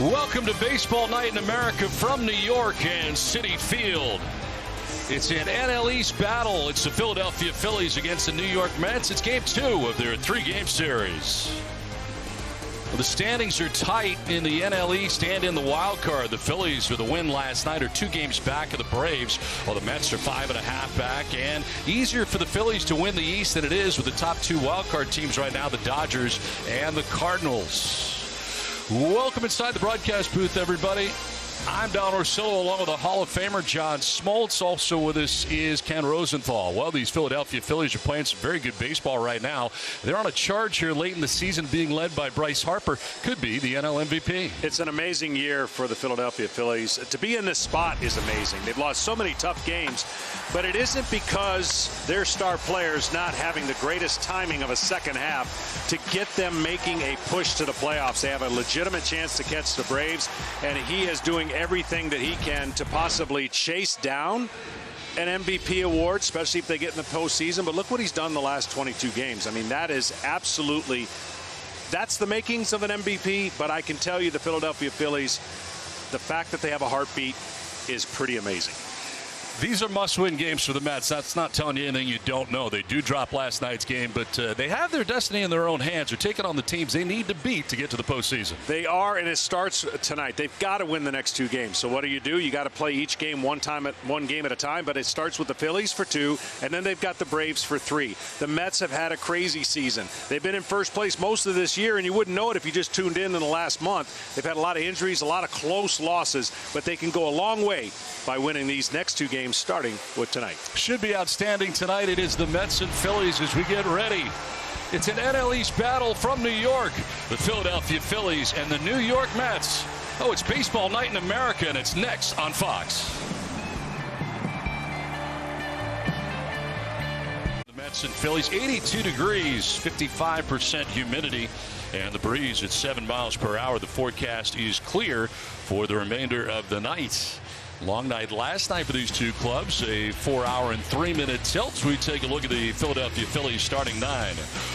Welcome to Baseball Night in America from New York and Citi Field. It's an NL East battle. It's the Philadelphia Phillies against the New York Mets. It's game 2 of their 3-game series. Well, the standings are tight in the NL East and in the wild card. The Phillies, with a win last night, are 2 games back of the Braves, while the Mets are 5.5 back. And easier for the Phillies to win the East than it is with the top 2 wild card teams right now, the Dodgers and the Cardinals. Welcome inside the broadcast booth, everybody. I'm Don Orsillo, along with the Hall of Famer John Smoltz. Also with us is Ken Rosenthal. Well, these Philadelphia Phillies are playing some very good baseball right now. They're on a charge here late in the season, being led by Bryce Harper. Could be the NL MVP. It's an amazing year for the Philadelphia Phillies. To be in this spot is amazing. They've lost so many tough games, but it isn't because their star players not having the greatest timing of a second half to get them making a push to the playoffs. They have a legitimate chance to catch the Braves, and he is doing everything that he can to possibly chase down an MVP award, especially if they get in the postseason. But look what he's done the last 22 games. I mean, that is absolutely, that's the makings of an MVP. But I can tell you the Philadelphia Phillies, the fact that they have a heartbeat is pretty amazing. These are must-win games for the Mets. That's not telling you anything you don't know. They do drop last night's game, but they have their destiny in their own hands. They're taking on the teams they need to beat to get to the postseason. They are, and it starts tonight. They've got to win the next 2 games. So what do? You got to play each game one game at a time, but it starts with the Phillies for 2, and then they've got the Braves for 3. The Mets have had a crazy season. They've been in first place most of this year, and you wouldn't know it if you just tuned in the last month. They've had a lot of injuries, a lot of close losses, but they can go a long way by winning these next 2 games, starting with tonight. Should be outstanding tonight. It is the Mets and Phillies as we get ready. It's an NL East battle from New York. The Philadelphia Phillies and the New York Mets. Oh, it's Baseball Night in America, and it's next on Fox. The Mets and Phillies, 82 degrees, 55% humidity, and the breeze at 7 miles per hour. The forecast is clear for the remainder of the night. Long night last night for these 2 clubs, a 4-hour and 3-minute tilt. We take a look at the Philadelphia Phillies starting 9.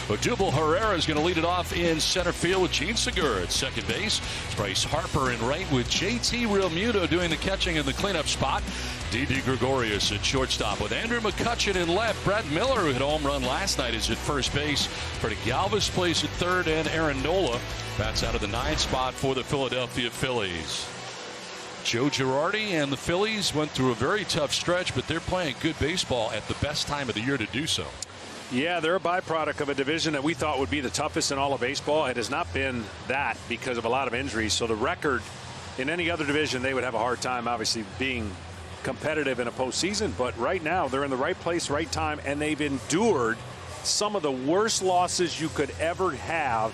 Odubel Herrera is going to lead it off in center field with Gene Segura at second base. Bryce Harper in right with JT Realmuto doing the catching in the cleanup spot. Didi Gregorius at shortstop with Andrew McCutchen in left. Brad Miller, who hit a home run last night, is at first base. Freddie Galvis plays at third, and Aaron Nola bats out of the 9th spot for the Philadelphia Phillies. Joe Girardi and the Phillies went through a very tough stretch, but they're playing good baseball at the best time of the year to do so. Yeah, they're a byproduct of a division that we thought would be the toughest in all of baseball. It has not been that because of a lot of injuries. So the record in any other division, they would have a hard time, obviously, being competitive in a postseason. But right now, they're in the right place, right time, and they've endured some of the worst losses you could ever have.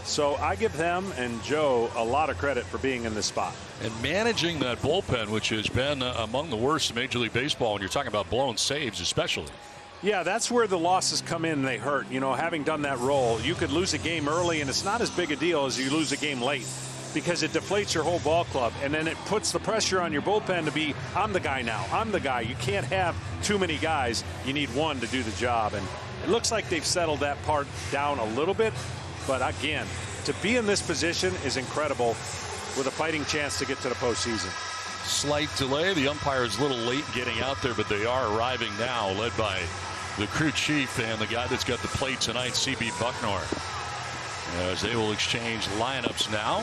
So I give them and Joe a lot of credit for being in this spot. And managing that bullpen, which has been among the worst in Major League Baseball, when you're talking about blown saves especially. Yeah, that's where the losses come in and they hurt. You know, having done that role, you could lose a game early, and it's not as big a deal as you lose a game late because it deflates your whole ball club, and then it puts the pressure on your bullpen to be, I'm the guy now. I'm the guy. You can't have too many guys. You need one to do the job, and it looks like they've settled that part down a little bit. But again, to be in this position is incredible with a fighting chance to get to the postseason. Slight delay. The umpire is a little late getting out there, but they are arriving now, led by the crew chief and the guy that's got the plate tonight, CB Bucknor, as they will exchange lineups now.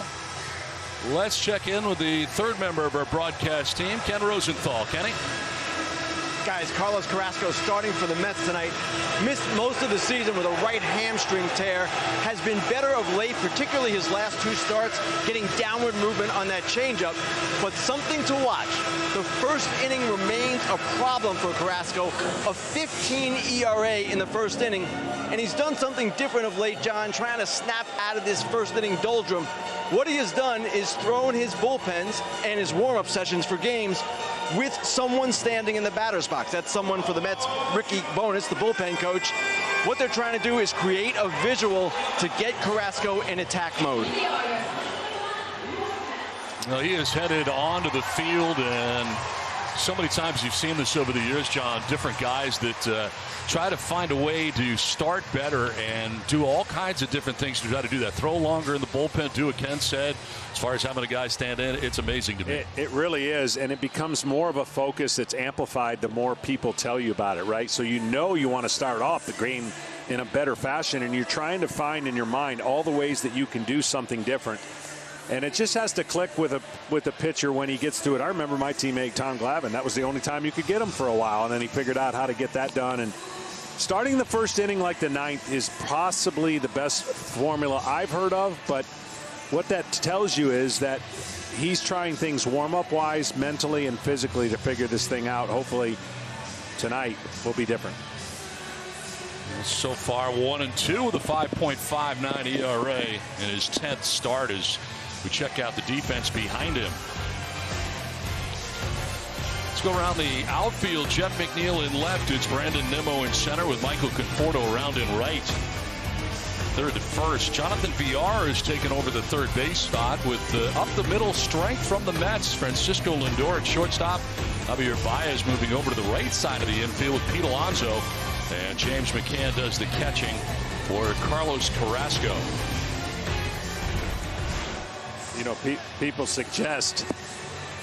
Let's check in with the 3rd member of our broadcast team, Ken Rosenthal. Kenny? Guys, Carlos Carrasco starting for the Mets tonight. Missed most of the season with a right hamstring tear. Has been better of late, particularly his last 2 starts, getting downward movement on that changeup. But something to watch. The first inning remains a problem for Carrasco. A 15 ERA in the first inning. And he's done something different of late, John, trying to snap out of this first inning doldrum. What he has done is thrown his bullpens and his warm-up sessions for games with someone standing in the batter's box. That's someone for the Mets, Ricky Bonas, the bullpen coach. What they're trying to do is create a visual to get Carrasco in attack mode. Well, he is headed onto the field, and So many times you've seen this over the years, John, different guys that try to find a way to start better and do all kinds of different things to try to do that. Throw longer in the bullpen, do what Ken said. As far as having a guy stand in, it's amazing to me. It really is, and it becomes more of a focus that's amplified the more people tell you about it, right? So you want to start off the game in a better fashion, and you're trying to find in your mind all the ways that you can do something different. And it just has to click with a pitcher when he gets to it. I remember my teammate Tom Glavine. That was the only time you could get him for a while, and then he figured out how to get that done. And starting the first inning like the ninth is possibly the best formula I've heard of. But what that tells you is that he's trying things warm-up wise, mentally and physically to figure this thing out. Hopefully tonight will be different. So far 1-2 with a 5.59 ERA in his 10th start as we check out the defense behind him. Let's go around the outfield. Jeff McNeil in left. It's Brandon Nimmo in center with Michael Conforto around in right. Third to first. Jonathan Villar has taken over the third base spot with up the middle strength from the Mets. Francisco Lindor at shortstop. Javier Baez moving over to the right side of the infield with Pete Alonso. And James McCann does the catching for Carlos Carrasco. You know, people suggest,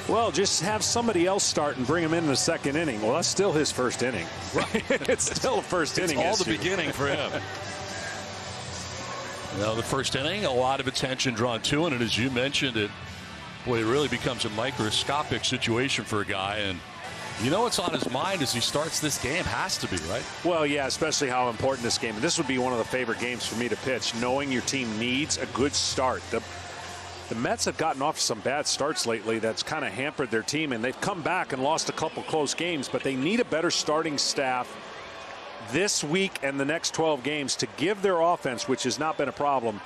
well, just have somebody else start and bring him in the second inning. Well, that's still his first inning. Right? It's still the first inning. It's all the beginning for him. You know, the first inning, a lot of attention drawn to it. And as you mentioned, it really becomes a microscopic situation for a guy. And you know what's on his mind as he starts this game has to be, right? Well, yeah, especially how important this game. And this would be one of the favorite games for me to pitch, knowing your team needs a good start. The Mets have gotten off some bad starts lately that's kind of hampered their team, and they've come back and lost a couple close games, but they need a better starting staff this week and the next 12 games to give their offense, which has not been a problem,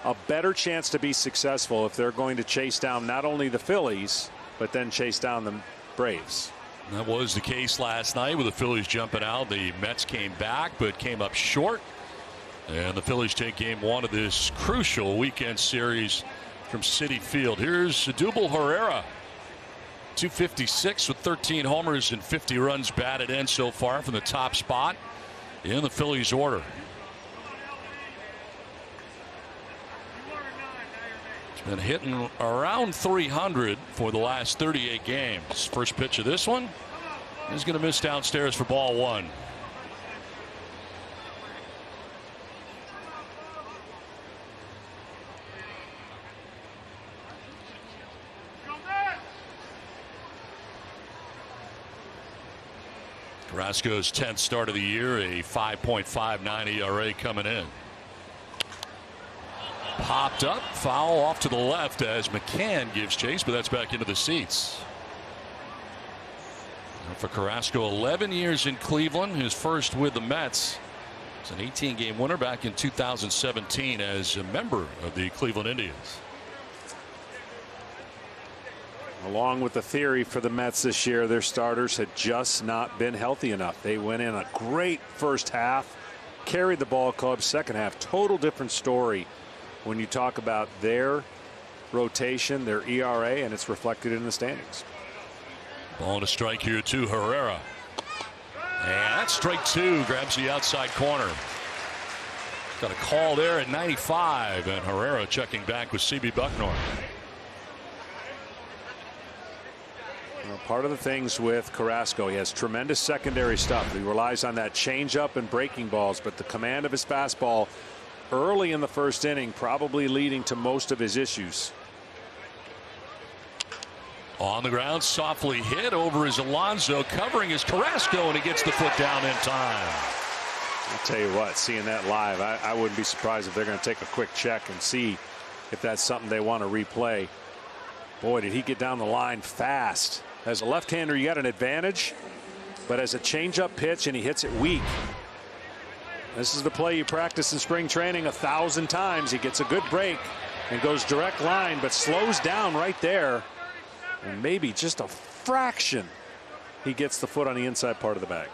a better chance to be successful if they're going to chase down not only the Phillies, but then chase down the Braves. That was the case last night with the Phillies jumping out. The Mets came back, but came up short. And the Phillies take game one of this crucial weekend series from Citi Field. Here's Odubel Herrera. 256 with 13 homers and 50 runs batted in so far from the top spot in the Phillies order. He's been hitting around 300 for the last 38 games. First pitch of this one is going to miss downstairs for ball one. Carrasco's 10th start of the year, a 5.59 ERA coming in. Popped up, foul off to the left as McCann gives chase, but that's back into the seats. And for Carrasco, 11 years in Cleveland, his first with the Mets. He's an 18-game winner back in 2017 as a member of the Cleveland Indians. Along with the theory for the Mets this year, their starters had just not been healthy enough. They went in a great first half, carried the ball club. Second half, total different story when you talk about their rotation, their ERA, and it's reflected in the standings. Ball and a strike here to Herrera. And that's strike two, grabs the outside corner. Got a call there at 95, and Herrera checking back with CB Bucknor. Part of the things with Carrasco, he has tremendous secondary stuff. He relies on that changeup and breaking balls, but the command of his fastball early in the first inning probably leading to most of his issues. On the ground, softly hit over his Alonso, covering his Carrasco, and he gets the foot down in time. I'll tell you what, seeing that live, I wouldn't be surprised if they're going to take a quick check and see if that's something they want to replay. Boy, did he get down the line fast. As a left-hander, you got an advantage, but as a changeup pitch and he hits it weak. This is the play you practice in spring training 1,000 times. He gets a good break and goes direct line, but slows down right there. And maybe just a fraction, he gets the foot on the inside part of the bag.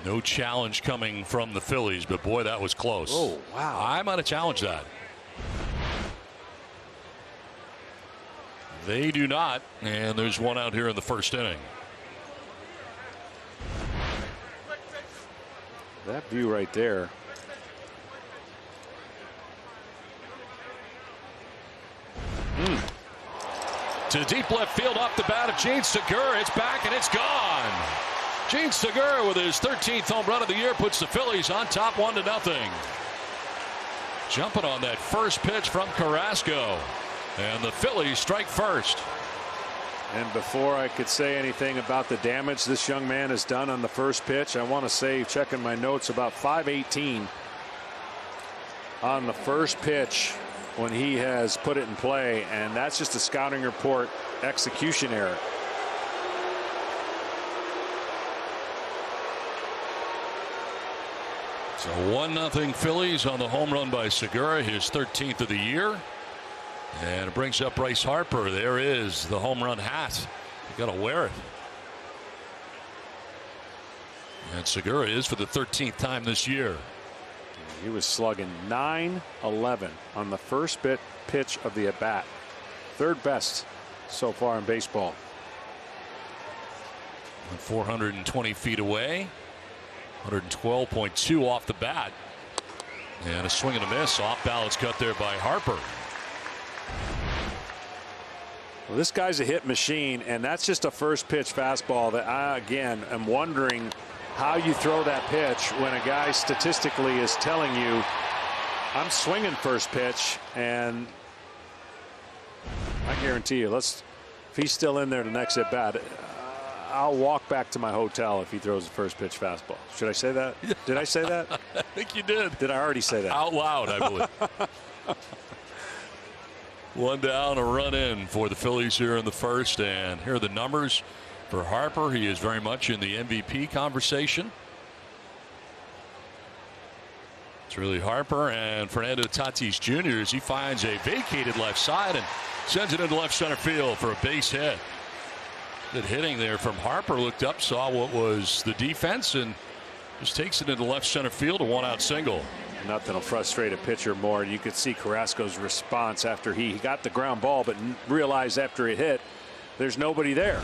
No challenge coming from the Phillies, but boy, that was close. Oh, wow. I might have challenged that. They do not, and there's one out here in the first inning. That view right there. To deep left field off the bat of Gene Segura. It's back and it's gone. Gene Segura with his 13th home run of the year puts the Phillies on top 1-0. Jumping on that first pitch from Carrasco. And the Phillies strike first. And before I could say anything about the damage this young man has done on the first pitch, I want to say, checking my notes, about 518 on the first pitch when he has put it in play, and that's just a scouting report execution error. So 1-0 Phillies on the home run by Segura, his 13th of the year. And it brings up Bryce Harper. There is the home run hat. You got to wear it. And Segura is for the 13th time this year. He was slugging .911 on the first pitch of the at-bat. Third best so far in baseball. 420 feet away. 112.2 off the bat. And a swing and a miss. Off balance cut there by Harper. Well, this guy's a hit machine, and that's just a first pitch fastball that I, again, am wondering how you throw that pitch when a guy statistically is telling you, I'm swinging first pitch, and I guarantee you, if he's still in there the next at bat, I'll walk back to my hotel if he throws a first pitch fastball. Should I say that? Did I say that? I think you did. Did I already say that? Out loud, I believe. One down, a run in for the Phillies here in the first, and here are the numbers for Harper. He is very much in the MVP conversation. It's really Harper and Fernando Tatis Jr. as he finds a vacated left side and sends it into left center field for a base hit. Good hitting there from Harper. Looked up, saw what was the defense, and just takes it into left center field, a one-out single. Nothing will frustrate a pitcher more. You could see Carrasco's response after he got the ground ball, but realized after it hit, there's nobody there.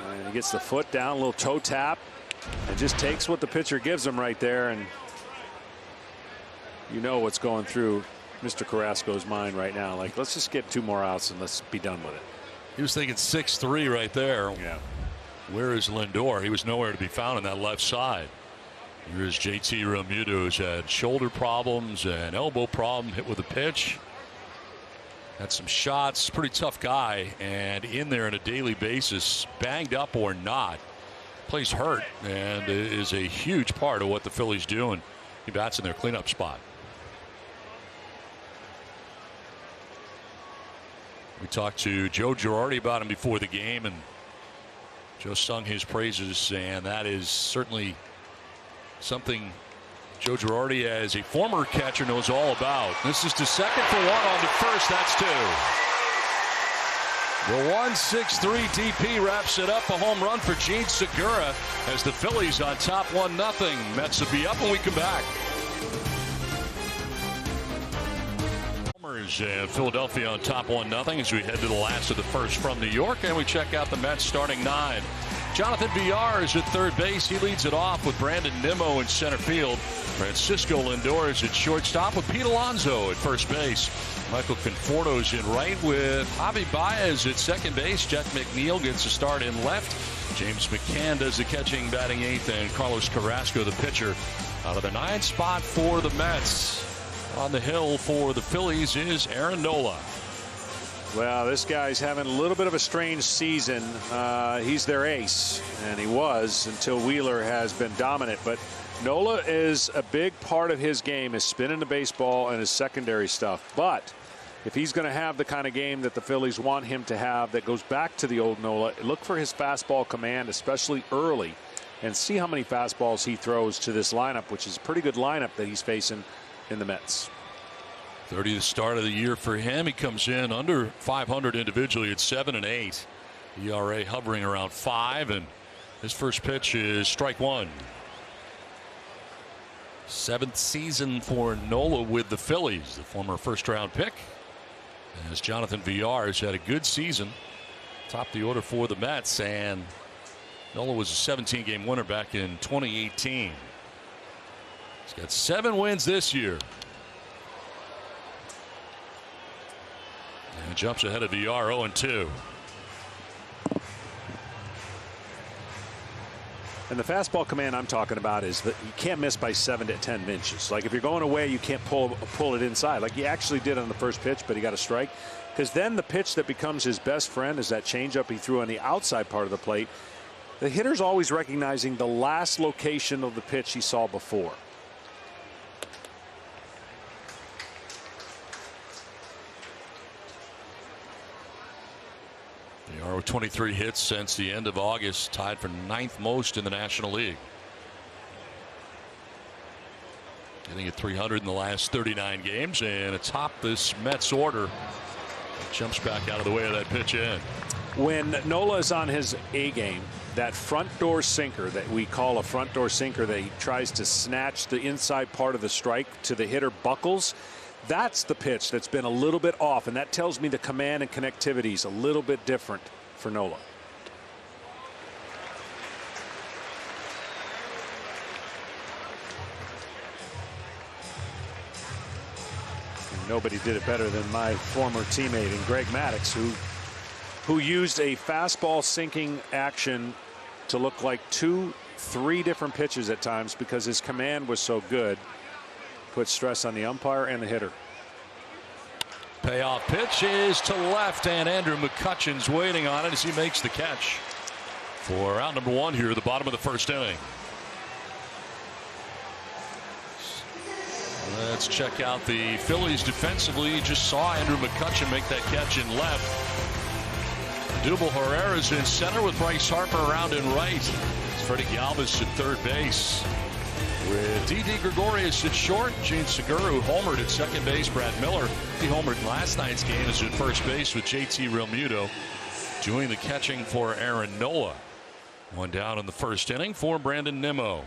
And he gets the foot down, a little toe tap, and just takes what the pitcher gives him right there. And you know what's going through Mr. Carrasco's mind right now. Like, let's just get 2 more outs and let's be done with it. He was thinking 6-3 right there. Yeah. Where is Lindor? He was nowhere to be found on that left side. Here's JT Realmuto, who's had shoulder problems and elbow problem, hit with a pitch. Had some shots. Pretty tough guy, and in there on a daily basis, banged up or not, plays hurt, and is a huge part of what the Phillies do. And he bats in their cleanup spot. We talked to Joe Girardi about him before the game, and Joe sung his praises, and that is certainly something Joe Girardi, as a former catcher, knows all about. This is to second for one, on to first. That's 2. The 1-6-3 DP wraps it up. A home run for Gene Segura as the Phillies on top 1-0. Mets will be up when we come back. And Philadelphia on top 1-0 as we head to the last of the first from New York, and we check out the Mets starting 9. Jonathan Villar is at third base. He leads it off with Brandon Nimmo in center field. Francisco Lindor is at shortstop with Pete Alonso at first base. Michael Conforto's in right with Javi Baez at second base. Jeff McNeil gets a start in left. James McCann does the catching, batting 8th, and Carlos Carrasco, the pitcher, out of the 9th spot for the Mets. On the hill for the Phillies is Aaron Nola. Well, this guy's having a little bit of a strange season. He's their ace, and he was until Wheeler has been dominant. But Nola is a big part of his game, his spinning the baseball and his secondary stuff. But if he's going to have the kind of game that the Phillies want him to have, that goes back to the old Nola, look for his fastball command, especially early, and see how many fastballs he throws to this lineup, which is a pretty good lineup that he's facing in the Mets. 30th start of the year for him. He comes in under 500 individually at 7-8. ERA hovering around 5, and his first pitch is strike 1. 7th season for Nola with the Phillies, the former first-round pick. As Jonathan Villar has had a good season, top the order for the Mets, and Nola was a 17-game winner back in 2018. He's got 7 wins this year. And jumps ahead of Villar 0-2. And the fastball command I'm talking about is that you can't miss by 7 to 10 inches. Like if you're going away, you can't pull it inside like he actually did on the first pitch, but he got a strike. Because then the pitch that becomes his best friend is that changeup he threw on the outside part of the plate. The hitter's always recognizing the last location of the pitch he saw before. Villar with 23 hits since the end of August, tied for 9th most in the National League. Getting at 300 in the last 39 games, and atop this Mets order. Jumps back out of the way of that pitch in. When Nola is on his A game, that front door sinker that we call a front door sinker that he tries to snatch the inside part of the strike to the hitter buckles, that's the pitch that's been a little bit off, and that tells me the command and connectivity is a little bit different for Nola. Nobody did it better than my former teammate in Greg Maddux, who used a fastball sinking action to look like 2-3 different pitches at times because his command was so good. Put stress on the umpire and the hitter. Payoff pitch is to left, and Andrew McCutchen's waiting on it as he makes the catch for out number 1 here at the bottom of the first inning. Let's check out the Phillies defensively. Just saw Andrew McCutchen make that catch in left. Dubal Herrera's in center with Bryce Harper around in right. It's Freddie Galvis at third base. With Didi Gregorius at short, Gene Segura homered at second base. Brad Miller, he homered in last night's game, is at first base with JT Realmuto doing the catching for Aaron Nola. One down in the first inning for Brandon Nimmo.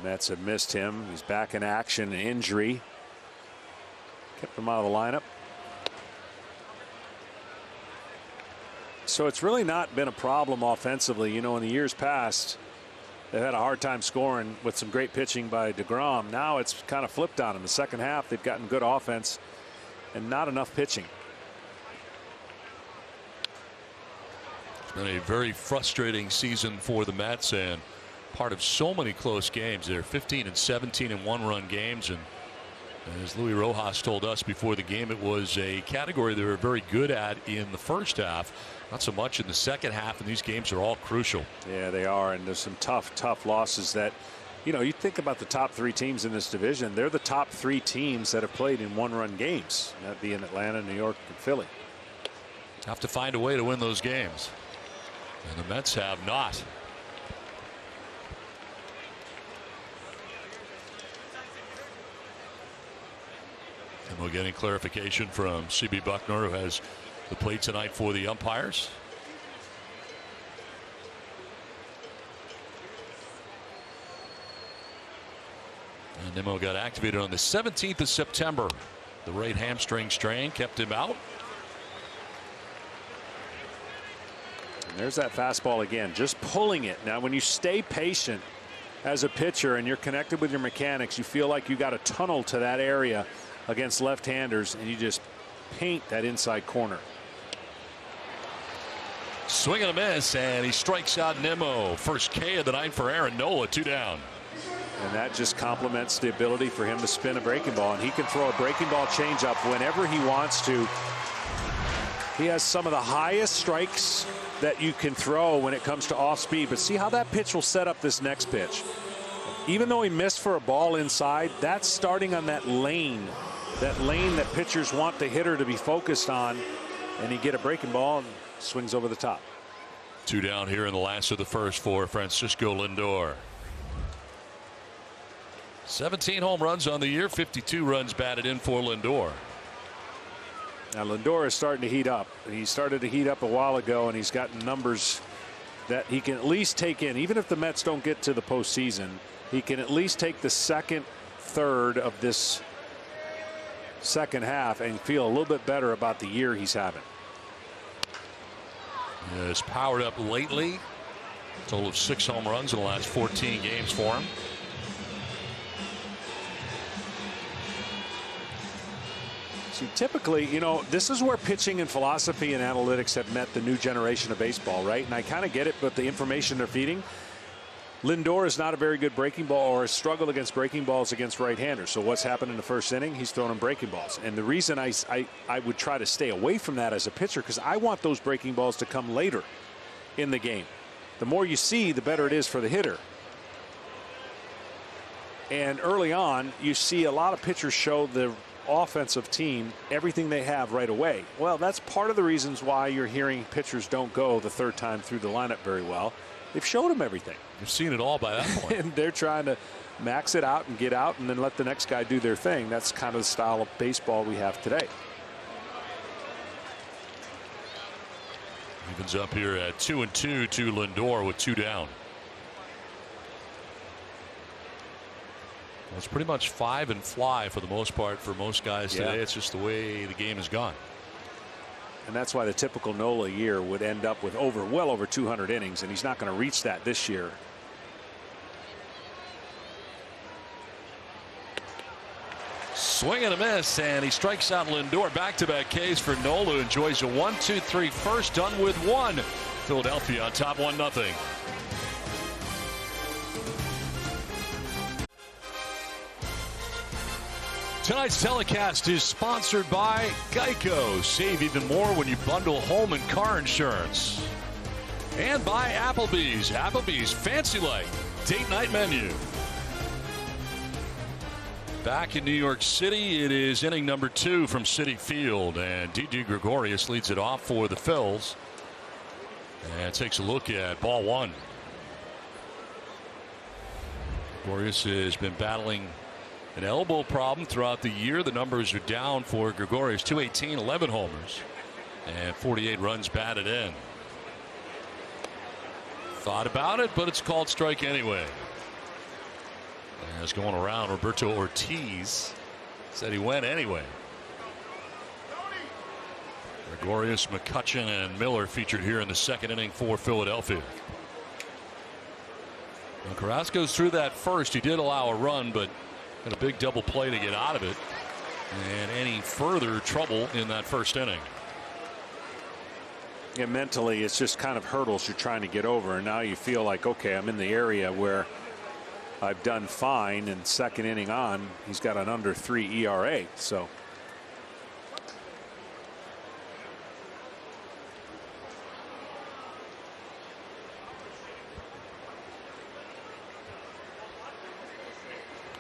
Mets have missed him. He's back in action, injury. Kept him out of the lineup. So it's really not been a problem offensively. You know, in the years past, they've had a hard time scoring with some great pitching by DeGrom. Now it's kind of flipped on them. The second half, they've gotten good offense and not enough pitching. It's been a very frustrating season for the Mets and part of so many close games. They're 15 and 17 in 1-run games, and as Luis Rojas told us before the game, it was a category they were very good at in the first half, not so much in the second half, and these games are all crucial. Yeah, they are, and there's some tough losses that, you know, you think about the top 3 teams in this division. They're the top 3 teams that have played in 1-run games, that being Atlanta, New York, and Philly. Have to find a way to win those games, and the Mets have not. And we're getting clarification from CB Buckner, who has the plate tonight for the umpires. And Nimmo got activated on the 17th of September. The right hamstring strain kept him out. And there's that fastball again, just pulling it. Now, when you stay patient as a pitcher and you're connected with your mechanics, you feel like you got a tunnel to that area against left-handers, and you just paint that inside corner. Swing and a miss, and he strikes out Nimmo. First K of the night for Aaron Nola, 2 down. And that just complements the ability for him to spin a breaking ball, and he can throw a breaking ball changeup whenever he wants to. He has some of the highest strikes that you can throw when it comes to off speed, but see how that pitch will set up this next pitch. Even though he missed for a ball inside, that's starting on that lane that pitchers want the hitter to be focused on, and he get a breaking ball and swings over the top. 2 down here in the last of the first for Francisco Lindor. 17 home runs on the year, 52 runs batted in for Lindor. Now Lindor is starting to heat up. He started to heat up a while ago, and he's gotten numbers that he can at least take in. Even if the Mets don't get to the postseason, he can at least take the second third of this second half and feel a little bit better about the year he's having. He has powered up lately. Total of 6 home runs in the last 14 games for him. See, typically, you know, this is where pitching and philosophy and analytics have met the new generation of baseball, right? And I kind of get it, but the information they're feeding. Lindor is not a very good breaking ball, or has struggled against breaking balls against right-handers. So what's happened in the first inning? He's throwing them breaking balls. And the reason I would try to stay away from that as a pitcher, because I want those breaking balls to come later in the game. The more you see, the better it is for the hitter. And early on, you see a lot of pitchers show the offensive team everything they have right away. Well, that's part of the reasons why you're hearing pitchers don't go the third time through the lineup very well. They've showed them everything. You've seen it all by that point. And they're trying to max it out and get out and then let the next guy do their thing. That's kind of the style of baseball we have today. Evens up here at 2-2 to Lindor with 2 down. Well, it's pretty much 5 and fly for the most part for most guys today. It's just the way the game has gone. And that's why the typical Nola year would end up with well over 200 innings, and he's not going to reach that this year. Swing and a miss, and he strikes out Lindor. Back-to-back Ks for Nola. Enjoys a 1-2-3 first, done with 1. Philadelphia on top 1-0. Tonight's telecast is sponsored by Geico. Save even more when you bundle home and car insurance. And by Applebee's. Applebee's Fancy Light Date Night Menu. Back in New York City, it is inning number 2 from Citi Field, and Didi Gregorius leads it off for the Phils. And takes a look at ball 1. Gregorius has been battling an elbow problem throughout the year. The numbers are down for Gregorius. 218, 11 homers, and 48 runs batted in. Thought about it, but it's called strike anyway. As going around, Roberto Ortiz said he went anyway. Gregorius, McCutchen, and Miller featured here in the second inning for Philadelphia. When Carrasco's through that first, he did allow a run, but had a big double play to get out of it, and any further trouble in that first inning. Yeah, mentally, it's just kind of hurdles you're trying to get over, and now you feel like, okay, I'm in the area where I've done fine, and second inning on, he's got an under 3 ERA. So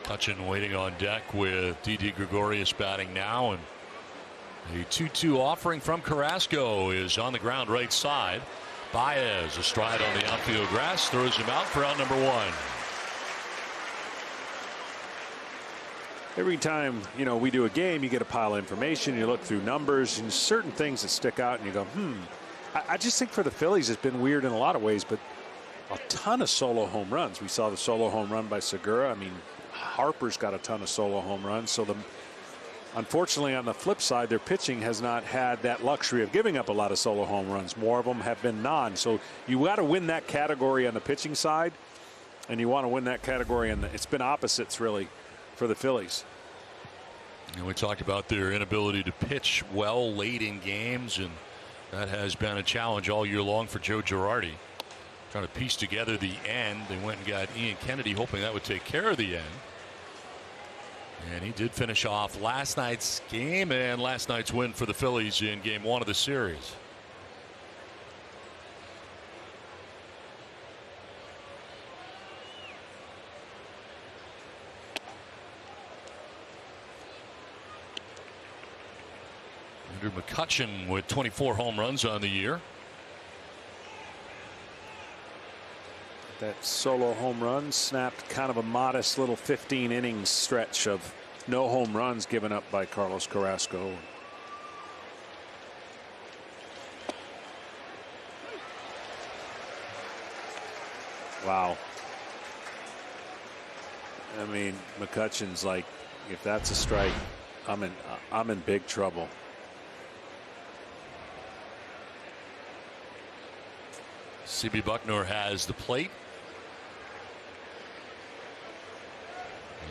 Hutchin waiting on deck with Didi Gregorius batting now, and a 2-2 offering from Carrasco is on the ground right side. Baez astride on the outfield grass, throws him out for out number 1. every time, you know, we do a game, you get a pile of information, you look through numbers and certain things that stick out and you go, I just think for the Phillies it's been weird in a lot of ways, but a ton of solo home runs. We saw the solo home run by Segura. I mean, Harper's got a ton of solo home runs. So unfortunately, on the flip side, their pitching has not had that luxury of giving up a lot of solo home runs. More of them have been non. So you got to win that category on the pitching side, and you want to win that category. And it's been opposites really for the Phillies. And we talked about their inability to pitch well late in games, and that has been a challenge all year long for Joe Girardi. Trying to piece together the end. They went and got Ian Kennedy, hoping that would take care of the end. And he did finish off last night's game and last night's win for the Phillies in game 1 of the series. Andrew McCutchen with 24 home runs on the year. That solo home run snapped kind of a modest little 15 innings stretch of no home runs given up by Carlos Carrasco. Wow. I mean, McCutchen's like, if that's a strike, I'm in big trouble. CB Bucknor has the plate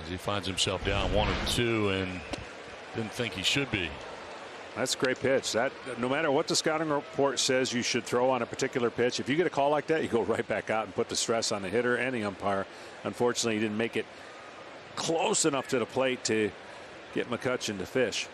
as he finds himself down 1-2 and didn't think he should be. That's a great pitch. That no matter what the scouting report says you should throw on a particular pitch, if you get a call like that, you go right back out and put the stress on the hitter and the umpire. Unfortunately, he didn't make it close enough to the plate to get McCutchen to fish.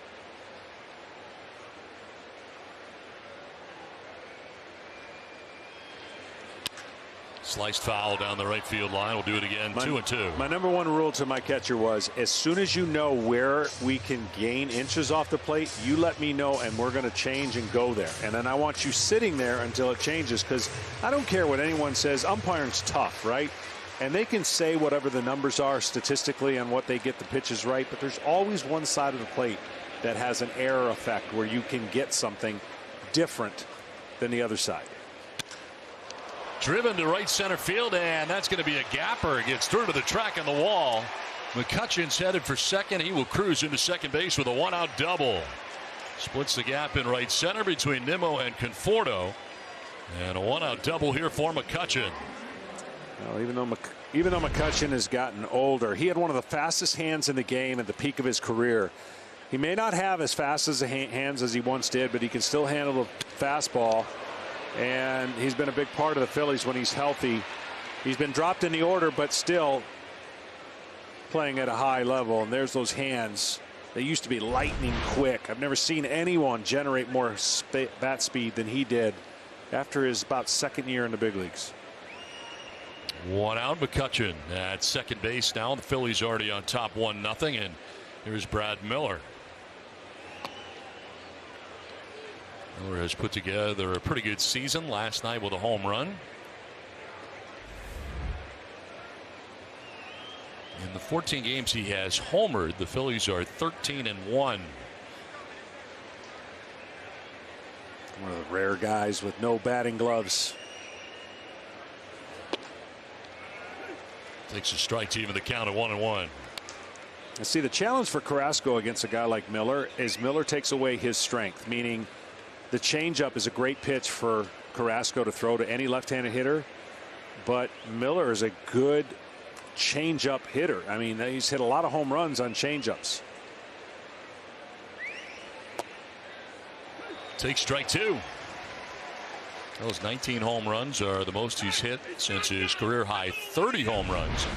Sliced foul down the right field line. We'll do it again. 2-2. My number one rule to my catcher was, as soon as you know where we can gain inches off the plate, you let me know and we're going to change and go there. And then I want you sitting there until it changes, because I don't care what anyone says. Umpiring's tough, right? And they can say whatever the numbers are statistically on what they get the pitches right, but there's always one side of the plate that has an error effect where you can get something different than the other side. Driven to right center field, and that's going to be a gapper. It gets through to the track on the wall. McCutchen's headed for second. He will cruise into second base with a one-out double. Splits the gap in right center between Nimmo and Conforto. And a one-out double here for McCutchen. Well, even though McCutchen has gotten older, he had one of the fastest hands in the game at the peak of his career. He may not have as fast as hands as he once did, but he can still handle the fastball. And he's been a big part of the Phillies when he's healthy. He's been dropped in the order, but still playing at a high level. And there's those hands. They used to be lightning quick. I've never seen anyone generate more bat speed than he did after his about second year in the big leagues. One out. McCutchen at second base now. The Phillies already on top 1-0. And here's Brad Miller. Miller has put together a pretty good season last night with a home run. In the 14 games he has homered, the Phillies are 13-1. One of the rare guys with no batting gloves. Takes a strike to even the count at 1-1. And see, the challenge for Carrasco against a guy like Miller is Miller takes away his strength, meaning the changeup is a great pitch for Carrasco to throw to any left-handed hitter, but Miller is a good changeup hitter. I mean, he's hit a lot of home runs on changeups. Takes strike two. Those 19 home runs are the most he's hit since his career high 30 home runs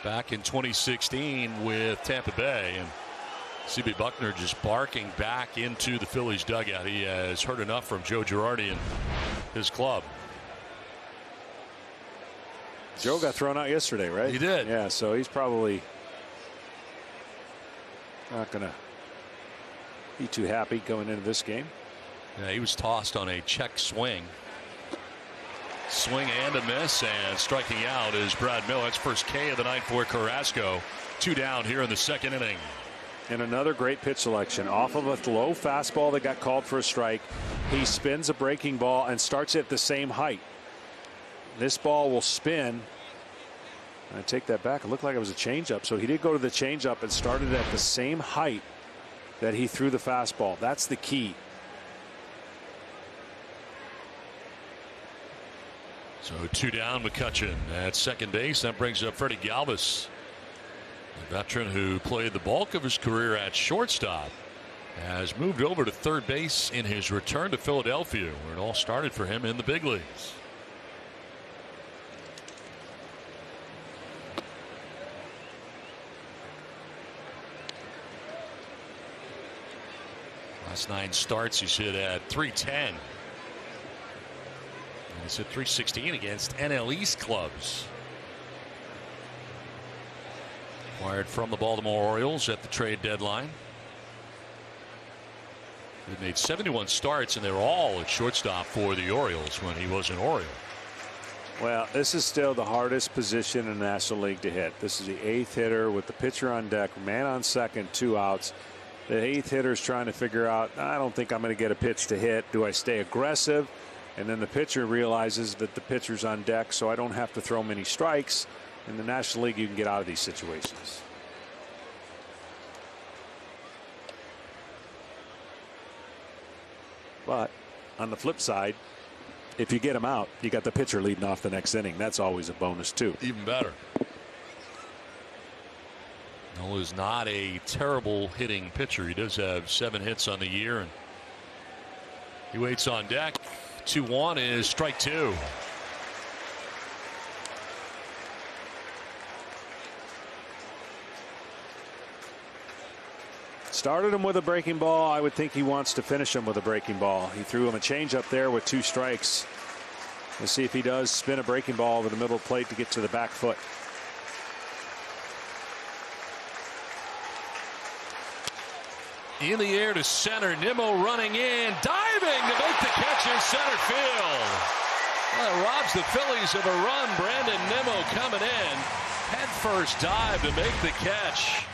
back in 2016 with Tampa Bay. And CB Bucknor just barking back into the Phillies dugout. He has heard enough from Joe Girardi and his club. Joe got thrown out yesterday, right? He did. Yeah, so he's probably not going to be too happy going into this game. Yeah, he was tossed on a check swing. Swing and a miss, and striking out is Brad Miller. That's first K of the night for Carrasco. 2 down here in the second inning. And another great pitch selection off of a low fastball that got called for a strike. He spins a breaking ball and starts at the same height. This ball will spin. I take that back. It looked like it was a changeup. So he did go to the changeup and started at the same height that he threw the fastball. That's the key. So 2 down. McCutchen at second base. That brings up Freddie Galvis, a veteran who played the bulk of his career at shortstop, has moved over to third base in his return to Philadelphia, where it all started for him in the big leagues. Last 9 starts he's hit at .310. And he's hit .316 against NL East clubs. Acquired from the Baltimore Orioles at the trade deadline. He made 71 starts, and they were all at shortstop for the Orioles when he was an Oriole. Well, this is still the hardest position in the National League to hit. This is the 8th hitter with the pitcher on deck, man on second, 2 outs. The 8th hitter is trying to figure out, I don't think I'm going to get a pitch to hit. Do I stay aggressive? And then the pitcher realizes that the pitcher's on deck, so I don't have to throw many strikes. In the National League, you can get out of these situations. But on the flip side, if you get him out, you got the pitcher leading off the next inning. That's always a bonus, too. Even better. Nola's not a terrible hitting pitcher. He does have 7 hits on the year, and he waits on deck. 2-1 is strike 2. Started him with a breaking ball. I would think he wants to finish him with a breaking ball. He threw him a changeup there with 2 strikes. Let's see if he does spin a breaking ball over the middle of the plate to get to the back foot. In the air to center. Nimmo running in, diving to make the catch in center field. Well, it robs the Phillies of a run. Brandon Nimmo coming in. Head first dive to make the catch.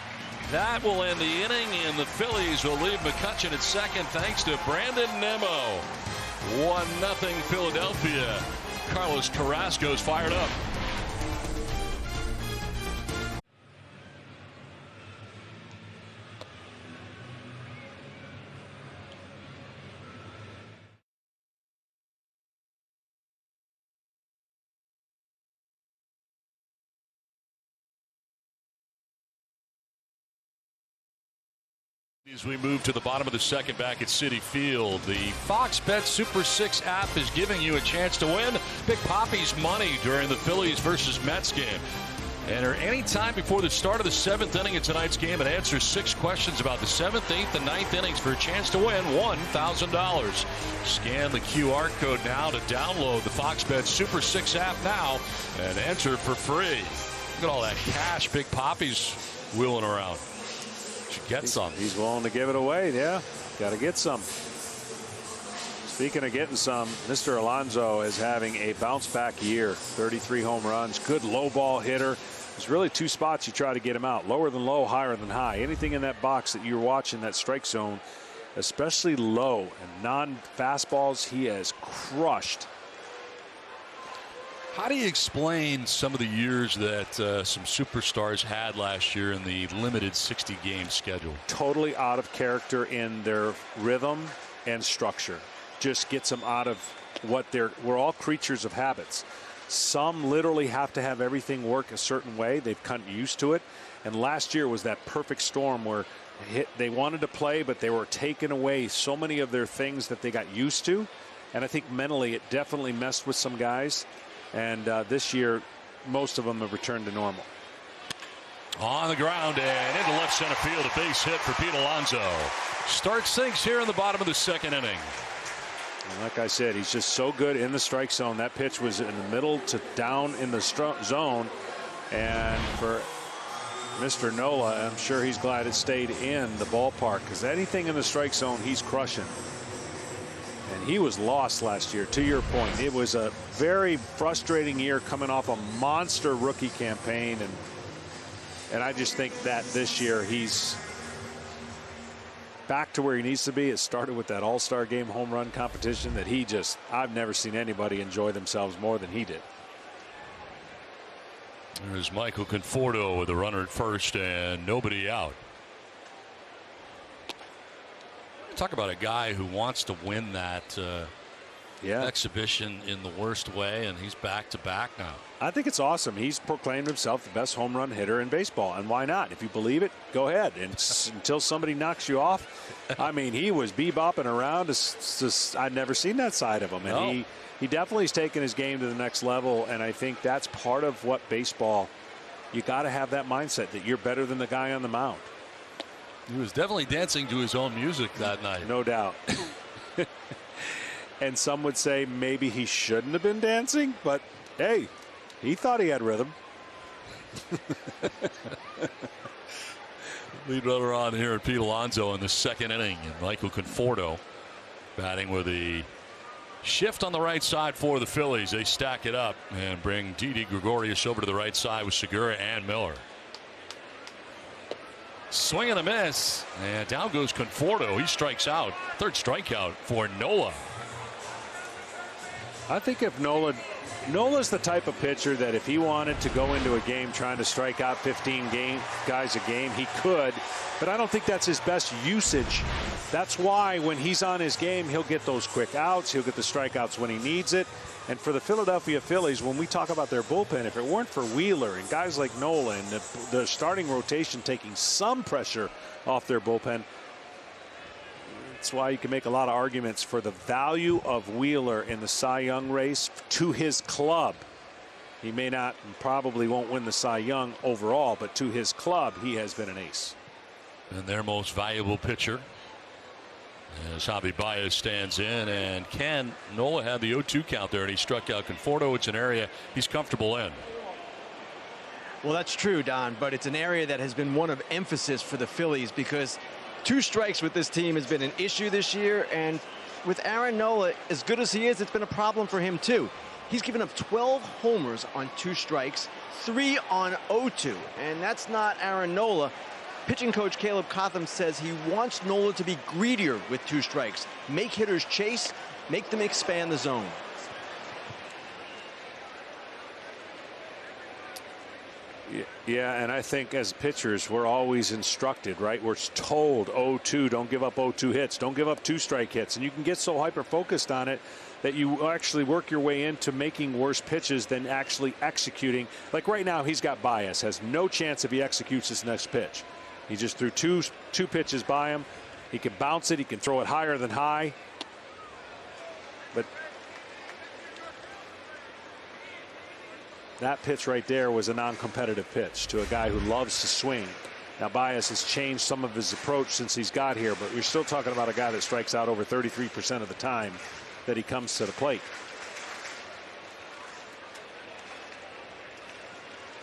That will end the inning, and the Phillies will leave McCutchen at second thanks to Brandon Nimmo. 1-0 Philadelphia. Carlos Carrasco's fired up. As we move to the bottom of the second back at Citi Field, the Fox Bet Super 6 app is giving you a chance to win Big Papi's money during the Phillies versus Mets game. Enter any time before the start of the 7th inning of tonight's game and answer 6 questions about the 7th, 8th, and 9th innings for a chance to win $1,000. Scan the QR code now to download the Fox Bet Super 6 app now and enter for free. Look at all that cash Big Papi's wheeling around. Get some. He's willing to give it away. Yeah, got to get some. Speaking of getting some, Mr. Alonso is having a bounce back year. 33 home runs, good low ball hitter. There's really 2 spots you try to get him out: lower than low, higher than high. Anything in that box that you're watching, that strike zone, especially low and non fastballs, he has crushed. How do you explain some of the years that some superstars had last year in the limited 60-game schedule? Totally out of character in their rhythm and structure. Just gets them out of what we're all creatures of habits. Some literally have to have everything work a certain way. They've gotten used to it. And last year was that perfect storm where they wanted to play, but they were taking away so many of their things that they got used to. And I think mentally it definitely messed with some guys. And this year, most of them have returned to normal. On the ground and into left center field, a base hit for Pete Alonso. Starts things here in the bottom of the 2nd inning. And like I said, he's just so good in the strike zone. That pitch was in the middle to down in the zone. And for Mr. Nola, I'm sure he's glad it stayed in the ballpark, because anything in the strike zone, he's crushing. And he was lost last year, to your point. It was a very frustrating year coming off a monster rookie campaign. And I just think that this year he's back to where he needs to be. It started with that all-star game home run competition that I've never seen anybody enjoy themselves more than he did. There's Michael Conforto with a runner at first and nobody out. Talk about a guy who wants to win that exhibition in the worst way, and he's back-to-back now. I think it's awesome. He's proclaimed himself the best home run hitter in baseball, and why not? If you believe it, go ahead. And until somebody knocks you off, I mean, he was bebopping around. I've never seen that side of him, and no. he definitely has taken his game to the next level, and I think that's part of what baseball, you got to have that mindset that you're better than the guy on the mound. He was definitely dancing to his own music that night. No doubt. And some would say maybe he shouldn't have been dancing, but hey, he thought he had rhythm. Lead runner on here at Pete Alonso in the 2nd inning, and Michael Conforto batting with a shift on the right side for the Phillies. They stack it up and bring Didi Gregorius over to the right side with Segura and Miller. Swing and a miss, and down goes Conforto. He strikes out. 3rd strikeout for Nola. I think if Nola's the type of pitcher that if he wanted to go into a game trying to strike out 15 guys a game, he could, but I don't think that's his best usage That's why when he's on his game, he'll get those quick outs. He'll get the strikeouts when he needs it. And for the Philadelphia Phillies, when we talk about their bullpen, if it weren't for Wheeler and guys like Nola and the starting rotation taking some pressure off their bullpen, that's why you can make a lot of arguments for the value of Wheeler in the Cy Young race to his club. He may not and probably won't win the Cy Young overall, but to his club, he has been an ace. And their most valuable pitcher, as Javi Baez stands in, and can Nola had the 0-2 count there, and he struck out Conforto. It's an area he's comfortable in. Well, that's true, Don, but it's an area that has been one of emphasis for the Phillies because 2 strikes with this team has been an issue this year, and with Aaron Nola, as good as he is, it's been a problem for him too. He's given up 12 homers on 2 strikes, 3 on 0-2, and that's not Aaron Nola. Pitching coach Caleb Cotham says he wants Nola to be greedier with 2 strikes, make hitters chase, make them expand the zone. Yeah, and I think as pitchers, we're always instructed, right? We're told 0-2, don't give up 0-2 hits, don't give up 2-strike hits. And you can get so hyper-focused on it that you actually work your way into making worse pitches than actually executing. Like right now, he's got bias, has no chance if he executes his next pitch. He just threw two pitches by him. He can bounce it. He can throw it higher than high. But that pitch right there was a non-competitive pitch to a guy who loves to swing. Now, Baez has changed some of his approach since he's got here, but you're still talking about a guy that strikes out over 33% of the time that he comes to the plate.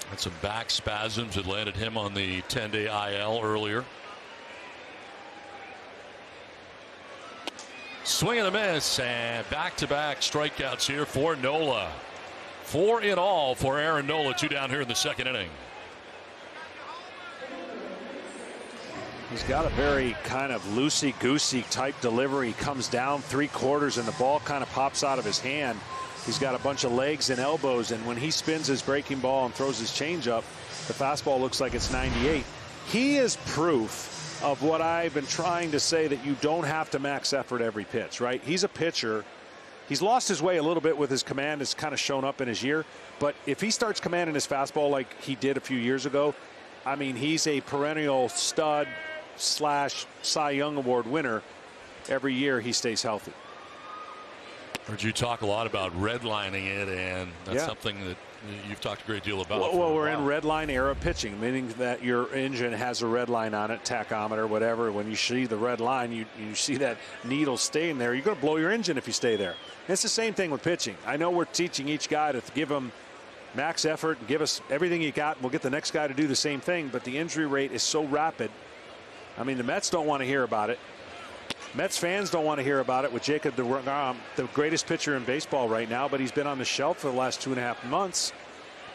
Had some back spasms that landed him on the 10-day IL earlier. Swing and a miss, and back-to-back strikeouts here for Nola. 4 in all for Aaron Nola. 2 down here in the second inning. He's got a very kind of loosey-goosey type delivery. He comes down 3/4 and the ball kind of pops out of his hand. He's got a bunch of legs and elbows, and when he spins his breaking ball and throws his changeup, the fastball looks like it's 98. He is proof of what I've been trying to say, that you don't have to max effort every pitch, right? He's a pitcher. He's lost his way a little bit with his command. It's kind of shown up in his year. But if he starts commanding his fastball like he did a few years ago, I mean, he's a perennial stud / Cy Young Award winner. Every year he stays healthy. Heard you talk a lot about redlining it, and that's something that you've talked a great deal about. Well, we're in red line era pitching, meaning that your engine has a red line on it, tachometer, whatever. When you see the red line, you see that needle staying there, you're going to blow your engine if you stay there. And it's the same thing with pitching. I know we're teaching each guy to give him max effort and give us everything you got, and we'll get the next guy to do the same thing, but the injury rate is so rapid. I mean, the Mets don't want to hear about it. Mets fans don't want to hear about it with Jacob deGrom, the greatest pitcher in baseball right now, but he's been on the shelf for the last 2.5 months.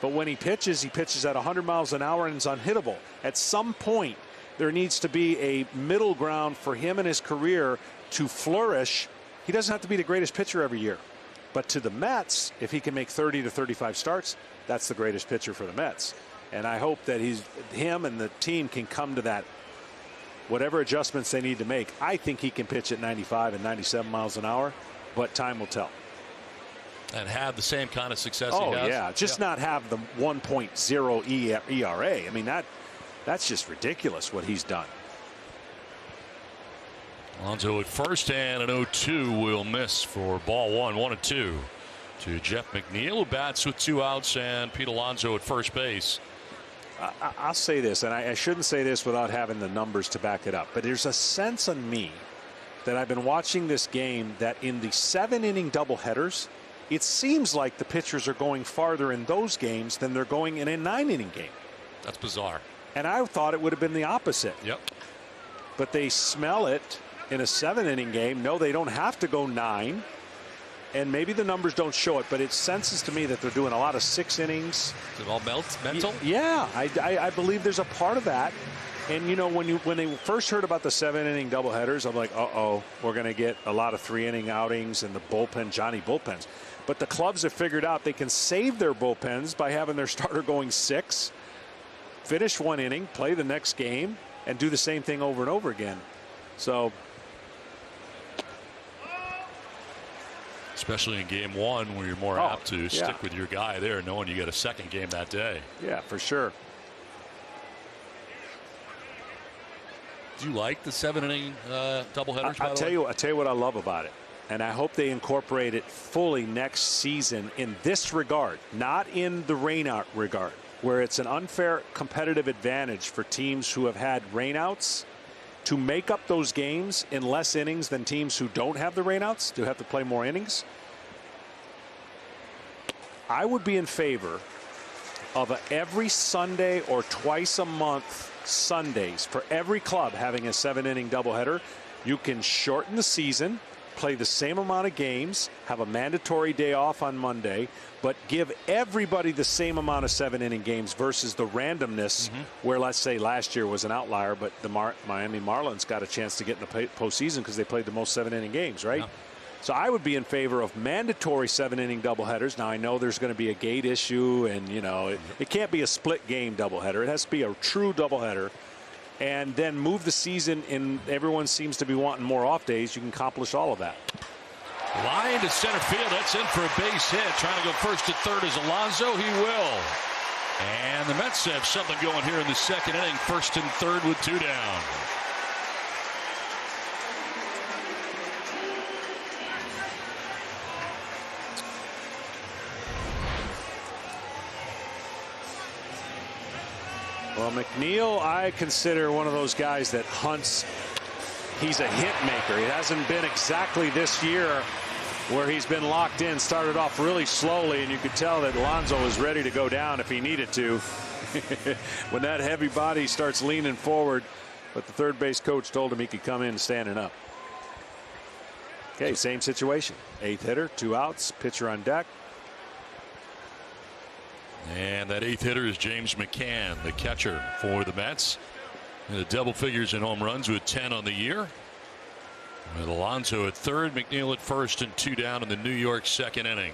But when he pitches at 100 miles an hour and is unhittable. At some point, there needs to be a middle ground for him and his career to flourish. He doesn't have to be the greatest pitcher every year. But to the Mets, if he can make 30 to 35 starts, that's the greatest pitcher for the Mets. And I hope that him and the team can come to that. Whatever adjustments they need to make, I think he can pitch at 95 and 97 miles an hour, but time will tell. And have the same kind of success he has. Oh, yeah. Just not have the 1.0 ERA. I mean, that's just ridiculous what he's done. Alonso at first, and an 0-2 will miss for ball 1. 1-2 to Jeff McNeil, who bats with 2 outs, and Pete Alonso at first base. I'll say this, and I shouldn't say this without having the numbers to back it up, but there's a sense in me that I've been watching this game that in the 7-inning doubleheaders, it seems like the pitchers are going farther in those games than they're going in a 9-inning game. That's bizarre. And I thought it would have been the opposite. Yep. But they smell it in a 7-inning game. No, they don't have to go 9. And maybe the numbers don't show it, but it senses to me that they're doing a lot of 6 innings. Is it all mental? Yeah, I believe there's a part of that. And, you know, when they first heard about the 7-inning doubleheaders, I'm like, uh-oh, we're going to get a lot of 3-inning outings and the bullpen, Johnny bullpens. But the clubs have figured out they can save their bullpens by having their starter going 6, finish 1 inning, play the next game, and do the same thing over and over again. So Especially in game one, where you're more apt to stick with your guy there, knowing you get a second game that day. Yeah, for sure. Do you like the 7-inning doubleheaders? I'll tell you what I love about it, and I hope they incorporate it fully next season in this regard, not in the rainout regard, where it's an unfair competitive advantage for teams who have had rainouts to make up those games in less innings than teams who don't have the rainouts, to have to play more innings. I would be in favor of every Sunday or twice a month Sundays for every club having a 7-inning doubleheader. You can shorten the season, play the same amount of games, have a mandatory day off on Monday, but give everybody the same amount of 7-inning games versus the randomness where, let's say, last year was an outlier, but the Miami Marlins got a chance to get in the postseason because they played the most 7-inning games, right? Yeah. So I would be in favor of mandatory 7-inning doubleheaders. Now, I know there's going to be a gate issue, and, you know, it can't be a split game doubleheader. It has to be a true doubleheader. And then move the season, and everyone seems to be wanting more off days. You can accomplish all of that. Line to center field. That's in for a base hit. Trying to go first to third is Alonso. He will. And the Mets have something going here in the second inning. First and third with 2 down. Well, McNeil, I consider one of those guys that hunts. He's a hit maker. He hasn't been exactly this year where he's been locked in. Started off really slowly, and you could tell that Alonso was ready to go down if he needed to. When that heavy body starts leaning forward, but the third base coach told him he could come in standing up. Okay, same situation. 8th hitter, 2 outs, pitcher on deck. And that 8th hitter is James McCann, the catcher for the Mets. And the double figures in home runs with 10 on the year. With Alonso at third, McNeil at first, and 2 down in the New York second inning.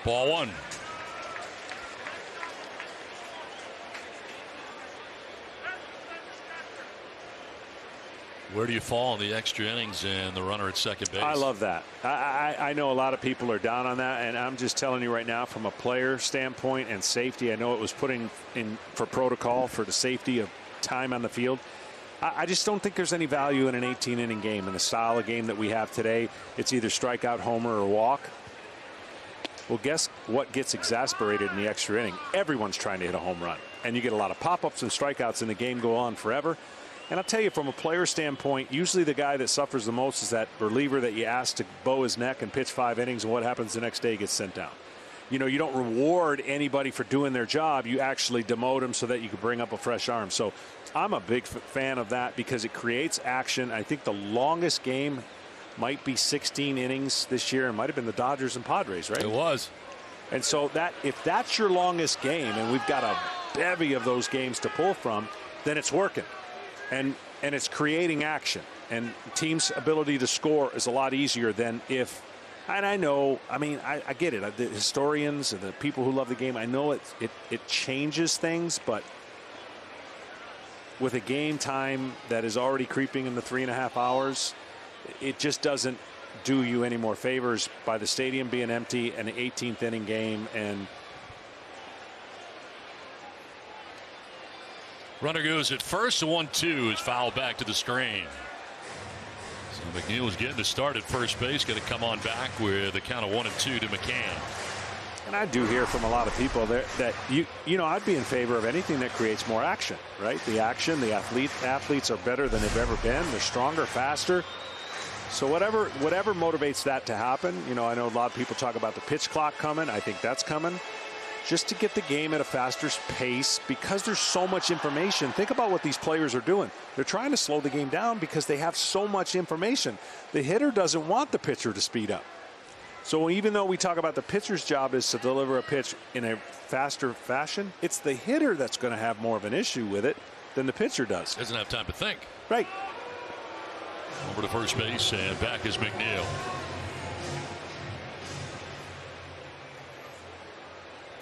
Ball 1. Where do you fall in the extra innings and the runner at second base? I love that. I know a lot of people are down on that, and I'm just telling you right now, from a player standpoint and safety, I know it was putting in for protocol for the safety of time on the field. I just don't think there's any value in an 18-inning game. In the style of game that we have today, it's either strikeout, homer, or walk. Well, guess what gets exasperated in the extra inning? Everyone's trying to hit a home run, and you get a lot of pop-ups and strikeouts, and the game go on forever. And I'll tell you, from a player standpoint, usually the guy that suffers the most is that reliever that you ask to bow his neck and pitch 5 innings, and what happens the next day, he gets sent down. You know, you don't reward anybody for doing their job. You actually demote them so that you can bring up a fresh arm. So I'm a big fan of that because it creates action. I think the longest game might be 16 innings this year. It might have been the Dodgers and Padres, right? It was. And so that if that's your longest game, and we've got a bevy of those games to pull from, then it's working. And it's creating action, and team's ability to score is a lot easier than if. And I know, I mean, I get it. The historians and the people who love the game, I know it changes things, but with a game time that is already creeping in the 3.5 hours, it just doesn't do you any more favors by the stadium being empty and an 18th inning game. And runner goes at first. The 1-2 is fouled back to the screen. So McNeil is getting to start at first base. Going to come on back with a count of 1-2 to McCann. And I do hear from a lot of people that you know, I'd be in favor of anything that creates more action, right? The action, the athletes are better than they've ever been. They're stronger, faster. So whatever motivates that to happen. You know, I know a lot of people talk about the pitch clock coming. I think that's coming. Just to get the game at a faster pace, because there's so much information. Think about what these players are doing. They're trying to slow the game down because they have so much information. The hitter doesn't want the pitcher to speed up. So even though we talk about the pitcher's job is to deliver a pitch in a faster fashion, it's the hitter that's going to have more of an issue with it than the pitcher does. Doesn't have time to think. Right. Over to first base, and back is McNeil.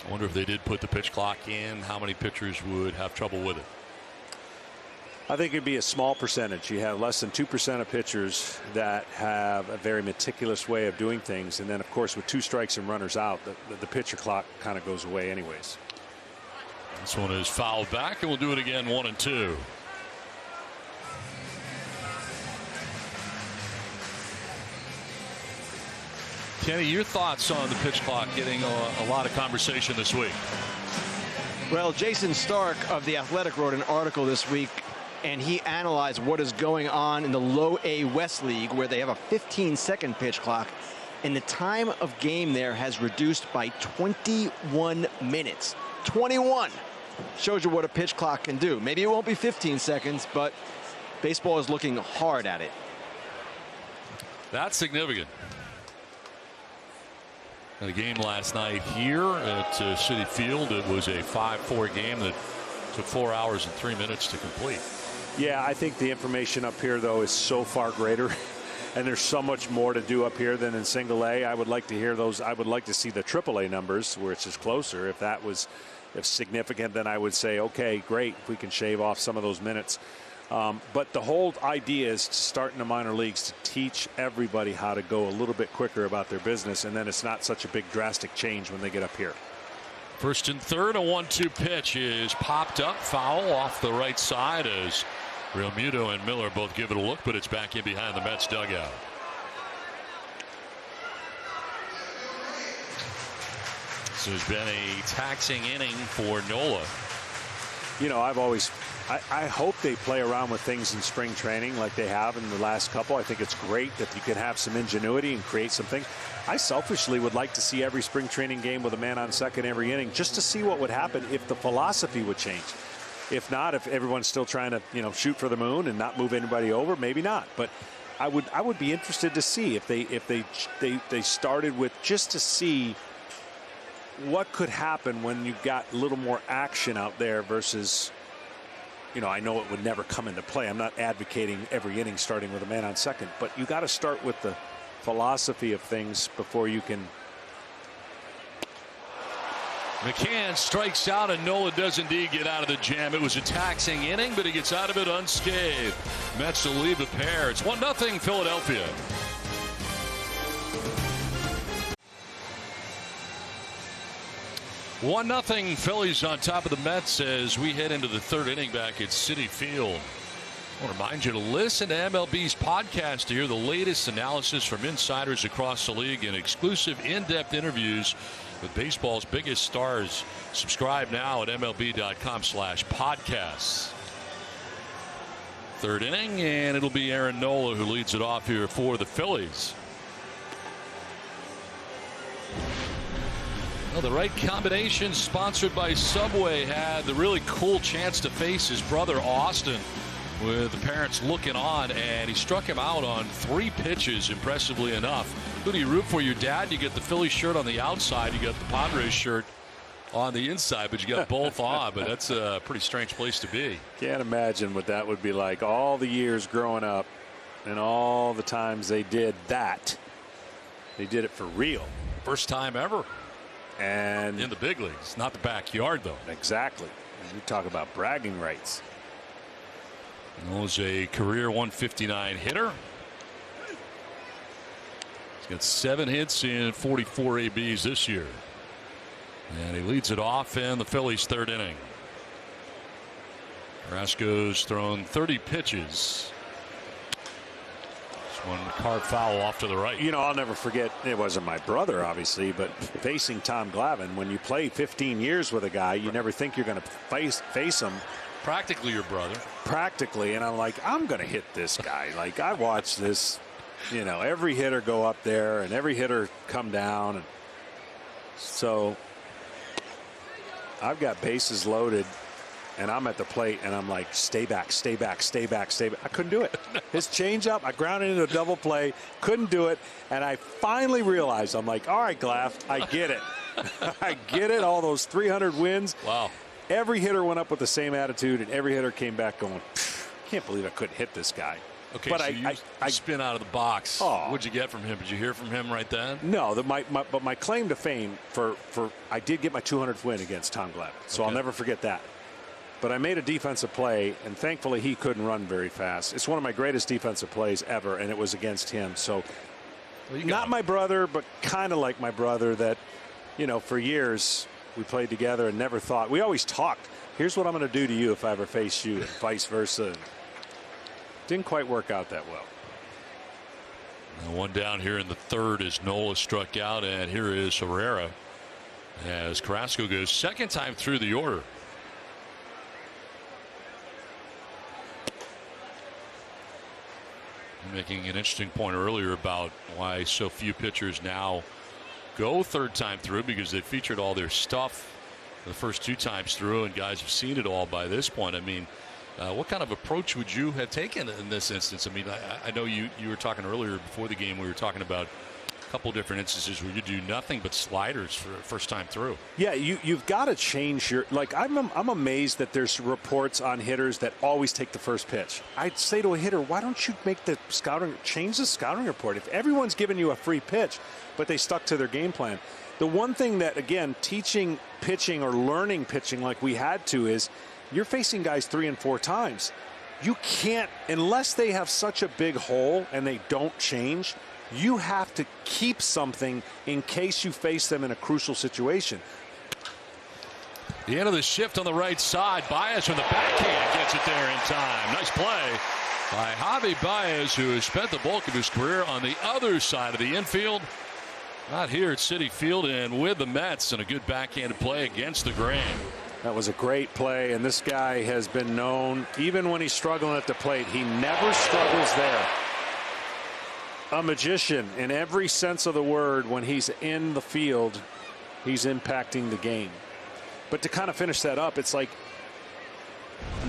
I wonder if they did put the pitch clock in, how many pitchers would have trouble with it. I think it'd be a small percentage. You have less than 2% of pitchers that have a very meticulous way of doing things. And then, of course, with 2 strikes and runners out, the pitcher clock kind of goes away anyways. This one is fouled back, and we'll do it again, 1-2. Kenny, your thoughts on the pitch clock getting a lot of conversation this week? Well, Jason Stark of The Athletic wrote an article this week, and he analyzed what is going on in the Low A West League, where they have a 15-second pitch clock, and the time of game there has reduced by 21 minutes. 21 shows you what a pitch clock can do. Maybe it won't be 15 seconds, but baseball is looking hard at it. That's significant. The game last night here at Citi Field, it was a 5-4 game that took 4 hours and 3 minutes to complete. Yeah, I think the information up here, though, is so far greater. And there's so much more to do up here than in single A. I would like to hear those. I would like to see the AAA numbers where it's just closer. If that was significant, then I would say, okay, great, if we can shave off some of those minutes. But the whole idea is to start in the minor leagues to teach everybody how to go a little bit quicker about their business, and then it's not such a big drastic change when they get up here. First and third, a 1-2 pitch is popped up, foul off the right side as Realmuto and Miller both give it a look, but it's back in behind the Mets dugout. So it's been a taxing inning for Nola. You know, I hope they play around with things in spring training like they have in the last couple. I think it's great that you can have some ingenuity and create something. I selfishly would like to see every spring training game with a man on second every inning, just to see what would happen if the philosophy would change. If not, if everyone's still trying to, shoot for the moon and not move anybody over, maybe not. But I would be interested to see if they started with, just to see what could happen when you got a little more action out there versus, I know it would never come into play. I'm not advocating every inning starting with a man on second, but you got to start with the philosophy of things before you can. McCann strikes out, and Nola does indeed get out of the jam. It was a taxing inning, but he gets out of it unscathed. Mets will leave a pair. It's 1-0 Philadelphia. One nothing Phillies on top of the Mets as we head into the third inning back at Citi Field. I want to remind you to listen to MLB's podcast to hear the latest analysis from insiders across the league and exclusive in-depth interviews with baseball's biggest stars. Subscribe now at MLB.com/podcasts. Third inning, and it'll be Aaron Nola who leads it off here for the Phillies. Well, the right combination, sponsored by Subway, had the really cool chance to face his brother Austin with the parents looking on, and he struck him out on 3 pitches, impressively enough. Who do you root for? Your dad? You get the Phillies shirt on the outside, you got the Padres shirt on the inside, but you got both on. But that's a pretty strange place to be. Can't imagine what that would be like. All the years growing up and all the times they did that. They did it for real. First time ever. And in the big leagues, not the backyard, though. Exactly. We talk about bragging rights. Nola's a career 159 hitter. He's got 7 hits in 44 ABs this year. And he leads it off in the Phillies' third inning. Carrasco's thrown 30 pitches. One carved foul off to the right. I'll never forget, it wasn't my brother, obviously, but facing Tom Glavine, when you play 15 years with a guy, you never think you're going to face him. Practically your brother. Practically, and I'm like, I'm going to hit this guy. Like, I watched this, every hitter go up there and every hitter come down. And so I've got bases loaded. And I'm at the plate, and I'm like, stay back, stay back, stay back, stay back. I couldn't do it. His changeup, I grounded into a double play, couldn't do it. And I finally realized, I'm like, all right, Glaff, I get it. I get it, all those 300 wins. Wow. Every hitter went up with the same attitude, and every hitter came back going, can't believe I couldn't hit this guy. Okay, but so I spin out of the box. Oh. What'd you get from him? Did you hear from him right then? No, but my claim to fame for I did get my 200th win against Tom Glavine, so okay. I'll never forget that. but I made a defensive play, and thankfully he couldn't run very fast. It's one of my greatest defensive plays ever, and it was against him. So not my brother, but kind of like my brother that, you know, for years we played together and never thought. We always talked. Here's what I'm going to do to you if I ever face you, and vice versa. Didn't quite work out that well. One down here in the third as Nola struck out, and here is Herrera as Carrasco goes second time through the order. Making an interesting point earlier about why so few pitchers now go third time through, because they featured all their stuff the first two times through, and guys have seen it all by this point. I mean, what kind of approach would you have taken in this instance? I mean, I know you were talking earlier before the game. We were talking about a couple different instances where you do nothing but sliders for first time through. Yeah, you've got to change your, like, I'm amazed that there's reports on hitters that always take the first pitch. I'd say to a hitter, why don't you change the scouting report? If everyone's giving you a free pitch, but they stuck to their game plan. The one thing that, again, teaching pitching or learning pitching like we had to is you're facing guys 3 and 4 times. You can't, unless they have such a big hole and they don't change, you have to keep something in case you face them in a crucial situation. The end of the shift on the right side. Baez from the backhand gets it there in time. Nice play by Javi Baez, who has spent the bulk of his career on the other side of the infield. Not here at Citi Field and with the Mets, and a good backhanded play against the grain. That was a great play, and this guy has been known, even when he's struggling at the plate, he never struggles there. A magician in every sense of the word. When he's in the field, he's impacting the game. But to kind of finish that up, it's like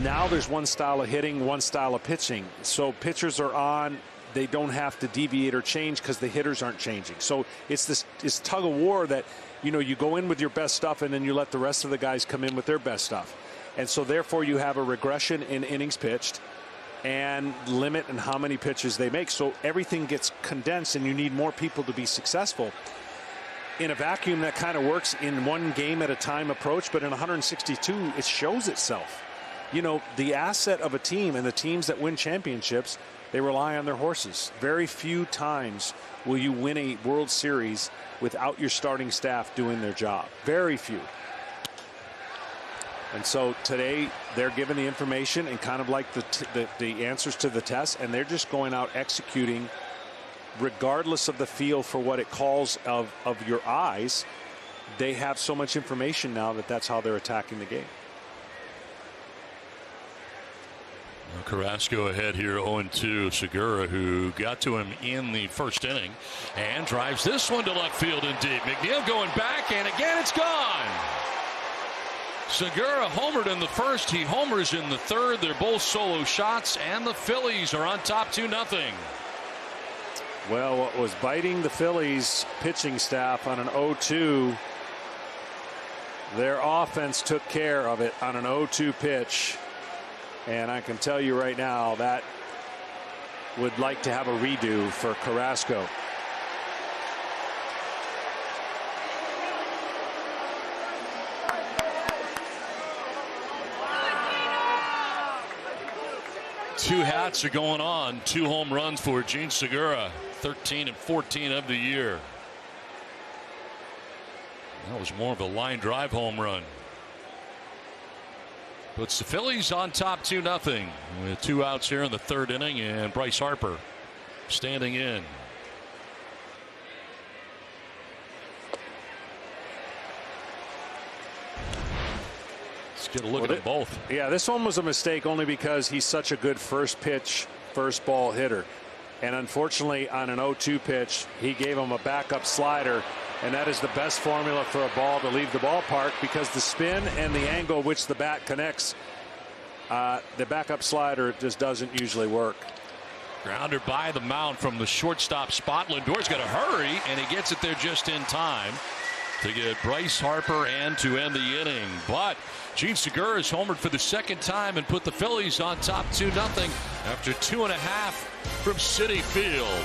now there's one style of hitting, one style of pitching. So pitchers are on. They don't have to deviate or change because the hitters aren't changing. So it's this tug of war that, you know, you go in with your best stuff and then you let the rest of the guys come in with their best stuff. And so therefore you have a regression in innings pitched and limit in how many pitches they make. So everything gets condensed and you need more people to be successful. In a vacuum, that kind of works in one game at a time approach, but in 162 it shows itself. You know, the asset of a team and the teams that win championships, they rely on their horses. Very few times will you win a World Series without your starting staff doing their job. Very few. And so today they're given the information and kind of like the answers to the test, and they're just going out executing regardless of the feel for what it calls of your eyes. They have so much information now that that's how they're attacking the game. Carrasco ahead here 0-2. Segura, who got to him in the first inning, and drives this one to left field and deep. McNeil going back, and again it's gone. Segura homered in the first. He homers in the third. They're both solo shots, and the Phillies are on top 2-0. Well, what was biting the Phillies pitching staff on an 0-2, their offense took care of it on an 0-2 pitch. And I can tell you right now that would like to have a redo for Carrasco. Two hats are going on. 2 home runs for Gene Segura. 13 and 14 of the year. That was more of a line drive home run. Puts the Phillies on top 2-0 with 2 outs here in the third inning, and Bryce Harper standing in. Let's get a look at them both. Yeah, this one was a mistake only because he's such a good first pitch, first ball hitter. And unfortunately, on an 0-2 pitch, he gave him a backup slider. And that is the best formula for a ball to leave the ballpark, because the spin and the angle which the bat connects, the backup slider just doesn't usually work. Grounder by the mound from the shortstop spot. Lindor's got to hurry, and he gets it there just in time to get Bryce Harper and to end the inning. But Gene Segura has homered for the second time and put the Phillies on top 2-0 after 2.5 from Citi Field.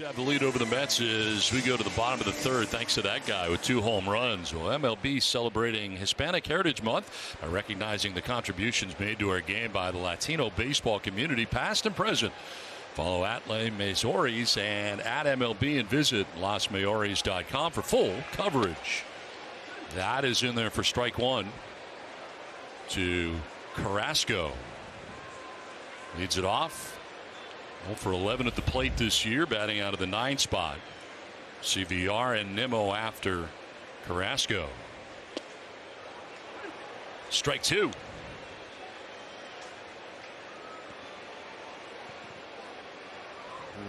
Have the lead over the Mets as we go to the bottom of the third, thanks to that guy with 2 home runs. Well, MLB celebrating Hispanic Heritage Month by recognizing the contributions made to our game by the Latino baseball community, past and present. Follow at Les Mayores and at MLB and visit losmayores.com for full coverage. That is in there for strike one to Carrasco. Leads it off. 0 for 11 at the plate this year, batting out of the 9 spot. CVR and Nimmo after Carrasco. Strike 2.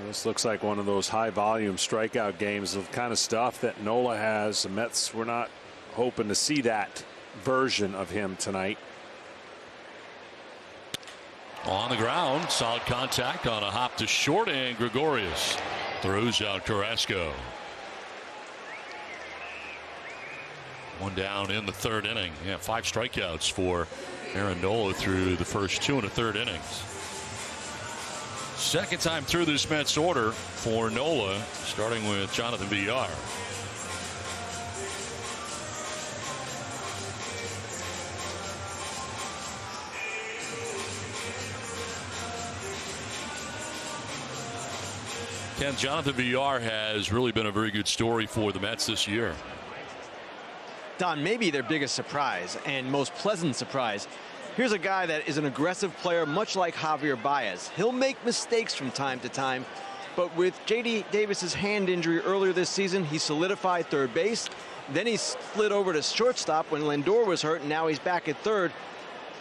This looks like one of those high volume strikeout games, of kind of stuff that Nola has. The Mets were not hoping to see that version of him tonight. On the ground, solid contact on a hop to short, and Gregorius throws out Carrasco. 1 down in the 3rd inning. Yeah, 5 strikeouts for Aaron Nola through the first 2 1/3 innings. Second time through this Mets order for Nola, starting with Jonathan Villar. Ken, Jonathan Villar has really been a very good story for the Mets this year. Don, maybe their biggest surprise and most pleasant surprise. Here's a guy that is an aggressive player, much like Javier Baez. He'll make mistakes from time to time, but with J.D. Davis's hand injury earlier this season, he solidified third base. Then he slid over to shortstop when Lindor was hurt, and now he's back at third.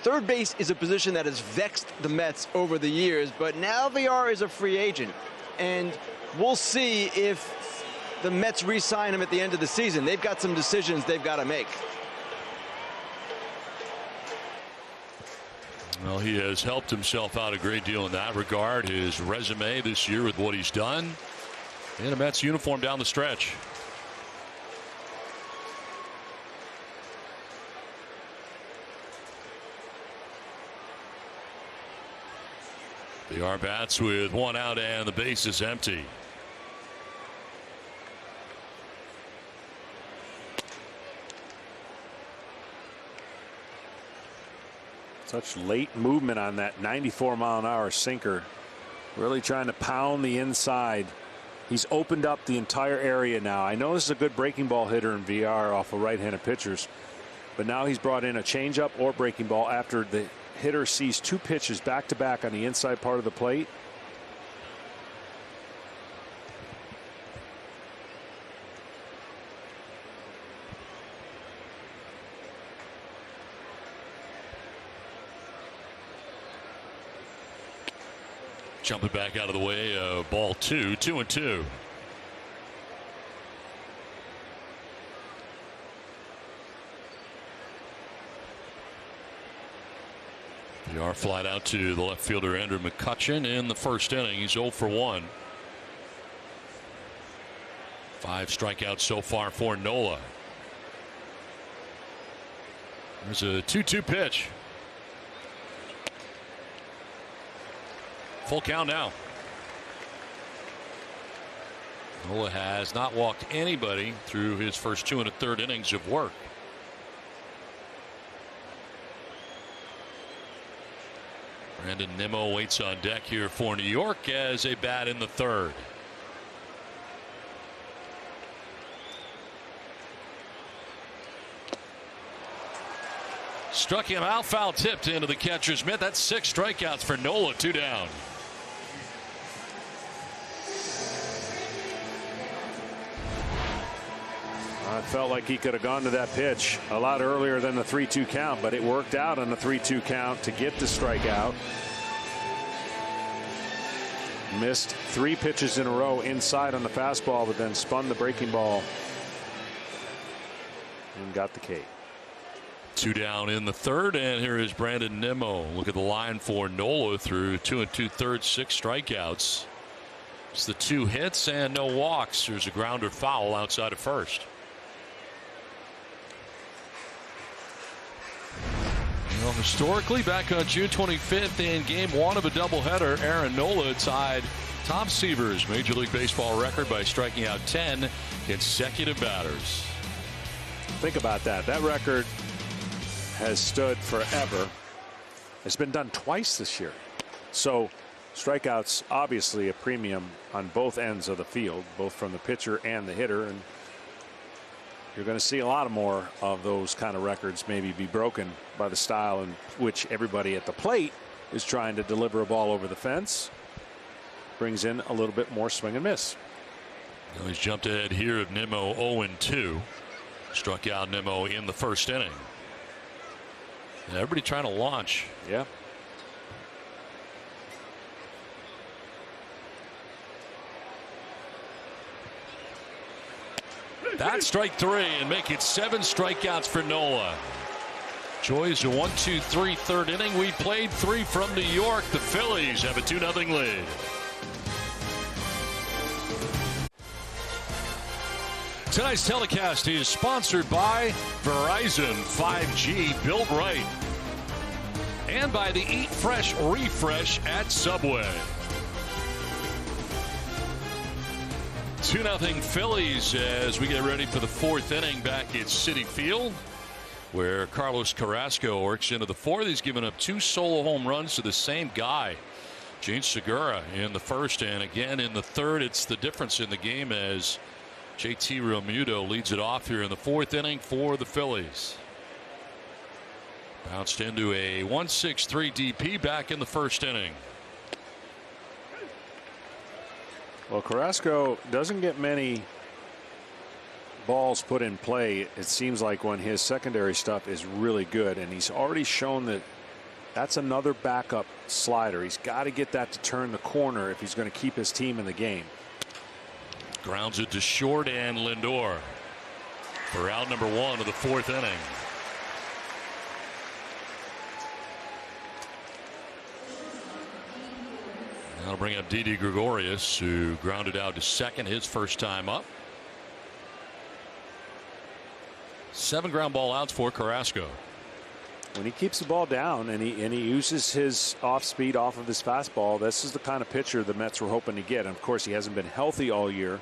Third base is a position that has vexed the Mets over the years, but now Villar is a free agent. And we'll see if the Mets re-sign him at the end of the season. They've got some decisions they've got to make. Well, he has helped himself out a great deal in that regard. His resume this year with what he's done in a Mets uniform down the stretch. Villar bats with 1 out and the base is empty. Such late movement on that 94-mile-an-hour sinker. Really trying to pound the inside. He's opened up the entire area now. I know this is a good breaking ball hitter in VR off of right-handed pitchers, but now he's brought in a changeup or breaking ball after the hitter sees 2 pitches back-to-back on the inside part of the plate. Jumping back out of the way, ball 2, 2-2. Villar flied out to the left fielder Andrew McCutchen in the first inning. He's 0 for 1. 5 strikeouts so far for Nola. There's a 2-2 pitch. Full count now. Nola has not walked anybody through his first 2 1/3 innings of work. Brandon Nimmo waits on deck here for New York as a bat in the 3rd. Struck him out, foul tipped into the catcher's mitt. That's 6 strikeouts for Nola, 2 down. I felt like he could have gone to that pitch a lot earlier than the 3-2 count, but it worked out on the 3-2 count to get the strikeout. Missed 3 pitches in a row inside on the fastball, but then spun the breaking ball and got the K. 2 down in the 3rd, and here is Brandon Nimmo. Look at the line for Nola through 2 2/3, 6 strikeouts. It's the 2 hits and no walks. There's a grounder foul outside of first. Well, historically, back on June 25th in Game 1 of a doubleheader, Aaron Nola tied Tom Seaver's Major League Baseball record by striking out 10 consecutive batters. Think about that. That record has stood forever. It's been done twice this year. So strikeouts obviously a premium on both ends of the field, both from the pitcher and the hitter, and you're going to see a lot more of those kind of records maybe be broken by the style in which everybody at the plate is trying to deliver a ball over the fence. Brings in a little bit more swing and miss. Well, he's jumped ahead here of Nimmo 0-2. Struck out Nimmo in the first inning. And everybody trying to launch. Yeah. That's strike 3 and make it 7 strikeouts for Nola. Joys a 1-2-3 third inning. We played 3 from New York. The Phillies have a 2-0 lead. Tonight's telecast is sponsored by Verizon 5G built right and by the Eat Fresh Refresh at Subway. 2-0 Phillies as we get ready for the 4th inning back at Citi Field, where Carlos Carrasco works into the 4th. He's given up 2 solo home runs to the same guy, Gene Segura, in the 1st, and again in the 3rd. It's the difference in the game as JT Realmuto leads it off here in the 4th inning for the Phillies. Bounced into a 1-6-3 DP back in the 1st inning. Well, Carrasco doesn't get many balls put in play, it seems like, when his secondary stuff is really good, and he's already shown that that's another backup slider. He's got to get that to turn the corner if he's going to keep his team in the game. Grounds it to short, and Lindor for out number 1 of the 4th inning. That'll bring up Didi Gregorius, who grounded out to second his first time up. 7 ground ball outs for Carrasco. When he keeps the ball down and he uses his off speed off of his fastball, this is the kind of pitcher the Mets were hoping to get. And of course, he hasn't been healthy all year,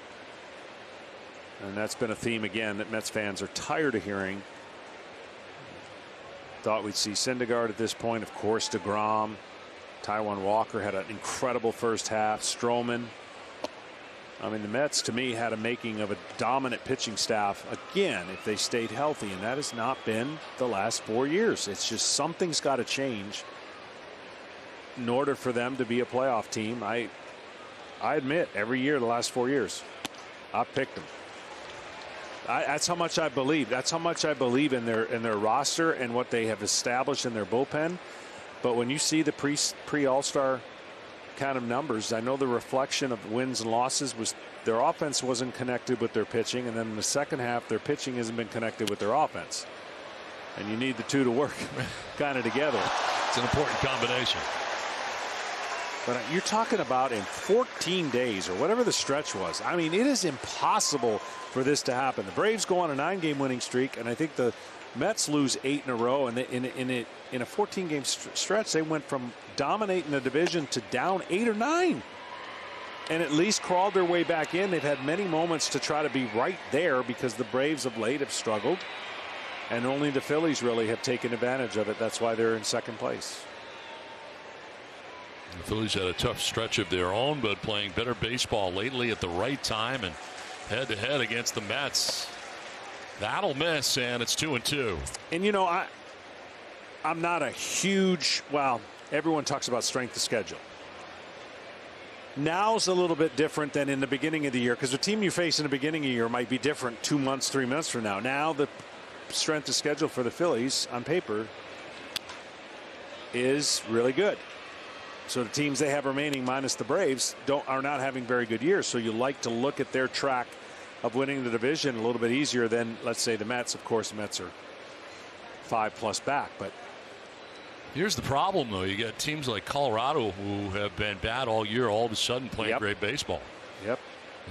and that's been a theme again that Mets fans are tired of hearing. Thought we'd see Syndergaard at this point. Of course, DeGrom. Taijuan Walker had an incredible first half. Stroman. I mean, the Mets, to me, had a making of a dominant pitching staff again if they stayed healthy, and that has not been the last 4 years. It's just something's got to change in order for them to be a playoff team. I admit, every year the last 4 years, I've picked them. That's how much I believe. That's how much I believe in their roster and what they have established in their bullpen. But when you see the pre-All-Star kind of numbers, I know the reflection of wins and losses was their offense wasn't connected with their pitching, and then in the second half their pitching hasn't been connected with their offense, and you need the two to work kind of together. It's an important combination. But you're talking about in 14 days or whatever the stretch was. I mean, it is impossible for this to happen. The Braves go on a 9-game winning streak, and I think the Mets lose 8 in a row, and in a 14-game stretch they went from dominating the division to down 8 or 9, and at least crawled their way back in. They've had many moments to try to be right there because the Braves of late have struggled, and only the Phillies really have taken advantage of it. That's why they're in second place. The Phillies had a tough stretch of their own, but playing better baseball lately at the right time and head-to-head against the Mets. That'll miss, and it's 2-2. And you know, I'm not a huge, well, everyone talks about strength of schedule. Now's a little bit different than in the beginning of the year, because the team you face in the beginning of the year might be different 2 months, 3 months from now. Now the strength of schedule for the Phillies on paper is really good. So the teams they have remaining minus the Braves are not having very good years. So you like to look at their track of winning the division a little bit easier than, let's say, the Mets. Of course, the Mets are 5+ back, but here's the problem, though. You got teams like Colorado who have been bad all year, all of a sudden playing great baseball. Yep.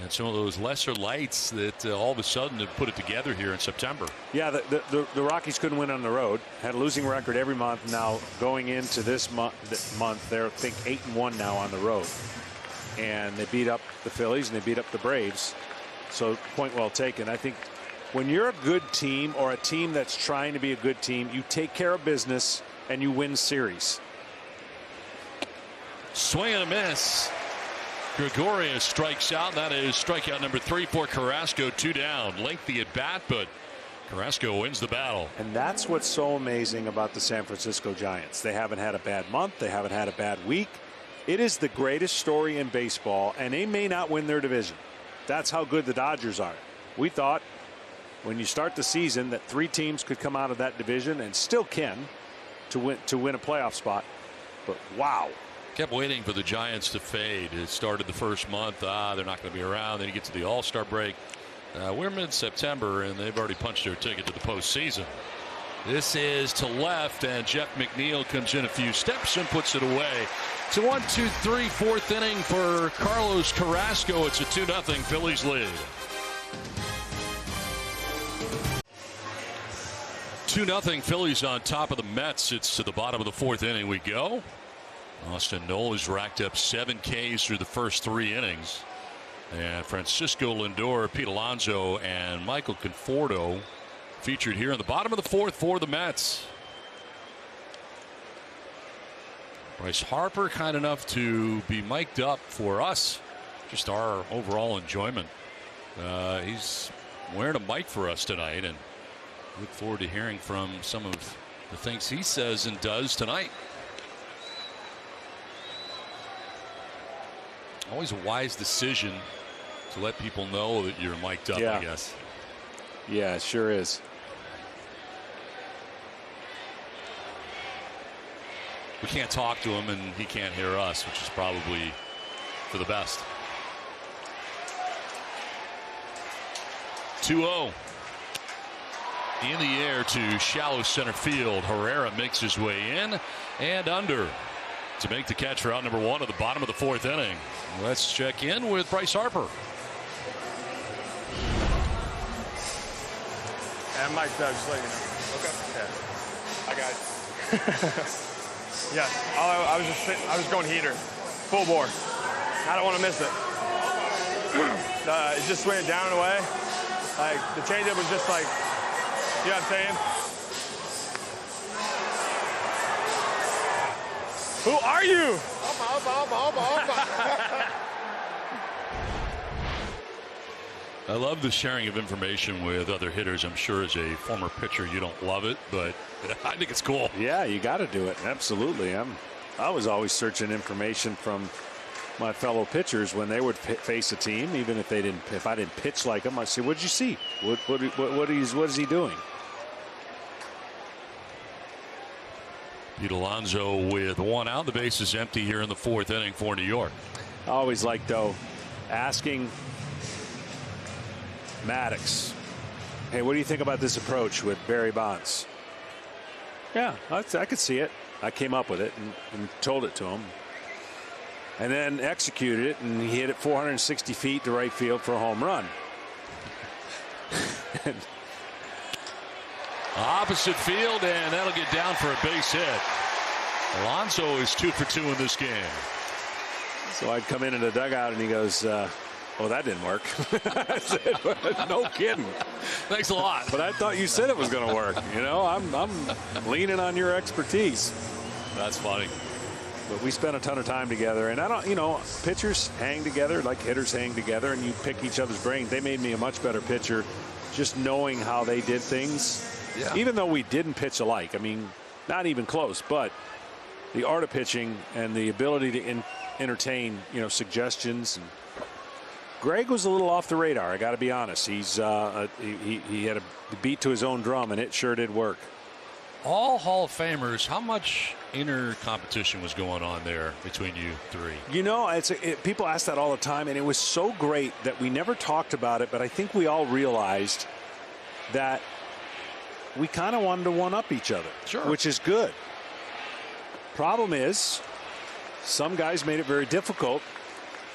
And some of those lesser lights that all of a sudden have put it together here in September. Yeah, the Rockies couldn't win on the road. Had a losing record every month. Now going into this month, they're, I think, 8-1 now on the road. and they beat up the Phillies and they beat up the Braves. So point well taken. I think when you're a good team or a team that's trying to be a good team, you take care of business and you win series. Swing and a miss. Gregorius strikes out. That is strikeout number 3 for Carrasco. 2 down. Lengthy at bat, but Carrasco wins the battle. And that's what's so amazing about the San Francisco Giants. They haven't had a bad month. They haven't had a bad week. It is the greatest story in baseball, and they may not win their division. That's how good the Dodgers are. We thought when you start the season that 3 teams could come out of that division and still can to win a playoff spot. But wow. Kept waiting for the Giants to fade. It started the first month. They're not going to be around. Then you get to the All-Star break. We're mid-September, and they've already punched their ticket to the postseason. This is to left, and Jeff McNeil comes in a few steps and puts it away. It's a 1-2-3 fourth inning for Carlos Carrasco. It's a 2-0 Phillies lead. 2-0 Phillies on top of the Mets. It's to the bottom of the fourth inning we go. Austin Knoll has racked up 7 Ks through the first 3 innings. And Francisco Lindor, Pete Alonso, and Michael Conforto featured here in the bottom of the fourth for the Mets. Bryce Harper kind enough to be mic'd up for us, just our overall enjoyment. He's wearing a mic for us tonight, and look forward to hearing from some of the things he says and does tonight. Always a wise decision to let people know that you're mic'd up, I guess. Yeah, it sure is. We can't talk to him and he can't hear us, which is probably for the best. 2-0. In the air to shallow center field. Herrera makes his way in and under to make the catch for out number 1 at the bottom of the fourth inning. Let's check in with Bryce Harper. Yeah, I'm mic'd up, just letting you know. Okay. Yeah. I got it. Yeah, I was going heater, full bore. I don't want to miss it. It just went down and away. Like the changeup was just like, you know what I'm saying? Who are you? I love the sharing of information with other hitters. I'm sure as a former pitcher you don't love it, but I think it's cool. Yeah, you got to do it. Absolutely. I was always searching information from my fellow pitchers when they would face a team, even if I didn't pitch like them. I say, "What'd you see? What is he doing?" Pete Alonso with 1 out. The base is empty here in the fourth inning for New York. I always like, though, asking Maddox, "Hey, what do you think about this approach with Barry Bonds?" Yeah, I could see it. I came up with it and told it to him. And then executed it, and he hit it 460 feet to right field for a home run. Opposite field, and that'll get down for a base hit. Alonso is 2 for 2 in this game. So I'd come into the dugout, and he goes, "Oh, that didn't work." I said, "No kidding." Thanks a lot. But I thought you said it was going to work. You know, I'm leaning on your expertise. That's funny. But we spent a ton of time together, and I don't, you know, pitchers hang together like hitters hang together, and you pick each other's brain. They made me a much better pitcher just knowing how they did things. Yeah. Even though we didn't pitch alike. I mean, not even close, but the art of pitching and the ability to entertain, you know, suggestions. And Greg was a little off the radar, I got to be honest. He had a beat to his own drum, and it sure did work. All Hall of Famers, how much inner competition was going on there between you 3? You know, people ask that all the time, and it was so great that we never talked about it, but I think we all realized that we kind of wanted to one-up each other, sure, which is good. Problem is, some guys made it very difficult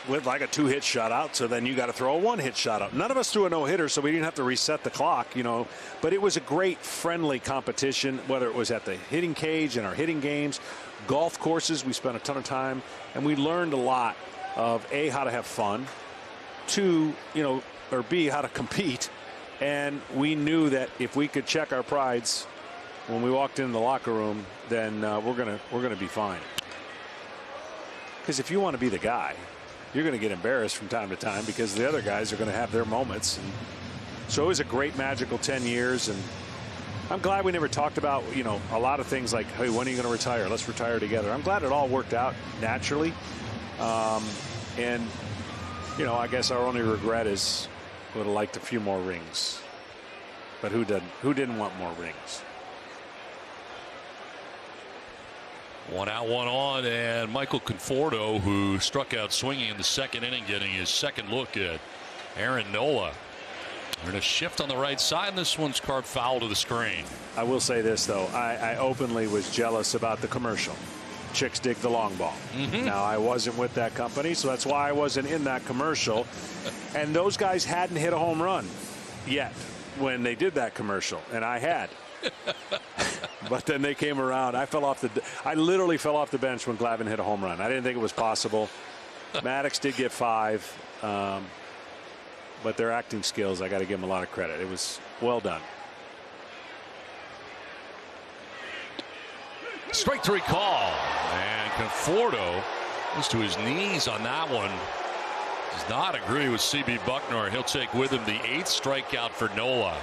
with like a 2-hit shutout, so then you got to throw a 1-hit shutout. None of us threw a no-hitter, so we didn't have to reset the clock, you know. But it was a great friendly competition, whether it was at the hitting cage and our hitting games, golf courses. We spent a ton of time, and we learned a lot of A, how to have fun, 2, or B, how to compete. And we knew that if we could check our prides when we walked into the locker room, then we're gonna be fine. Because if you want to be the guy, you're going to get embarrassed from time to time because the other guys are going to have their moments. And so it was a great magical 10 years, and I'm glad we never talked about a lot of things like, hey, when are you going to retire? Let's retire together. I'm glad it all worked out naturally. And I guess our only regret is would have liked a few more rings. But who didn't want more rings? 1 out, 1 on, and Michael Conforto, who struck out swinging in the second inning, getting his second look at Aaron Nola. They're going to shift on the right side, and this one's carved foul to the screen. I will say this, though. I openly was jealous about the commercial. Chicks dig the long ball. Now, I wasn't with that company, so that's why I wasn't in that commercial. And those guys hadn't hit a home run yet when they did that commercial, and I had. But then they came around. I literally fell off the bench when Glavine hit a home run. I didn't think it was possible. Maddox did get 5, but their acting skills, I got to give them a lot of credit. It was well done. Strike 3 call, and Conforto goes to his knees on that one. Does not agree with C.B. Bucknor. He'll take with him the 8th strikeout for Nola.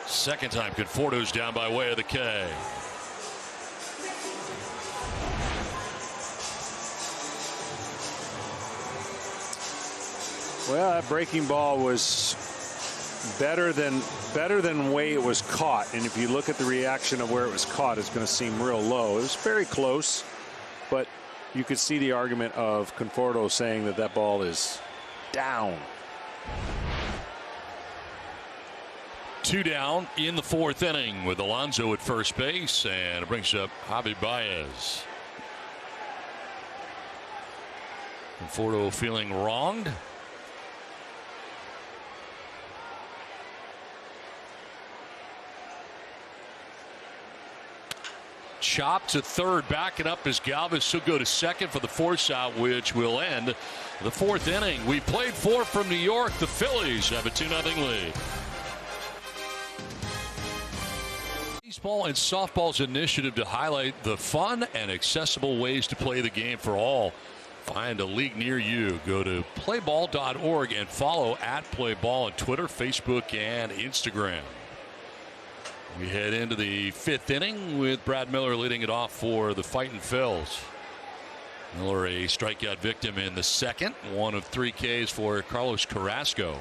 Second time Conforto's down by way of the K. Well, that breaking ball was better than the way it was caught. And if you look at the reaction of where it was caught, it's going to seem real low. It was very close, but you could see the argument of Conforto saying that ball is down. 2 down in the 4th inning with Alonso at first base, and it brings up Javi Baez. Conforto feeling wronged. Chop to third, backing up as Galvis. He'll go to second for the force out, which will end the 4th inning. We played 4 from New York. The Phillies have a 2-0 lead. Baseball and softball's initiative to highlight the fun and accessible ways to play the game for all. Find a league near you. Go to playball.org and follow @playball on Twitter, Facebook, and Instagram. We head into the 5th inning with Brad Miller leading it off for the Fightin' Phils. Miller a strikeout victim in the 2nd. 1 of 3 Ks for Carlos Carrasco.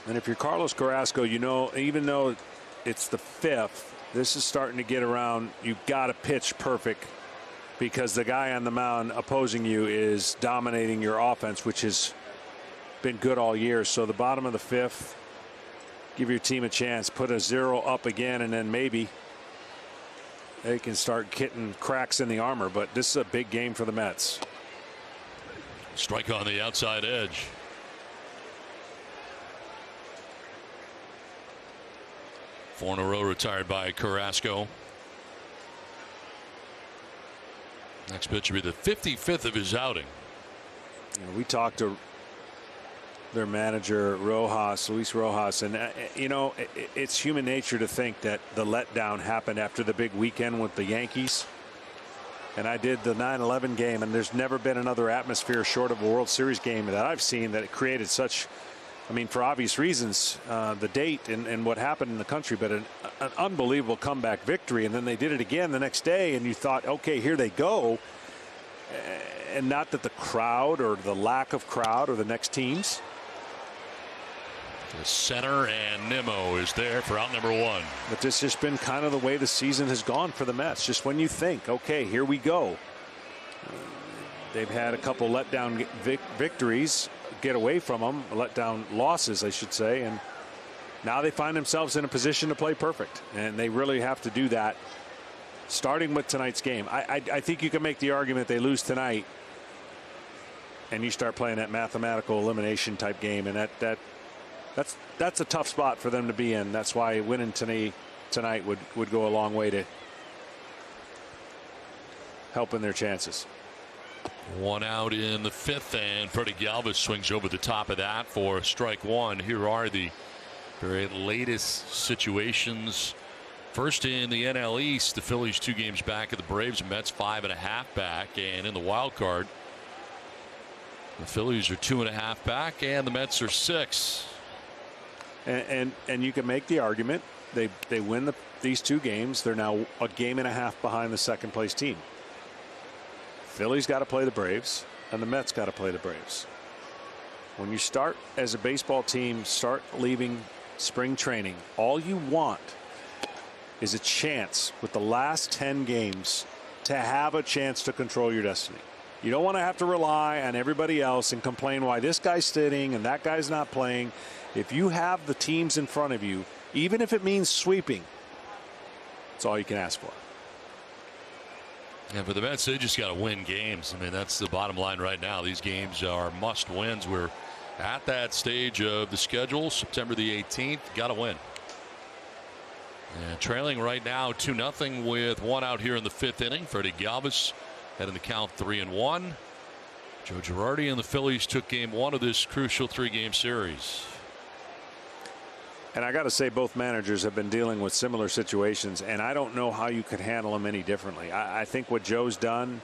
And if you're Carlos Carrasco, even though it's the 5th, this is starting to get around. You've got to pitch perfect because the guy on the mound opposing you is dominating your offense, which has been good all year. So the bottom of the 5th, give your team a chance, put a 0 up again, and then maybe they can start getting cracks in the armor. But this is a big game for the Mets. Strike on the outside edge. Four in a row retired by Carrasco. Next pitch will be the 55th of his outing. We talked to their manager Luis Rojas, and it's human nature to think that the letdown happened after the big weekend with the Yankees. And I did the 9/11 game, and there's never been another atmosphere short of a World Series game that I've seen that it created such, for obvious reasons, the date and what happened in the country, but an unbelievable comeback victory. And then they did it again the next day, and you thought, okay, here they go. And not that the crowd or the lack of crowd or the next teams. The center, and Nimmo is there for out number 1. But this has been kind of the way the season has gone for the Mets. Just when you think, okay, here we go. They've had a couple letdown victories get away from them, letdown losses, I should say, and now they find themselves in a position to play perfect, and they really have to do that starting with tonight's game. I think you can make the argument they lose tonight and you start playing that mathematical elimination type game, and that's a tough spot for them to be in. That's why winning tonight would go a long way to helping their chances. One out in the fifth, and Freddie Galvis swings over the top of that for strike one. Here are the very latest situations. First in the NL East, the Phillies 2 games back of the Braves, and Mets 5.5 back. And in the wild card, the Phillies are 2.5 back, and the Mets are 6. And you can make the argument they win these 2 games. They're now a game and a half behind the second place team. Phillies got to play the Braves, and the Mets got to play the Braves. When you start as a baseball team, start leaving spring training, all you want is a chance with the last 10 games to have a chance to control your destiny. You don't want to have to rely on everybody else and complain why this guy's sitting and that guy's not playing. If you have the teams in front of you, even if it means sweeping, it's all you can ask for. And for the Mets, they just got to win games. I mean, that's the bottom line right now. These games are must wins. We're at that stage of the schedule, September the 18th. Got to win. And trailing right now 2-0 with 1 out here in the 5th inning. Freddie Galvis heading the count 3-1. Joe Girardi and the Phillies took game 1 of this crucial 3-game series. And I got to say, both managers have been dealing with similar situations, and I don't know how you could handle them any differently. I think what Joe's done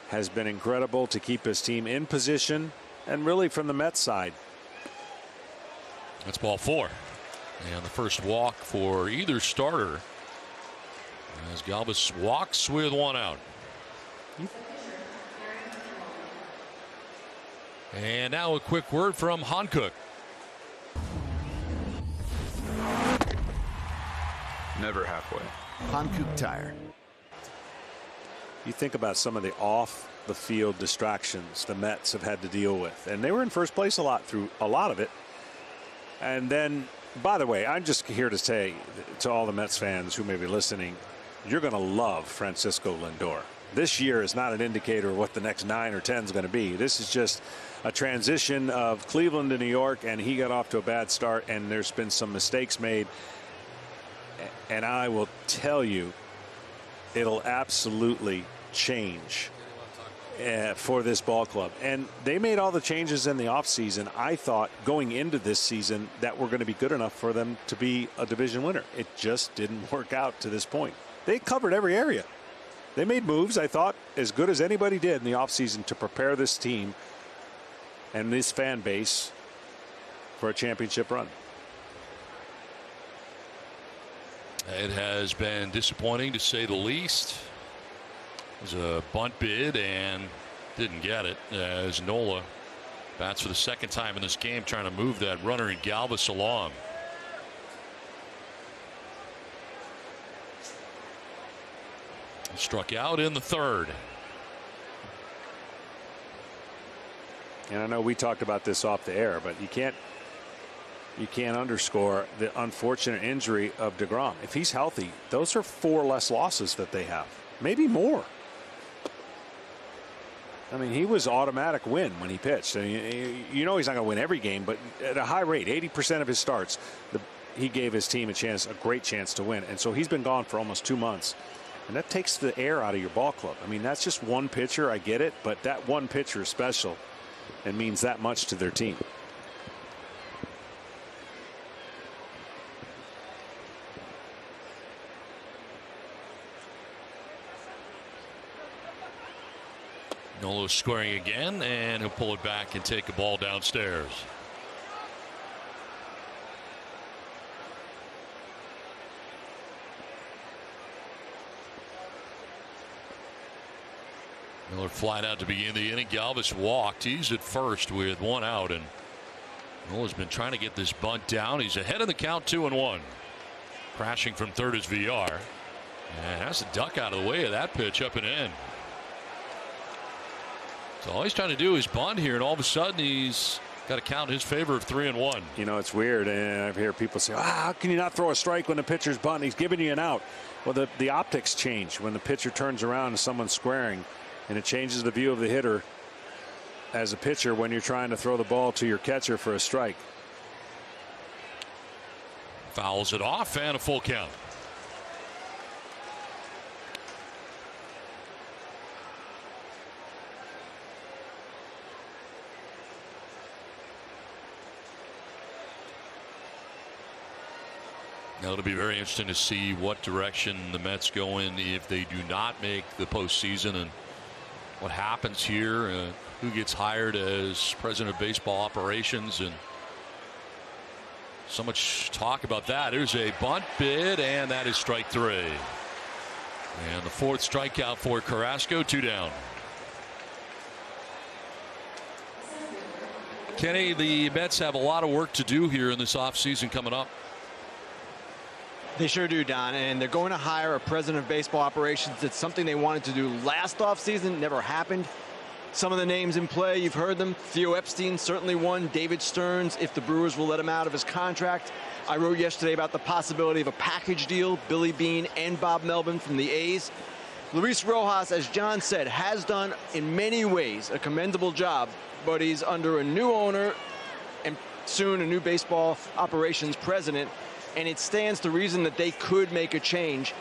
has been incredible to keep his team in position, and really from the Mets side. That's ball 4. And the first walk for either starter as Galvis walks with 1 out. And now a quick word from Hankook. Never halfway. Hankook Tire. You think about some of the off the field distractions the Mets have had to deal with, and they were in first place a lot through a lot of it. And then, by the way, I'm just here to say to all the Mets fans who may be listening, you're going to love Francisco Lindor. This year is not an indicator of what the next 9 or 10 is going to be. This is just a transition of Cleveland to New York, and he got off to a bad start, and there's been some mistakes made. And I will tell you, it'll absolutely change for this ball club. And they made all the changes in the offseason, I thought, going into this season, that were going to be good enough for them to be a division winner. It just didn't work out to this point. They covered every area. They made moves, I thought, as good as anybody did in the offseason to prepare this team and this fan base for a championship run. It has been disappointing, to say the least. It was a bunt bid and didn't get it, as Nola bats for the second time in this game, trying to move that runner in Galvis along. He struck out in the 3rd. And I know we talked about this off the air, but you can't underscore the unfortunate injury of DeGrom. If he's healthy, those are 4 less losses that they have, maybe more. I mean, he was automatic win when he pitched. And you know he's not going to win every game, but at a high rate, 80% of his starts, he gave his team a great chance to win. And so he's been gone for almost 2 months. And that takes the air out of your ball club. I mean, that's just one pitcher. I get it. But that one pitcher is special and means that much to their team. Nolo scoring again, and he'll pull it back and take a ball downstairs. Miller flying out to begin the inning. Galvis walked. He's at first with 1 out, and Nola's been trying to get this bunt down. He's ahead in the count, 2-1. Crashing from third is VR, and has to duck out of the way of that pitch up and in. So all he's trying to do is bunt here, and all of a sudden he's got to count in his favor of 3-1. You know, it's weird, and I've heard people say, how can you not throw a strike when the pitcher's bunting? He's giving you an out. Well, the optics change when the pitcher turns around and someone's squaring, and it changes the view of the hitter as a pitcher when you're trying to throw the ball to your catcher for a strike. Fouls it off, and a full count. Now, it'll be very interesting to see what direction the Mets go in if they do not make the postseason, and what happens here, who gets hired as president of baseball operations, and so much talk about that. There's a bunt bid, and that is strike 3. And the 4th strikeout for Carrasco, 2 down. Kenny, the Mets have a lot of work to do here in this offseason coming up. They sure do, Don, and they're going to hire a president of baseball operations. It's something they wanted to do last offseason, never happened. Some of the names in play, you've heard them. Theo Epstein, certainly one. David Stearns, if the Brewers will let him out of his contract. I wrote yesterday about the possibility of a package deal. Billy Beane and Bob Melvin from the A's. Luis Rojas, as John said, has done in many ways a commendable job, but he's under a new owner and soon a new baseball operations president, and it stands to reason that they could make a change.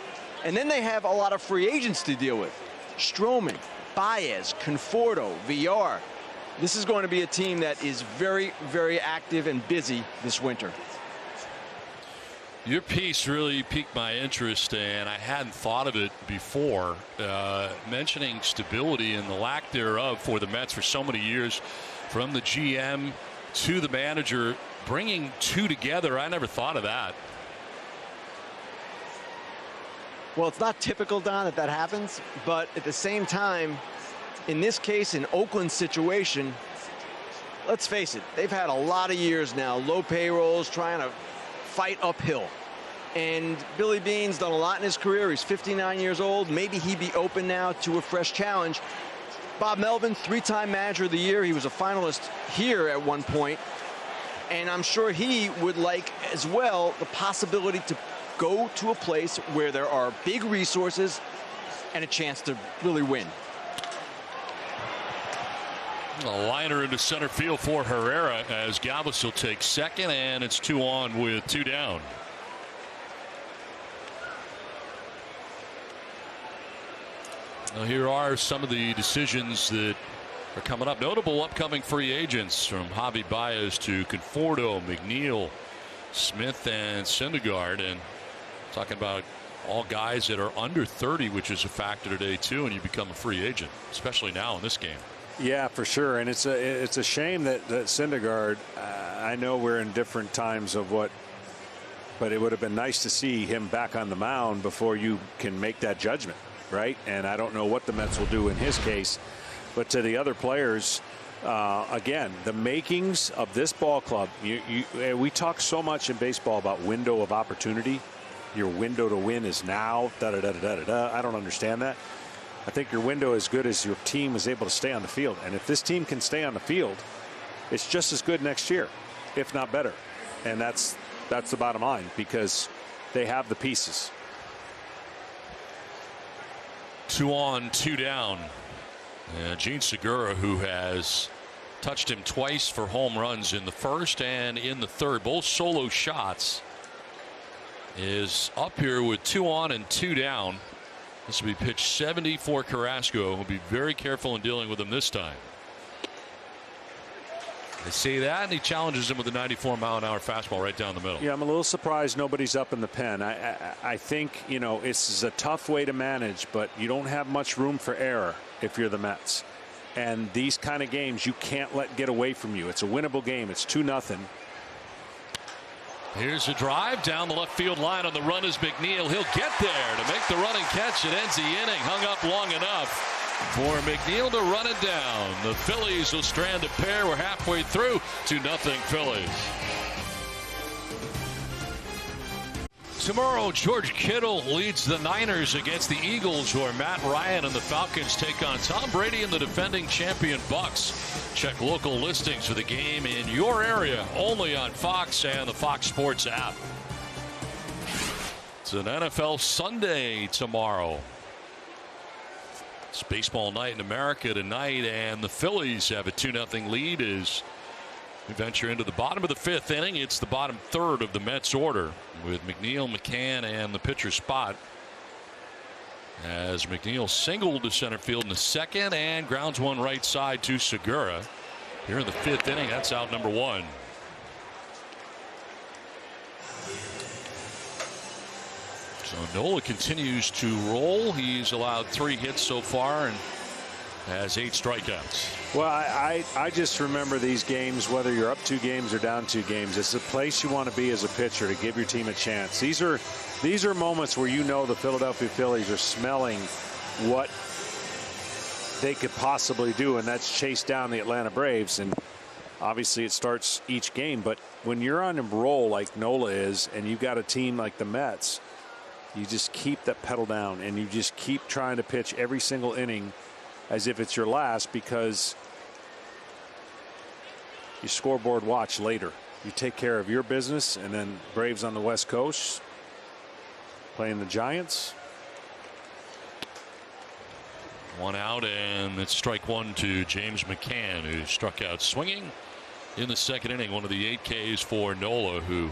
And then they have a lot of free agents to deal with. Stroman, Baez, Conforto, Villar. This is going to be a team that is very, very active and busy this winter. Your piece really piqued my interest, and I hadn't thought of it before, mentioning stability and the lack thereof for the Mets for so many years, from the GM to the manager, bringing 2 together. I never thought of that. Well, it's not typical, Don, that happens, but at the same time, in this case, in Oakland's situation, let's face it, they've had a lot of years now, low payrolls, trying to fight uphill. And Billy Beane's done a lot in his career. He's 59 years old. Maybe he'd be open now to a fresh challenge. Bob Melvin, 3-time manager of the year. He was a finalist here at one point. And I'm sure he would like as well the possibility to go to a place where there are big resources and a chance to really win. A liner into center field for Herrera as Galvis will take second, and it's 2 on with 2 down. Now, here are some of the decisions that are coming up. Notable upcoming free agents, from Javi Baez to Conforto, McNeil, Smith, and Syndergaard. And talking about all guys that are under 30, which is a factor today too, and you become a free agent, especially now in this game. Yeah, for sure. And it's a shame that Syndergaard, I know we're in different times of what, but it would have been nice to see him back on the mound before you can make that judgment, right? And I don't know what the Mets will do in his case, but to the other players, again, the makings of this ball club, we talk so much in baseball about window of opportunity. Your window to win is now, I don't understand that. I think your window is good as your team is able to stay on the field. And if this team can stay on the field, it's just as good next year, if not better. And that's the bottom line, because they have the pieces. 2 on, 2 down. Gene Segura, who has touched him twice for home runs in the first and in the third, both solo shots, is up here with 2 on and 2 down. This will be pitch 70 for Carrasco. He'll be very careful in dealing with him this time. They say that, and he challenges him with a 94-mile-an-hour fastball right down the middle. Yeah, I'm a little surprised nobody's up in the pen. I think, you know, it's a tough way to manage, but you don't have much room for error if you're the Mets. And these kind of games, you can't let get away from you. It's a winnable game. It's 2-0. Here's a drive down the left field line. On the run is McNeil. He'll get there to make the running catch. It ends the inning. Hung up long enough for McNeil to run it down. The Phillies will strand a pair. We're halfway through. 2-0 Phillies. Tomorrow, George Kittle leads the Niners against the Eagles, where Matt Ryan and the Falcons take on Tom Brady and the defending champion Bucks. Check local listings for the game in your area, only on Fox and the Fox Sports app. It's an NFL Sunday tomorrow. It's baseball night in America tonight, and the Phillies have a 2-0 lead as we venture into the bottom of the 5th inning. It's the bottom third of the Mets order, with McNeil, McCann, and the pitcher spot, as McNeil singled to center field in the second and grounds one right side to Segura. Here in the 5th inning, that's out number 1. So Nola continues to roll. He's allowed 3 hits so far and has 8 strikeouts. Well, I just remember these games, whether you're up 2 games or down 2 games, it's a place you want to be as a pitcher to give your team a chance. These are moments where you know the Philadelphia Phillies are smelling what they could possibly do, and that's chase down the Atlanta Braves. And obviously it starts each game, but when you're on a roll like Nola is, and you've got a team like the Mets, you just keep that pedal down and you just keep trying to pitch every single inning as if it's your last, because you scoreboard watch later. You take care of your business, and then Braves on the West Coast playing the Giants. 1 out, and it's strike 1 to James McCann, who struck out swinging in the 2nd inning. One of the 8 Ks for Nola, who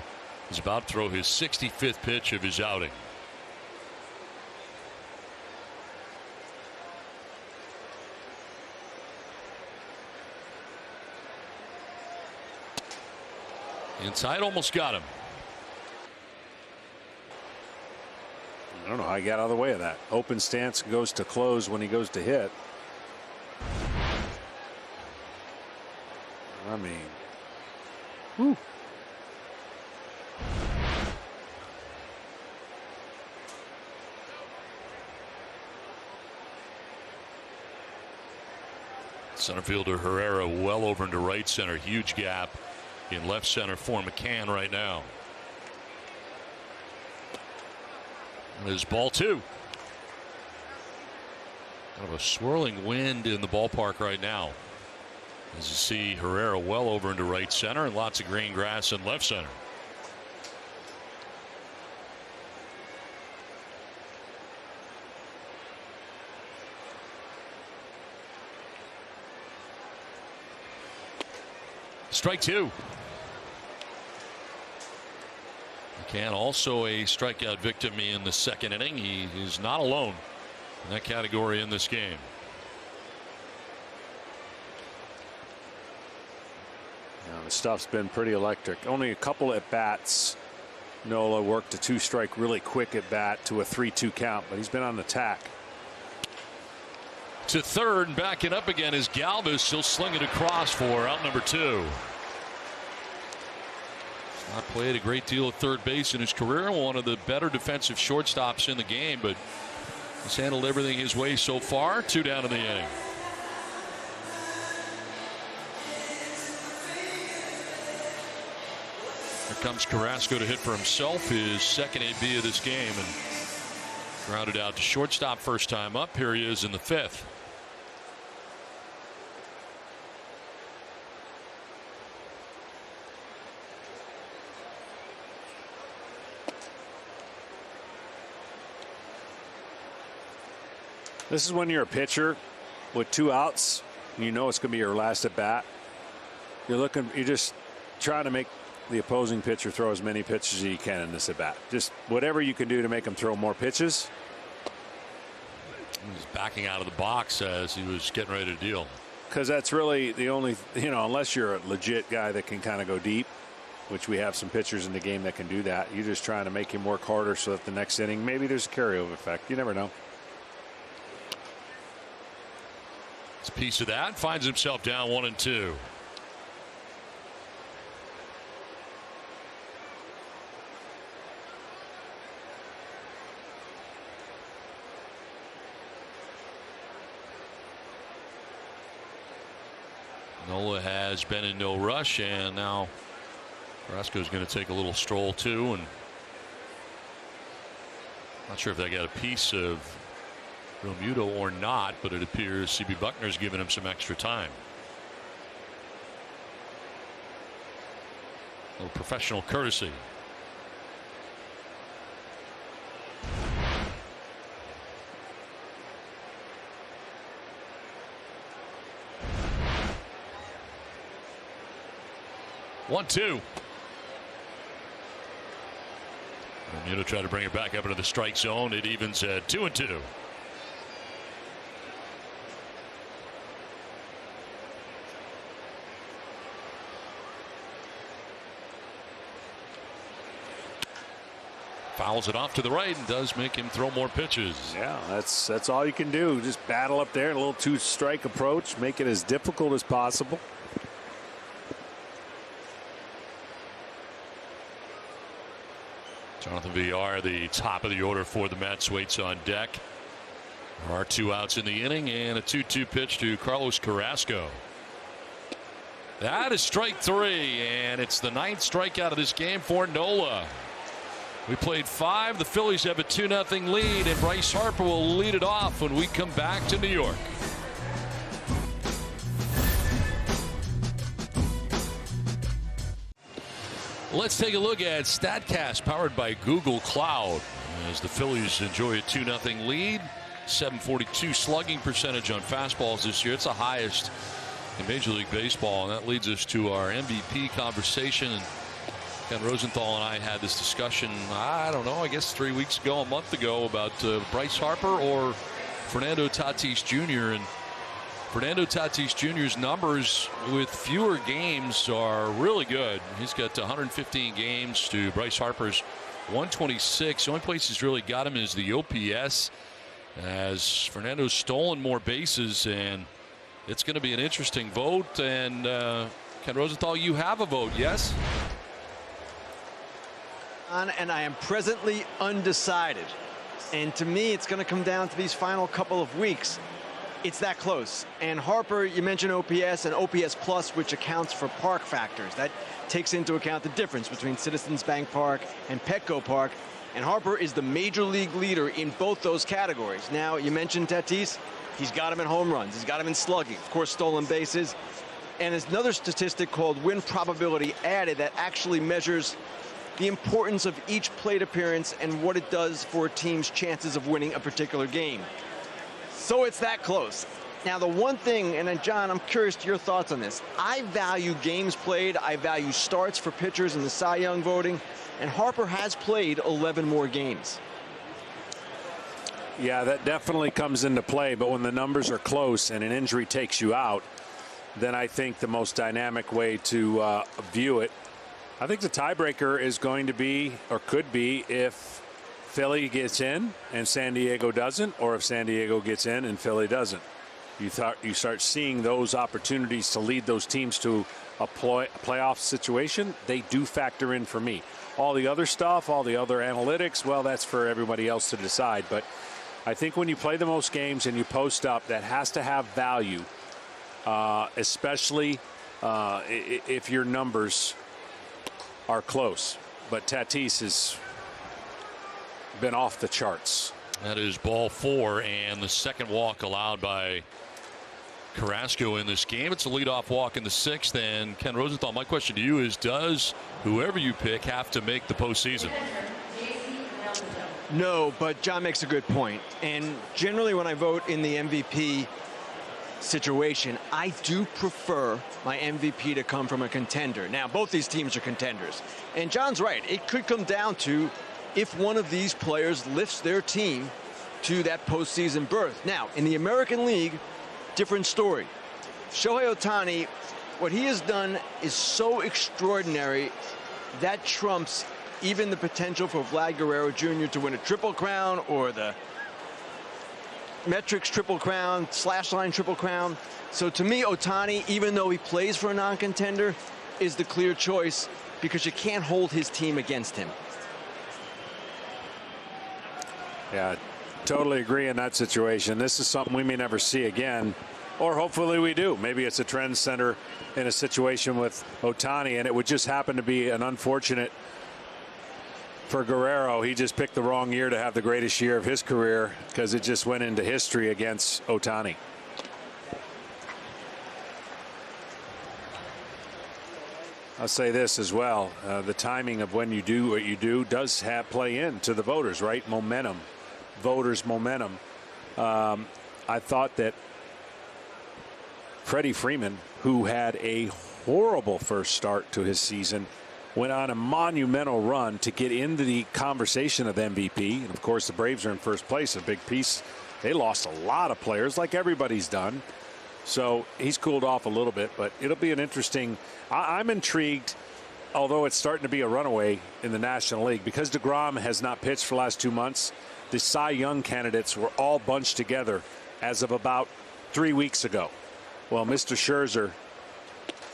is about to throw his 65th pitch of his outing. Inside, almost got him. I don't know how he got out of the way of that. Open stance goes to close when he goes to hit. I mean, whew. Center fielder Herrera well over into right center. Huge gap in left center for McCann right now. There's ball 2. Kind of a swirling wind in the ballpark right now, as you see Herrera well over into right center and lots of green grass in left center. Strike 2. McCann also a strikeout victim in the 2nd inning. He is not alone in that category in this game. Now, the stuff's been pretty electric. Only a couple at bats. Nola worked a 2-strike really quick at bat to a 3-2 count, but he's been on the tack. To third, and backing up again is Galvis. He'll sling it across for out number 2. Not played a great deal at third base in his career. One of the better defensive shortstops in the game, but he's handled everything his way so far. 2 down in the inning. Here comes Carrasco to hit for himself, his 2nd AB of this game, and grounded out to shortstop first time up. Here he is in the 5th. This is when you're a pitcher with 2 outs, and you know it's going to be your last at bat. You're just trying to make the opposing pitcher throw as many pitches as you can in this at bat. Just whatever you can do to make him throw more pitches. He was backing out of the box as he was getting ready to deal. Because that's really the only, unless you're a legit guy that can kind of go deep, which we have some pitchers in the game that can do that. You're just trying to make him work harder so that the next inning, maybe there's a carryover effect. You never know. It's a piece of that. Finds himself down 1-2. Nola has been in no rush, and now Carrasco is going to take a little stroll too, and not sure if they got a piece of Realmuto or not, but it appears CB Buckner's giving him some extra time. A little professional courtesy. One, two. Realmuto tried to bring it back up into the strike zone. It evens at 2-2. fouls it off to the right and does make him throw more pitches. Yeah, that's all you can do. Just battle up there, a little two-strike approach, make it as difficult as possible. Jonathan Villar, the top of the order for the Mets, waits on deck. There are 2 outs in the inning and a 2-2 pitch to Carlos Carrasco. That is strike 3, and it's the 9th strikeout of this game for Nola. We played 5. The Phillies have a 2-0 lead, and Bryce Harper will lead it off when we come back to New York. Let's take a look at StatCast, powered by Google Cloud, as the Phillies enjoy a 2-0 lead. 742 slugging percentage on fastballs this year. It's the highest in Major League Baseball, and that leads us to our MVP conversation. And Ken Rosenthal and I had this discussion, I don't know, I guess 3 weeks ago, a month ago, about Bryce Harper or Fernando Tatis Jr. And Fernando Tatis Jr.'s numbers with fewer games are really good. He's got 115 games to Bryce Harper's 126. The only place he's really got him is the OPS, as Fernando's stolen more bases, and it's going to be an interesting vote. And Ken Rosenthal, you have a vote, yes? And I am presently undecided. And to me, it's going to come down to these final couple of weeks. It's that close. And Harper, you mentioned OPS and OPS plus, which accounts for park factors. That takes into account the difference between Citizens Bank Park and Petco Park. And Harper is the major league leader in both those categories. Now, you mentioned Tatis. He's got him in home runs. He's got him in slugging. Of course, stolen bases. And there's another statistic called win probability added that actually measures the importance of each plate appearance and what it does for a team's chances of winning a particular game. So it's that close. Now, the one thing, and then, John, I'm curious to your thoughts on this. I value games played. I value starts for pitchers in the Cy Young voting. And Harper has played 11 more games. Yeah, that definitely comes into play. But when the numbers are close and an injury takes you out, then I think the most dynamic way to view it, I think the tiebreaker is going to be, or could be, if Philly gets in and San Diego doesn't, or if San Diego gets in and Philly doesn't. You start seeing those opportunities to lead those teams to a playoff situation. They do factor in for me. All the other stuff, all the other analytics, well, that's for everybody else to decide. But I think when you play the most games and you post up, that has to have value, especially if your numbers are close. But Tatis has been off the charts. That is ball 4, and the second walk allowed by Carrasco in this game. It's a leadoff walk in the 6th. And Ken Rosenthal, my question to you is, does whoever you pick have to make the postseason? No, but John makes a good point. And generally when I vote in the MVP situation, I do prefer my MVP to come from a contender. Now, both these teams are contenders. And John's right. It could come down to if one of these players lifts their team to that postseason berth. Now, in the American League, different story. Shohei Ohtani, what he has done is so extraordinary that trumps even the potential for Vlad Guerrero Jr. to win a Triple Crown or the Metrics Triple Crown, Slashline Triple Crown. So to me, Ohtani, even though he plays for a non-contender, is the clear choice because you can't hold his team against him. Yeah, totally agree in that situation. This is something we may never see again, or hopefully we do. Maybe it's a trend center in a situation with Ohtani, and it would just happen to be an unfortunate for Guerrero. He just picked the wrong year to have the greatest year of his career because it just went into history against Ohtani. I'll say this as well. The timing of when you do what you do does play into the voters, right? Momentum. Voters' momentum. I thought that Freddie Freeman, who had a horrible first start to his season, went on a monumental run to get into the conversation of MVP. And of course, the Braves are in first place, a big piece. They lost a lot of players, like everybody's done. So he's cooled off a little bit, but it'll be an interesting. I'm intrigued although it's starting to be a runaway in the National League, because DeGrom has not pitched for the last 2 months, the Cy Young candidates were all bunched together as of about 3 weeks ago. Well, Mr. Scherzer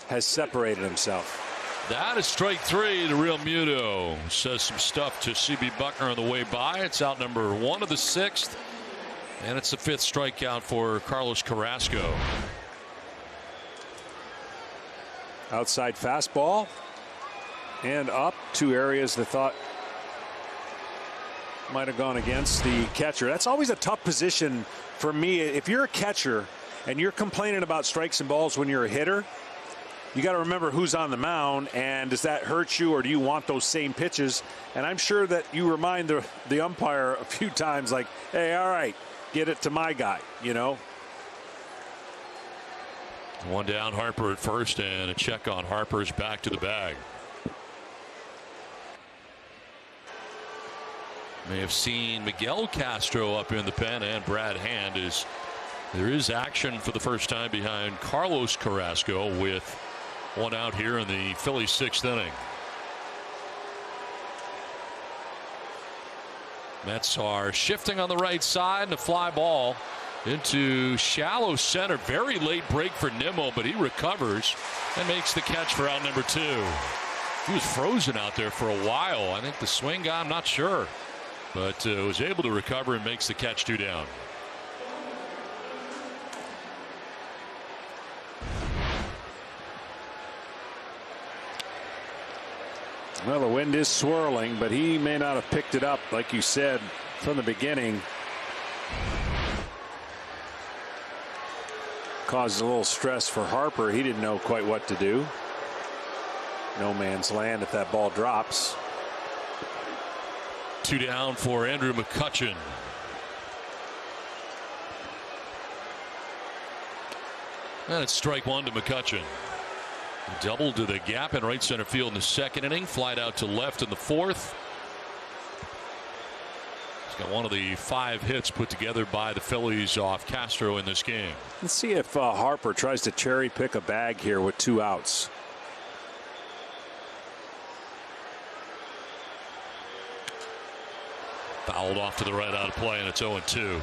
has separated himself. That is strike 3 to Real Muto. Says some stuff to C.B. Buckner on the way by. It's out number 1 of the 6th. And it's the 5th strikeout for Carlos Carrasco. Outside fastball. And up, 2 areas that thought might have gone against the catcher. That's always a tough position for me. If you're a catcher and you're complaining about strikes and balls when you're a hitter, you got to remember who's on the mound, and does that hurt you, or do you want those same pitches? And I'm sure that you remind the umpire a few times, like, hey, all right, get it to my guy, you know. 1 down, Harper at first, and a check on Harper's back to the bag. May have seen Miguel Castro up in the pen, and Brad Hand. Is there is action for the first time behind Carlos Carrasco with 1 out here in the Phillies 6th inning. Mets are shifting on the right side, and a fly ball into shallow center. Very late break for Nimmo, but he recovers and makes the catch for out number 2. He was frozen out there for a while. I think the swing guy, I'm not sure, but was able to recover and makes the catch 2 down. Well, the wind is swirling, but he may not have picked it up, like you said, from the beginning. Caused a little stress for Harper. He didn't know quite what to do. No man's land if that ball drops. 2 down for Andrew McCutchen. And it's strike 1 to McCutchen. Double to the gap in right center field in the 2nd inning. Flied out to left in the 4th. He's got one of the 5 hits put together by the Phillies off Castro in this game. Let's see if Harper tries to cherry pick a bag here with 2 outs. Fouled off to the right out of play, and it's 0-2.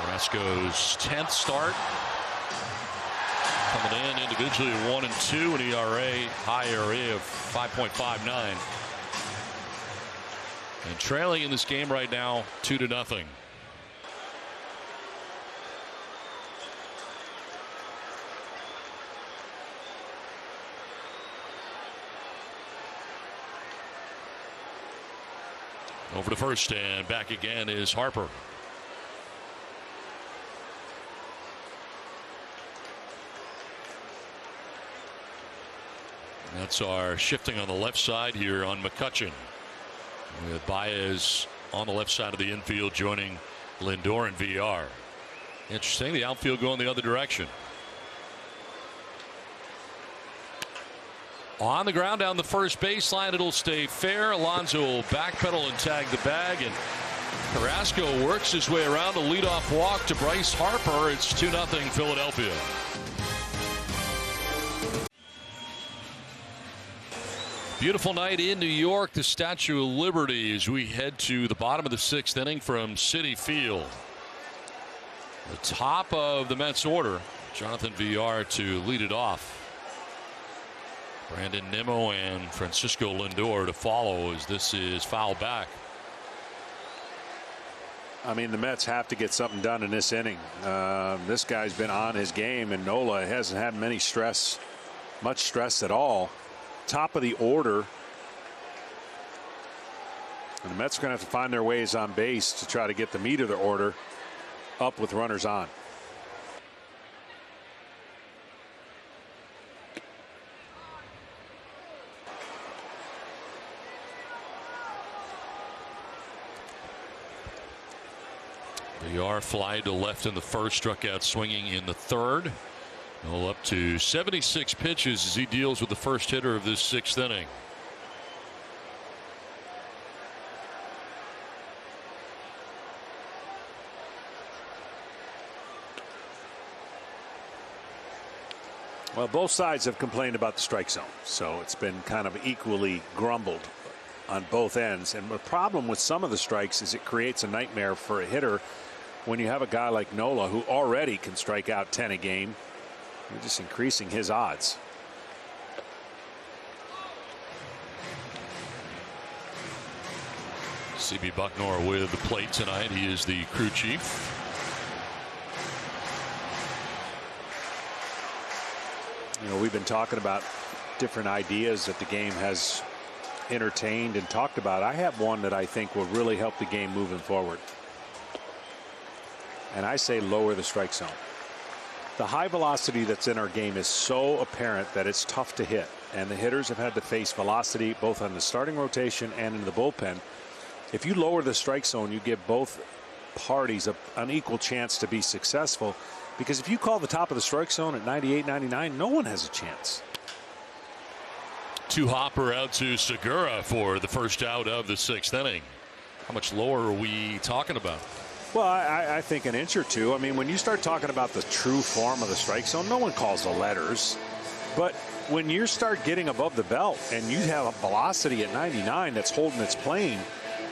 Carrasco's 10th start. Coming in individually 1-2, an ERA, high ERA of 5.59. And trailing in this game right now 2-0. Over to first, and back again is Harper. That's our shifting on the left side here on McCutchen, with Baez on the left side of the infield joining Lindor and VR. Interesting, the outfield going the other direction. On the ground down the first baseline, it'll stay fair. Alonso will backpedal and tag the bag, and Carrasco works his way around the leadoff walk to Bryce Harper. It's 2-0 Philadelphia. Beautiful night in New York, the Statue of Liberty, as we head to the bottom of the 6th inning from Citi Field. The top of the Mets order, Jonathan VR to lead it off. Brandon Nimmo and Francisco Lindor to follow, as this is foul back. I mean, the Mets have to get something done in this inning. This guy's been on his game, and Nola hasn't had much stress at all. Top of the order, and the Mets are going to have to find their ways on base to try to get the meat of their order up with runners on. VR fly to left in the 1st, struck out swinging in the 3rd. Well, up to 76 pitches as he deals with the first hitter of this 6th inning. Well, both sides have complained about the strike zone, so it's been kind of equally grumbled on both ends. And the problem with some of the strikes is it creates a nightmare for a hitter when you have a guy like Nola who already can strike out 10 a game. You're just increasing his odds. CB Bucknor with the plate tonight. He is the crew chief. You know, we've been talking about different ideas that the game has entertained and talked about. I have one that I think will really help the game moving forward. And I say lower the strike zone. The high velocity that's in our game is so apparent that it's tough to hit. And the hitters have had to face velocity both on the starting rotation and in the bullpen. If you lower the strike zone, you give both parties an equal chance to be successful. Because if you call the top of the strike zone at 98, 99, no one has a chance. Two hopper out to Segura for the first out of the 6th inning. How much lower are we talking about? Well, I think an inch or two. I mean, when you start talking about the true form of the strike zone, no one calls the letters. But when you start getting above the belt and you have a velocity at 99 that's holding its plane,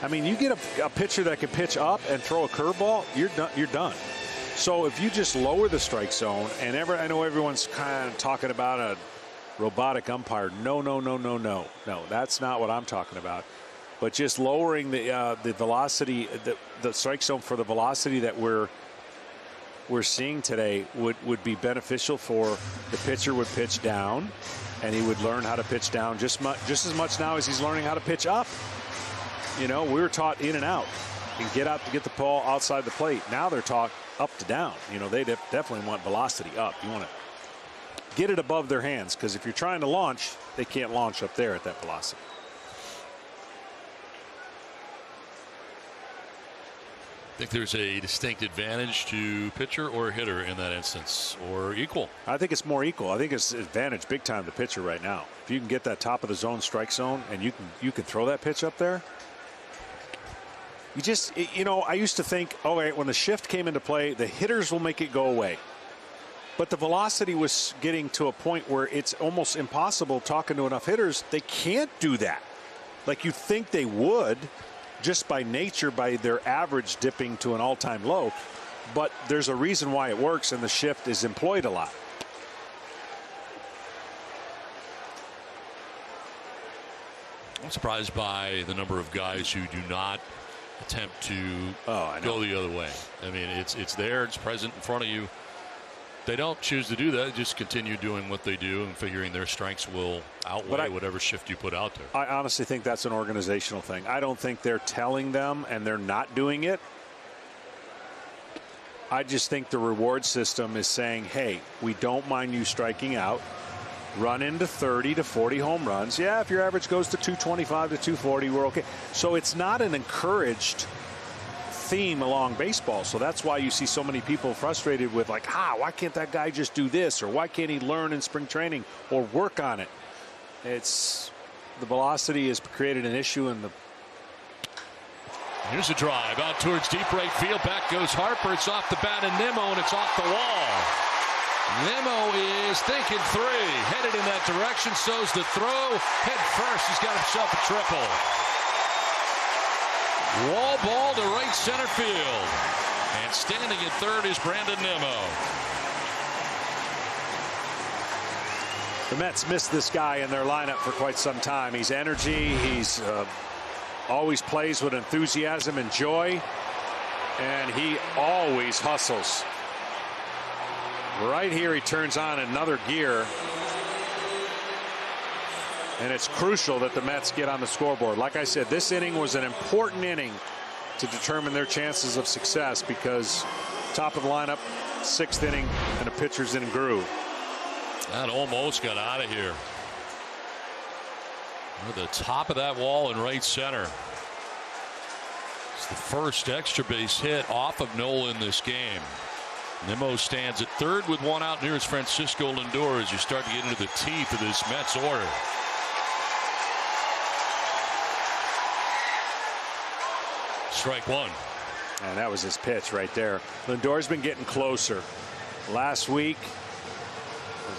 I mean, you get a pitcher that can pitch up and throw a curveball, you're done. So if you just lower the strike zone, and I know everyone's kind of talking about a robotic umpire. No, that's not what I'm talking about. But just lowering the velocity, the strike zone for the velocity that we're seeing today would be beneficial for the pitcher. Would pitch down, and he would learn how to pitch down just as much now as he's learning how to pitch up. You know, we were taught in and out and get out to get the ball outside the plate. Now they're taught up to down. You know, they definitely want velocity up. You want to get it above their hands, because if you're trying to launch, they can't launch up there at that velocity. Think there's a distinct advantage to pitcher or hitter in that instance, or equal? I think it's more equal. I think it's advantage big time to pitcher right now. If you can get that top of the zone strike zone and you can throw that pitch up there. You know, I used to think, all right, when the shift came into play, the hitters will make it go away. But the velocity was getting to a point where it's almost impossible, talking to enough hitters, they can't do that. Like you think they would, just by nature, by their average dipping to an all-time low. But there's a reason why it works, and the shift is employed a lot. I'm surprised by the number of guys who do not attempt to go the other way. I mean, it's there, it's present in front of you. They don't choose to do that. They just continue doing what they do and figuring their strengths will outweigh whatever shift you put out there. I honestly think that's an organizational thing. I don't think they're telling them and they're not doing it. I just think the reward system is saying, hey, we don't mind you striking out. Run into 30 to 40 home runs. Yeah, if your average goes to 225 to 240, we're okay. So it's not an encouraged theme along baseball. So that's why you see so many people frustrated with, like, why can't that guy just do this? Or why can't he learn in spring training or work on it? It's the velocity has created an issue in the. Here's a drive out towards deep right field. Back goes Harper. It's off the bat of Nimmo, and it's off the wall. Nimmo is thinking three. Headed in that direction. So's the throw. Head first. He's got himself a triple. Wall ball to right center field. And standing at third is Brandon Nimmo. The Mets missed this guy in their lineup for quite some time. He's energy. He's always plays with enthusiasm and joy. And he always hustles. Right here, he turns on another gear. And it's crucial that the Mets get on the scoreboard. Like I said, this inning was an important inning to determine their chances of success, because top of the lineup, 6th inning, and a pitcher's in groove. That almost got out of here. Near the top of that wall in right center. It's the first extra base hit off of Nola in this game. Nimmo stands at third with one out. Near is Francisco Lindor as you start to get into the teeth of this Mets order. Strike one. And that was his pitch right there. Lindor's been getting closer. Last week,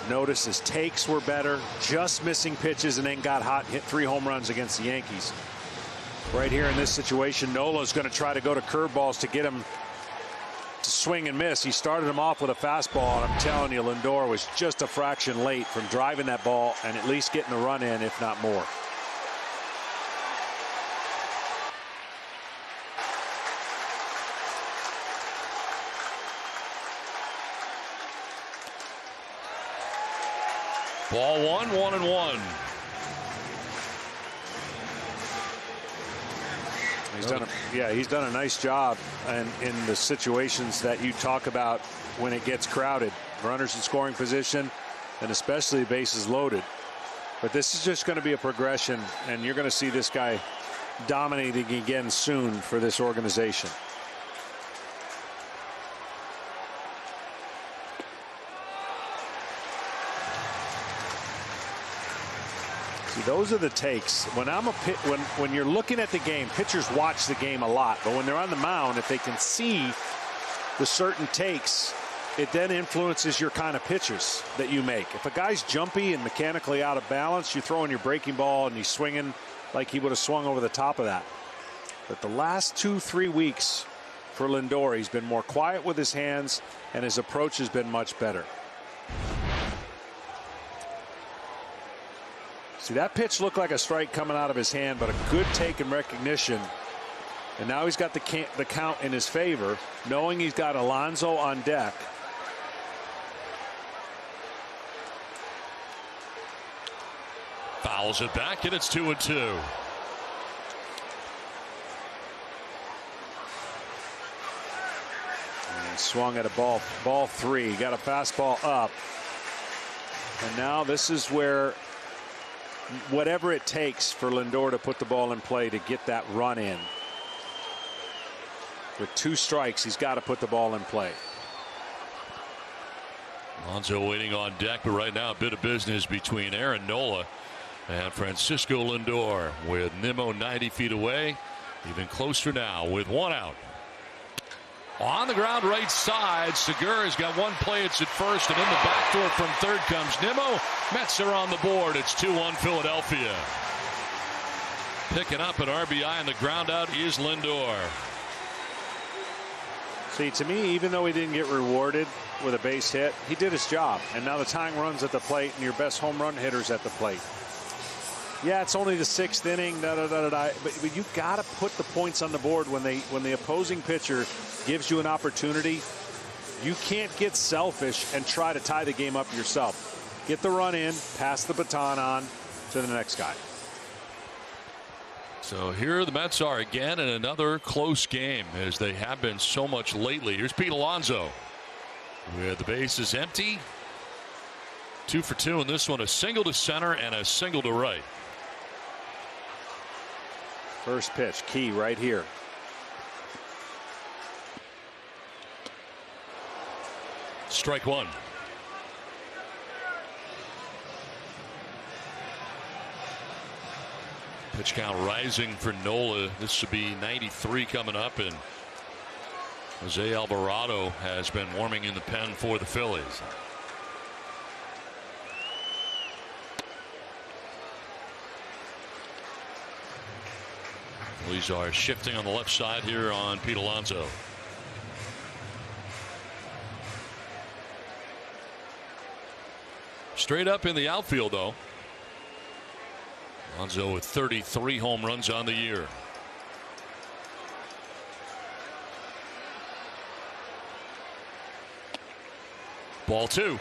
Notice his takes were better, just missing pitches, and then got hot, hit 3 home runs against the Yankees. Right here in this situation, Nola's going to try to go to curveballs to get him to swing and miss. He started him off with a fastball, and I'm telling you, Lindor was just a fraction late from driving that ball and at least getting the run in, if not more. Ball 1-1-1. He's done a nice job, and in the situations that you talk about when it gets crowded, runners in scoring position, and especially bases loaded. But this is just going to be a progression, and you're going to see this guy dominating again soon for this organization. See, those are the takes. When you're looking at the game, pitchers watch the game a lot, but when they're on the mound, if they can see the certain takes, it then influences your kind of pitches that you make. If a guy's jumpy and mechanically out of balance, you throw in your breaking ball and he's swinging like he would have swung over the top of that. But the last 2-3 weeks for Lindor, he's been more quiet with his hands, and his approach has been much better. See, that pitch looked like a strike coming out of his hand, but a good take and recognition. And now he's got the count in his favor, knowing he's got Alonso on deck. Fouls it back, and it's 2-2. And he swung at a ball 3. Got a fastball up. And now this is where, whatever it takes for Lindor to put the ball in play to get that run in. With 2 strikes, he's got to put the ball in play. Alonso waiting on deck, but right now a bit of business between Aaron Nola and Francisco Lindor, with Nimmo 90 feet away, even closer now with 1 out. On the ground right side, Segura's got 1 play. It's at first, and in the back door from third comes Nimmo. Mets are on the board. It's 2-1 Philadelphia. Picking up an RBI, and the ground out is Lindor. See, to me, even though he didn't get rewarded with a base hit, he did his job. And now the tying run's at the plate, and your best home run hitter's at the plate. Yeah, it's only the 6th inning, but you got to put the points on the board when the opposing pitcher gives you an opportunity. You can't get selfish and try to tie the game up yourself. Get the run in, pass the baton on to the next guy. So here the Mets are again in another close game, as they have been so much lately. Here's Pete Alonso with the bases empty. 2 for 2 in this one, a single to center and a single to right. First pitch, key right here. Strike 1. Pitch count rising for Nola. This should be 93 coming up, and Jose Alvarado has been warming in the pen for the Phillies. Phillies are shifting on the left side here on Pete Alonso. Straight up in the outfield, though. Alonso with 33 home runs on the year. Ball 2.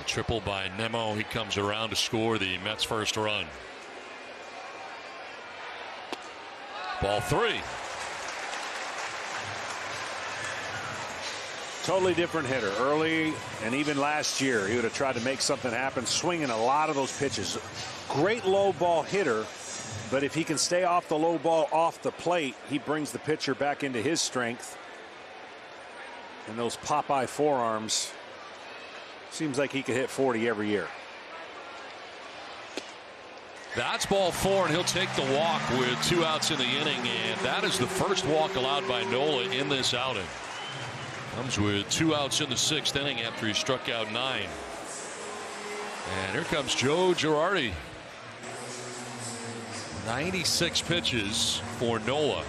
Triple by Nimmo. He comes around to score the Mets' first run. Ball 3. Totally different hitter. Early and even last year, he would have tried to make something happen, swinging a lot of those pitches. Great low ball hitter, but if he can stay off the low ball off the plate, he brings the pitcher back into his strength. And those Popeye forearms Seems like he could hit 40 every year. That's ball 4, and he'll take the walk with 2 outs in the inning, and that is the first walk allowed by Nola in this outing. Comes with 2 outs in the 6th inning after he struck out 9. And here comes Joe Girardi. 96 pitches for Nola.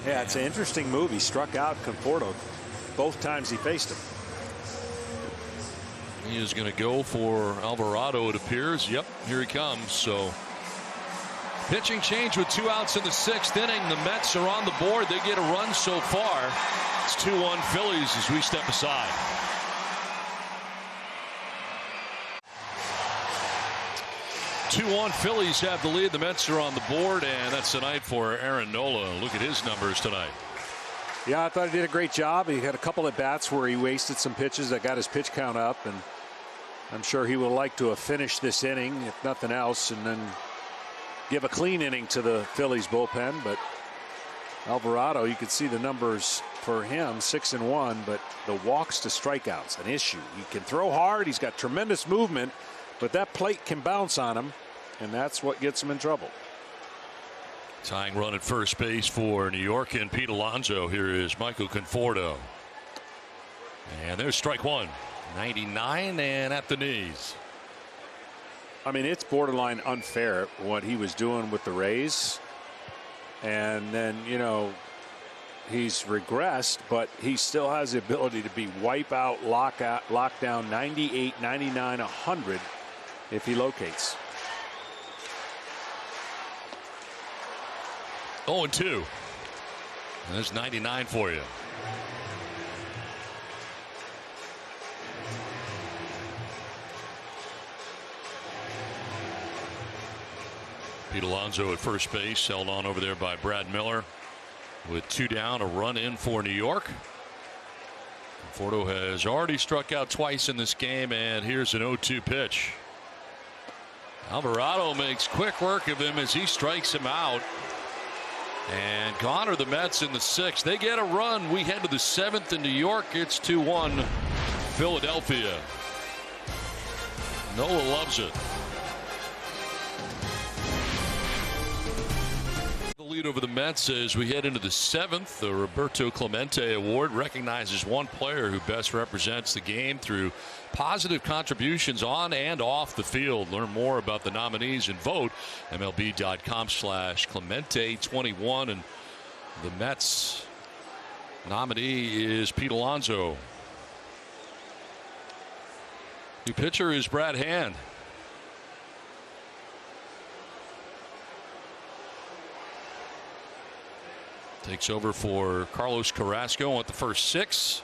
Yeah, it's an interesting move. He struck out Conforto both times he faced him. He is going to go for Alvarado, it appears. Yep, here he comes. So pitching change with 2 outs in the 6th inning. The Mets are on the board. They get a run so far. It's 2-1 Phillies as we step aside. Phillies have the lead. The Mets are on the board, and that's the night for Aaron Nola. Look at his numbers tonight. Yeah, I thought he did a great job. He had a couple at bats where he wasted some pitches that got his pitch count up, and I'm sure he would like to have finished this inning, if nothing else, and then give a clean inning to the Phillies bullpen. But Alvarado, you could see the numbers for him, 6-1, but the walks to strikeouts, an issue. He can throw hard. He's got tremendous movement, but that plate can bounce on him, and that's what gets him in trouble. Tying run at first base for New York and Pete Alonso. Here is Michael Conforto. And there's strike 1. 99 and at the knees. I mean, it's borderline unfair what he was doing with the Rays. And then, you know, he's regressed, but he still has the ability to be wipeout, lockdown, 98, 99, 100 if he locates. 0-2. And there's 99 for you. Pete Alonso at first base, held on over there by Brad Miller. With 2 down, a run in for New York. Conforto has already struck out twice in this game, and here's an 0-2 pitch. Alvarado makes quick work of him as he strikes him out. And gone are the Mets in the 6th. They get a run. We head to the 7th in New York. It's 2-1 Philadelphia. Nola loves it. The lead over the Mets as we head into the 7th. The Roberto Clemente Award recognizes one player who best represents the game through positive contributions on and off the field. Learn more about the nominees and vote MLB.com/Clemente21. And the Mets nominee is Pete Alonso. New pitcher is Brad Hand. Takes over for Carlos Carrasco at the first 6.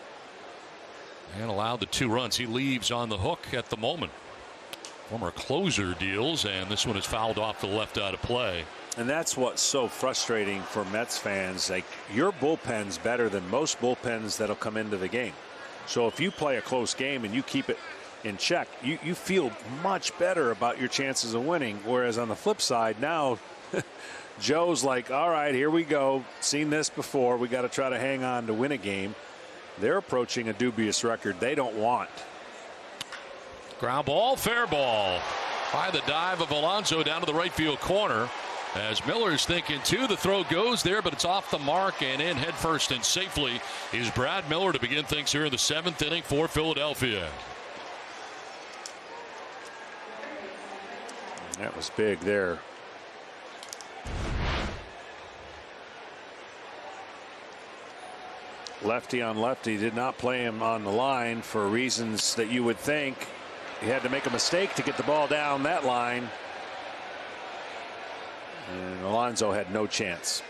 And allowed the 2 runs. He leaves on the hook at the moment. Former closer deals, and this one is fouled off to the left out of play. And that's what's so frustrating for Mets fans. Like, your bullpen's better than most bullpens that'll come into the game. So if you play a close game and you keep it in check, you feel much better about your chances of winning. Whereas on the flip side, now Joe's like, all right, here we go. Seen this before. We got to try to hang on to win a game. They're approaching a dubious record they don't want. Ground ball, fair ball. By the dive of Alonso down to the right field corner. As Miller's thinking too, the throw goes there, but it's off the mark, and in head first and safely is Brad Miller to begin things here in the 7th inning for Philadelphia. That was big there. Lefty on lefty, did not play him on the line for reasons that you would think. He had to make a mistake to get the ball down that line. And Alonso had no chance.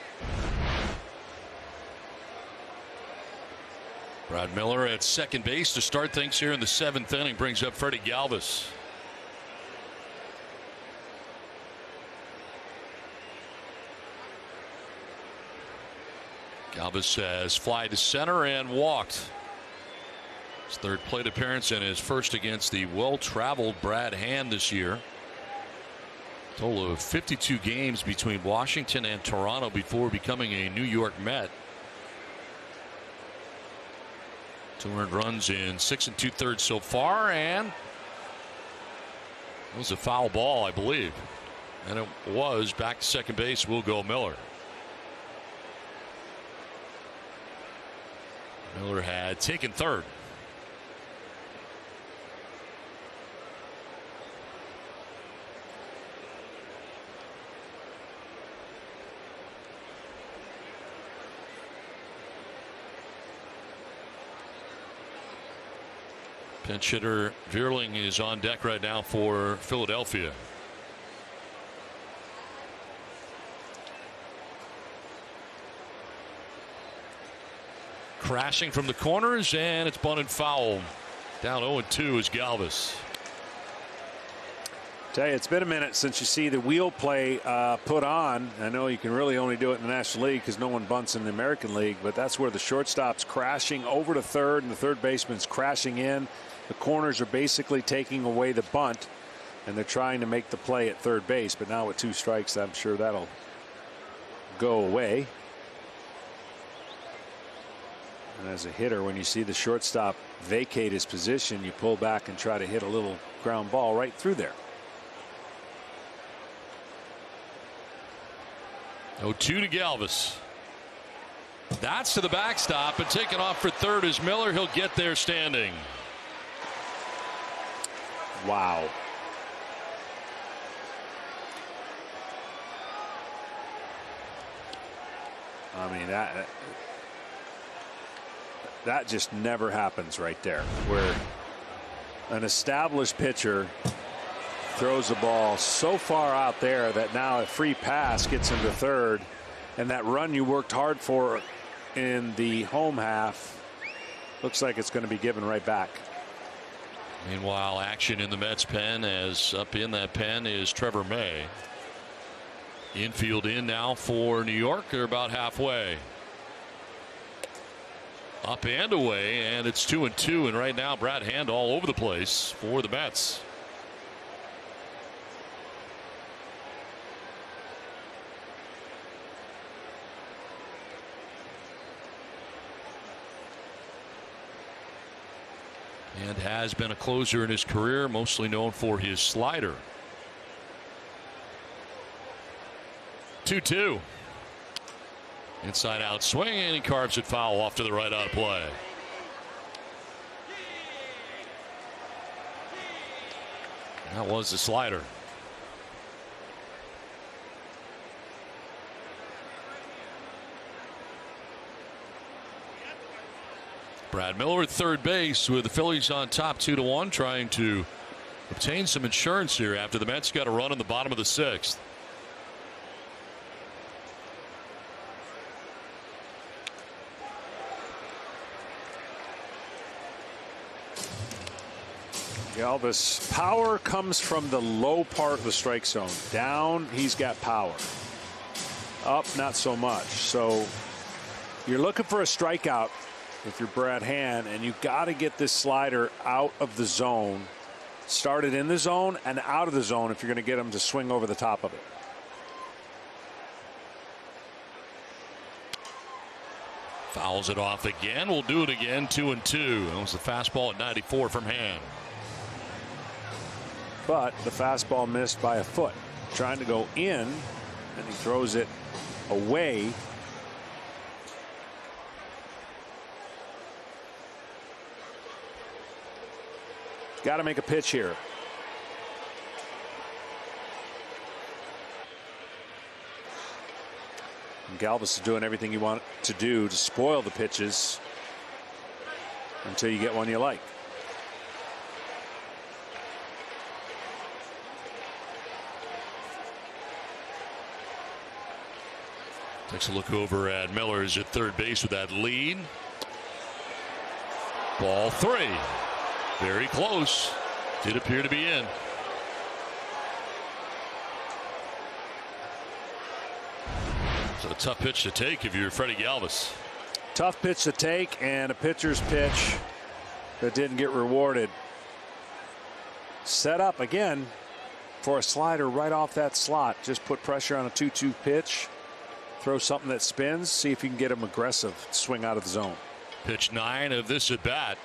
Brad Miller at second base to start things here in the 7th inning, brings up Freddie Galvis. Galvis has fly to center and walked. His 3rd plate appearance and his first against the well-traveled Brad Hand this year. Total of 52 games between Washington and Toronto before becoming a New York Met. 2 earned runs in 6 2/3 so far, and it was a foul ball, I believe. And it was. Back to second base will go Miller. Miller had taken third. Pinch hitter Vierling is on deck right now for Philadelphia. Crashing from the corners, and it's bunted foul. Down 0-2 is Galvis. Tell you, it's been a minute since you see the wheel play put on. I know you can really only do it in the National League because no one bunts in the American League, but that's where the shortstop's crashing over to third and the third baseman's crashing in. The corners are basically taking away the bunt, and they're trying to make the play at third base. But now with 2 strikes, I'm sure that'll go away. And as a hitter, when you see the shortstop vacate his position, you pull back and try to hit a little ground ball right through there. 0-2 to Galvis. That's to the backstop, and taken off for third is Miller. He'll get there standing. Wow. I mean, that just never happens right there, where an established pitcher throws the ball so far out there that now a free pass gets into third, and that run you worked hard for in the home half looks like it's going to be given right back. Meanwhile, action in the Mets pen, as up in that pen is Trevor May. Infield in now for New York. They're about halfway. Up and away, and it's 2-2, and right now Brad Hand all over the place for the Mets. And has been a closer in his career, mostly known for his slider. 2-2. Inside out swing, and he carves it foul off to the right out of play. That was the slider. Brad Miller at third base with the Phillies on top 2-1, trying to obtain some insurance here after the Mets got a run in the bottom of the 6th. Galvis, power comes from the low part of the strike zone. Down, he's got power. Up, not so much. So you're looking for a strikeout if you're Brad Hand, and you got to get this slider out of the zone. Start it in the zone and out of the zone if you're going to get him to swing over the top of it. Fouls it off again. We'll do it again. 2-2. That was the fastball at 94 from Hand. But the fastball missed by a foot. Trying to go in, and he throws it away. Got to make a pitch here. And Galvis is doing everything you want to do to spoil the pitches until you get one you like. Takes a look over at Miller's at third base with that lead. Ball 3. Very close. Did appear to be in. So a tough pitch to take if you're Freddie Galvis. Tough pitch to take, and a pitcher's pitch that didn't get rewarded. Set up again for a slider right off that slot. Just put pressure on a 2-2 pitch. Throw something that spins. See if you can get him aggressive. Swing out of the zone. Pitch 9 of this at bat.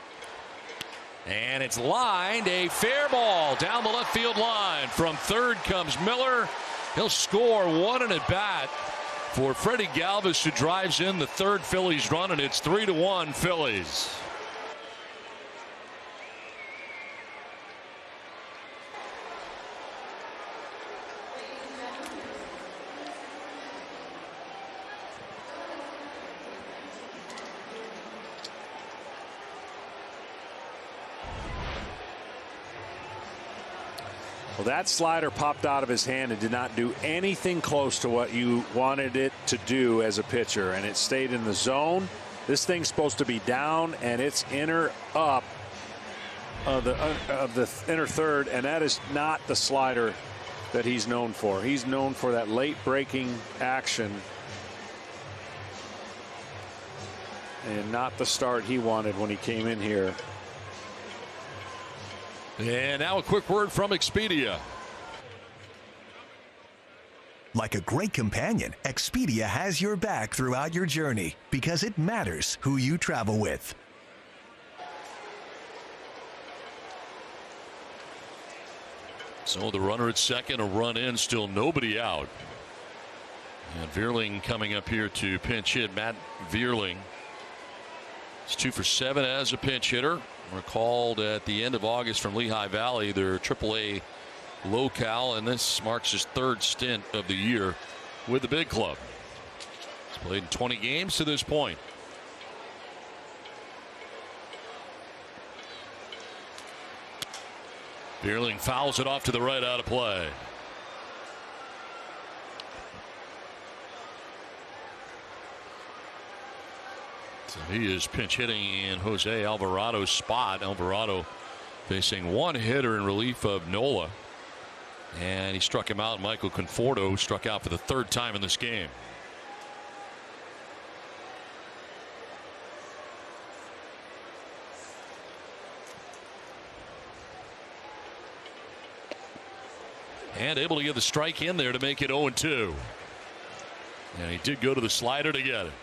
And it's lined, a fair ball down the left field line. From third comes Miller. He'll score one at bat for Freddie Galvis, who drives in the third Phillies run, and it's 3-1 Phillies. Well, that slider popped out of his hand and did not do anything close to what you wanted it to do as a pitcher, and it stayed in the zone. This thing's supposed to be down, and it's inner up of the inner third, and that is not the slider that he's known for. He's known for that late breaking action, and not the start he wanted when he came in here. And now a quick word from Expedia. Like a great companion, Expedia has your back throughout your journey because it matters who you travel with. So the runner at second, a run in, still nobody out. And Vierling coming up here to pinch hit. Matt Vierling is 2 for 7 as a pinch hitter. Recalled at the end of August from Lehigh Valley, their AAA locale, and this marks his third stint of the year with the big club. He's played in 20 games to this point. Vierling fouls it off to the right, out of play. So he is pinch hitting in Jose Alvarado's spot. Alvarado facing one hitter in relief of Nola, and he struck him out. Michael Conforto struck out for the third time in this game. And able to get the strike in there to make it 0-2. And he did go to the slider to get it.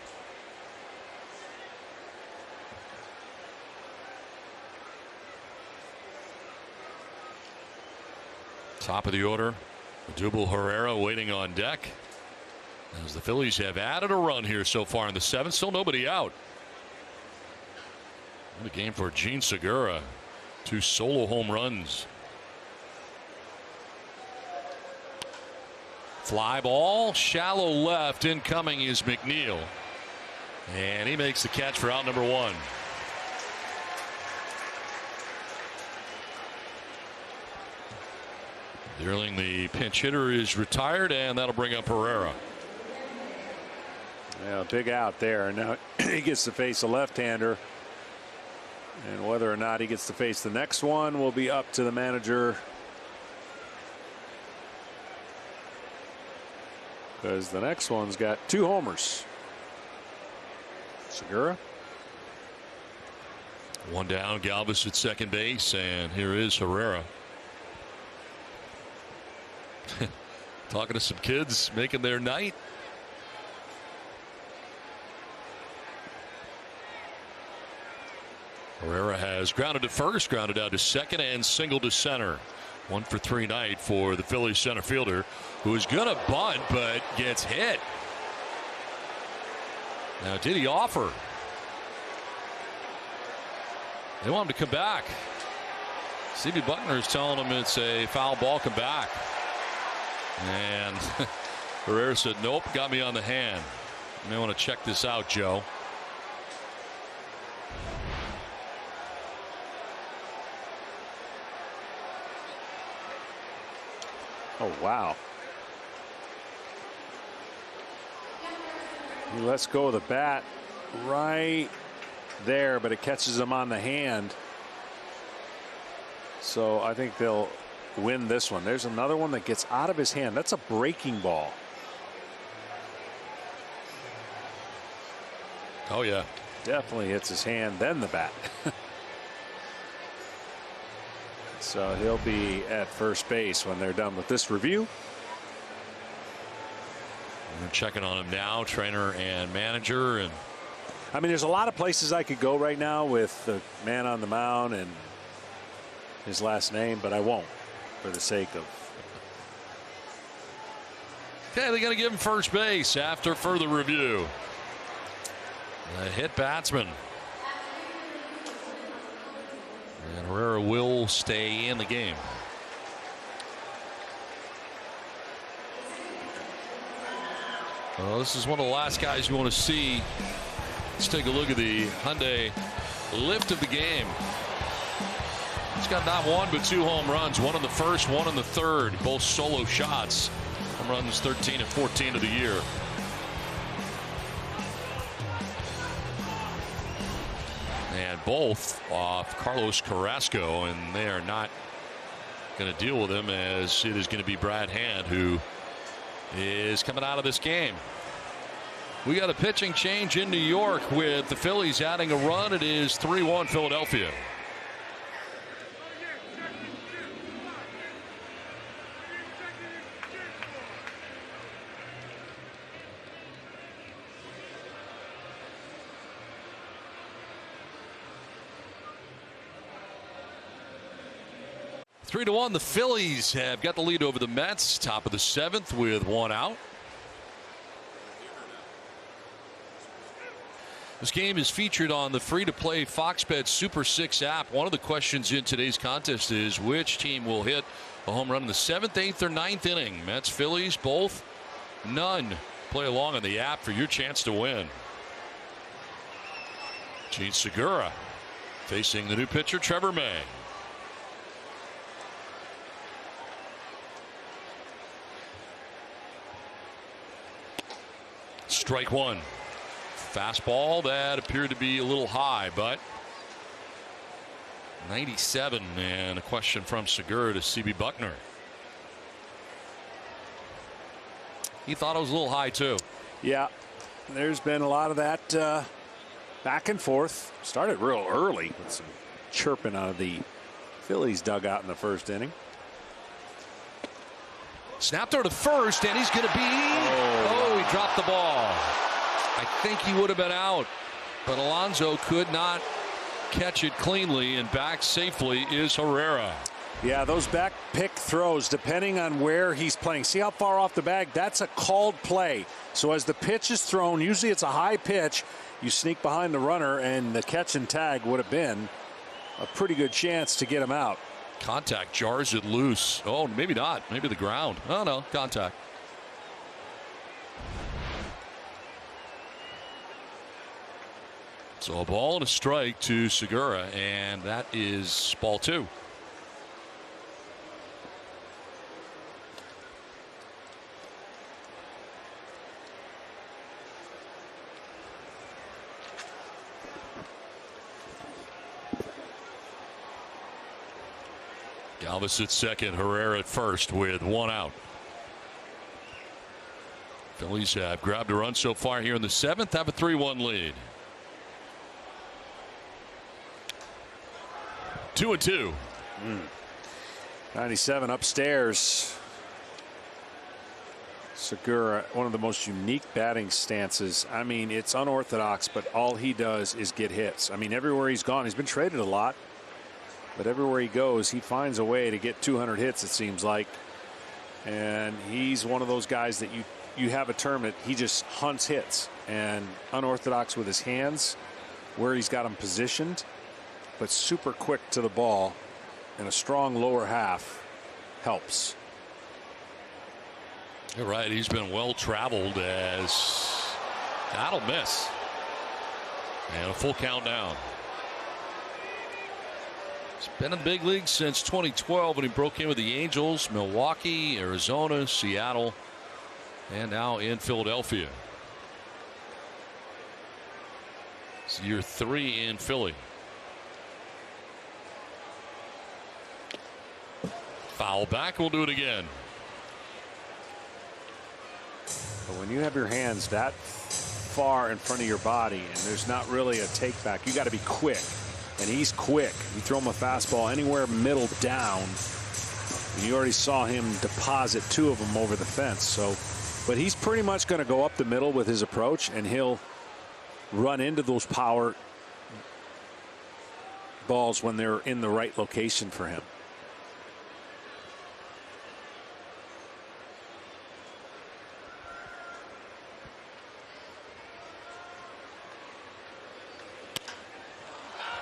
Top of the order, Odubel Herrera waiting on deck, as the Phillies have added a run here so far in the 7th. Still nobody out. What a game for Gene Segura. 2 solo home runs. Fly ball, shallow left. Incoming is McNeil, and he makes the catch for out number 1. Vierling, the pinch hitter, is retired, and that'll bring up Herrera. Yeah, big out there. Now he gets to face a left-hander, and whether or not he gets to face the next one will be up to the manager, because the next one's got 2 homers. Segura. 1 down, Galvis at second base, and here is Herrera. Talking to some kids, making their night. Herrera has grounded to first, grounded out to second, and singled to center. 1 for 3 night for the Phillies center fielder, who is going to bunt but gets hit. Now, did he offer? They want him to come back. Stevie Buckner is telling him it's a foul ball, come back. And Herrera said, nope, got me on the hand. You may want to check this out, Joe. Oh, wow. He lets go of the bat right there, but it catches him on the hand. So I think they'll win this one. There's another one that gets out of his hand. That's a breaking ball. Oh, yeah. Definitely hits his hand, then the bat. So he'll be at first base when they're done with this review. They're checking on him now, trainer and manager, and I mean, there's a lot of places I could go right now with the man on the mound and his last name, but I won't for the sake of. Okay, they got to give him first base after further review. A hit batsman. And Herrera will stay in the game. Well, this is one of the last guys you want to see. Let's take a look at the Hyundai lift of the game. He's got not one but 2 home runs, one in the first, one in the third, both solo shots. Home runs 13 and 14 of the year. And both off Carlos Carrasco, and they are not going to deal with him, as it is going to be Brad Hand who is coming out of this game. We got a pitching change in New York with the Phillies adding a run. It is 3-1 Philadelphia. Three to 1. The Phillies have got the lead over the Mets. Top of the 7th with 1 out. This game is featured on the free-to-play Fox Bet Super 6 app. One of the questions in today's contest is which team will hit a home run in the 7th, 8th, or 9th inning. Mets, Phillies, both, none. Play along on the app for your chance to win. Gene Segura facing the new pitcher Trevor May. Strike one. Fastball that appeared to be a little high, but 97, and a question from Segura to CB Buckner. He thought it was a little high too. Yeah, there's been a lot of that back and forth. Started real early with some chirping out of the Phillies dugout in the first inning. Snap throw to first, and he's going to be. Oh, he dropped the ball. I think he would have been out, but Alonso could not catch it cleanly, and back safely is Herrera. Yeah, those back pick throws, depending on where he's playing. See how far off the bag? That's a called play. So as the pitch is thrown, usually it's a high pitch. You sneak behind the runner, and the catch and tag would have been a pretty good chance to get him out. Contact, jars it loose. Oh, maybe not. Maybe the ground. Oh, no, contact. So a ball and a strike to Segura, and that is ball 2. Galvis at second, Herrera at first with 1 out. Phillies have grabbed a run so far here in the 7th, have a 3-1 lead. 2-2. 97 upstairs. Segura, one of the most unique batting stances. I mean, it's unorthodox, but all he does is get hits. I mean, everywhere he's gone, he's been traded a lot, but everywhere he goes, he finds a way to get 200 hits, it seems like. And he's one of those guys that you have a term that he just hunts hits, and unorthodox with his hands, where he's got them positioned, but super quick to the ball, and a strong lower half helps. You're right. He's been well traveled, as that'll miss. And a full count down. He's been in the big league since 2012 when he broke in with the Angels, Milwaukee, Arizona, Seattle, and now in Philadelphia. It's year 3 in Philly. Foul back. We'll do it again. But when you have your hands that far in front of your body and there's not really a take back, you got to be quick. And he's quick. You throw him a fastball anywhere middle down, and you already saw him deposit 2 of them over the fence. So, but he's pretty much going to go up the middle with his approach, and he'll run into those power balls when they're in the right location for him.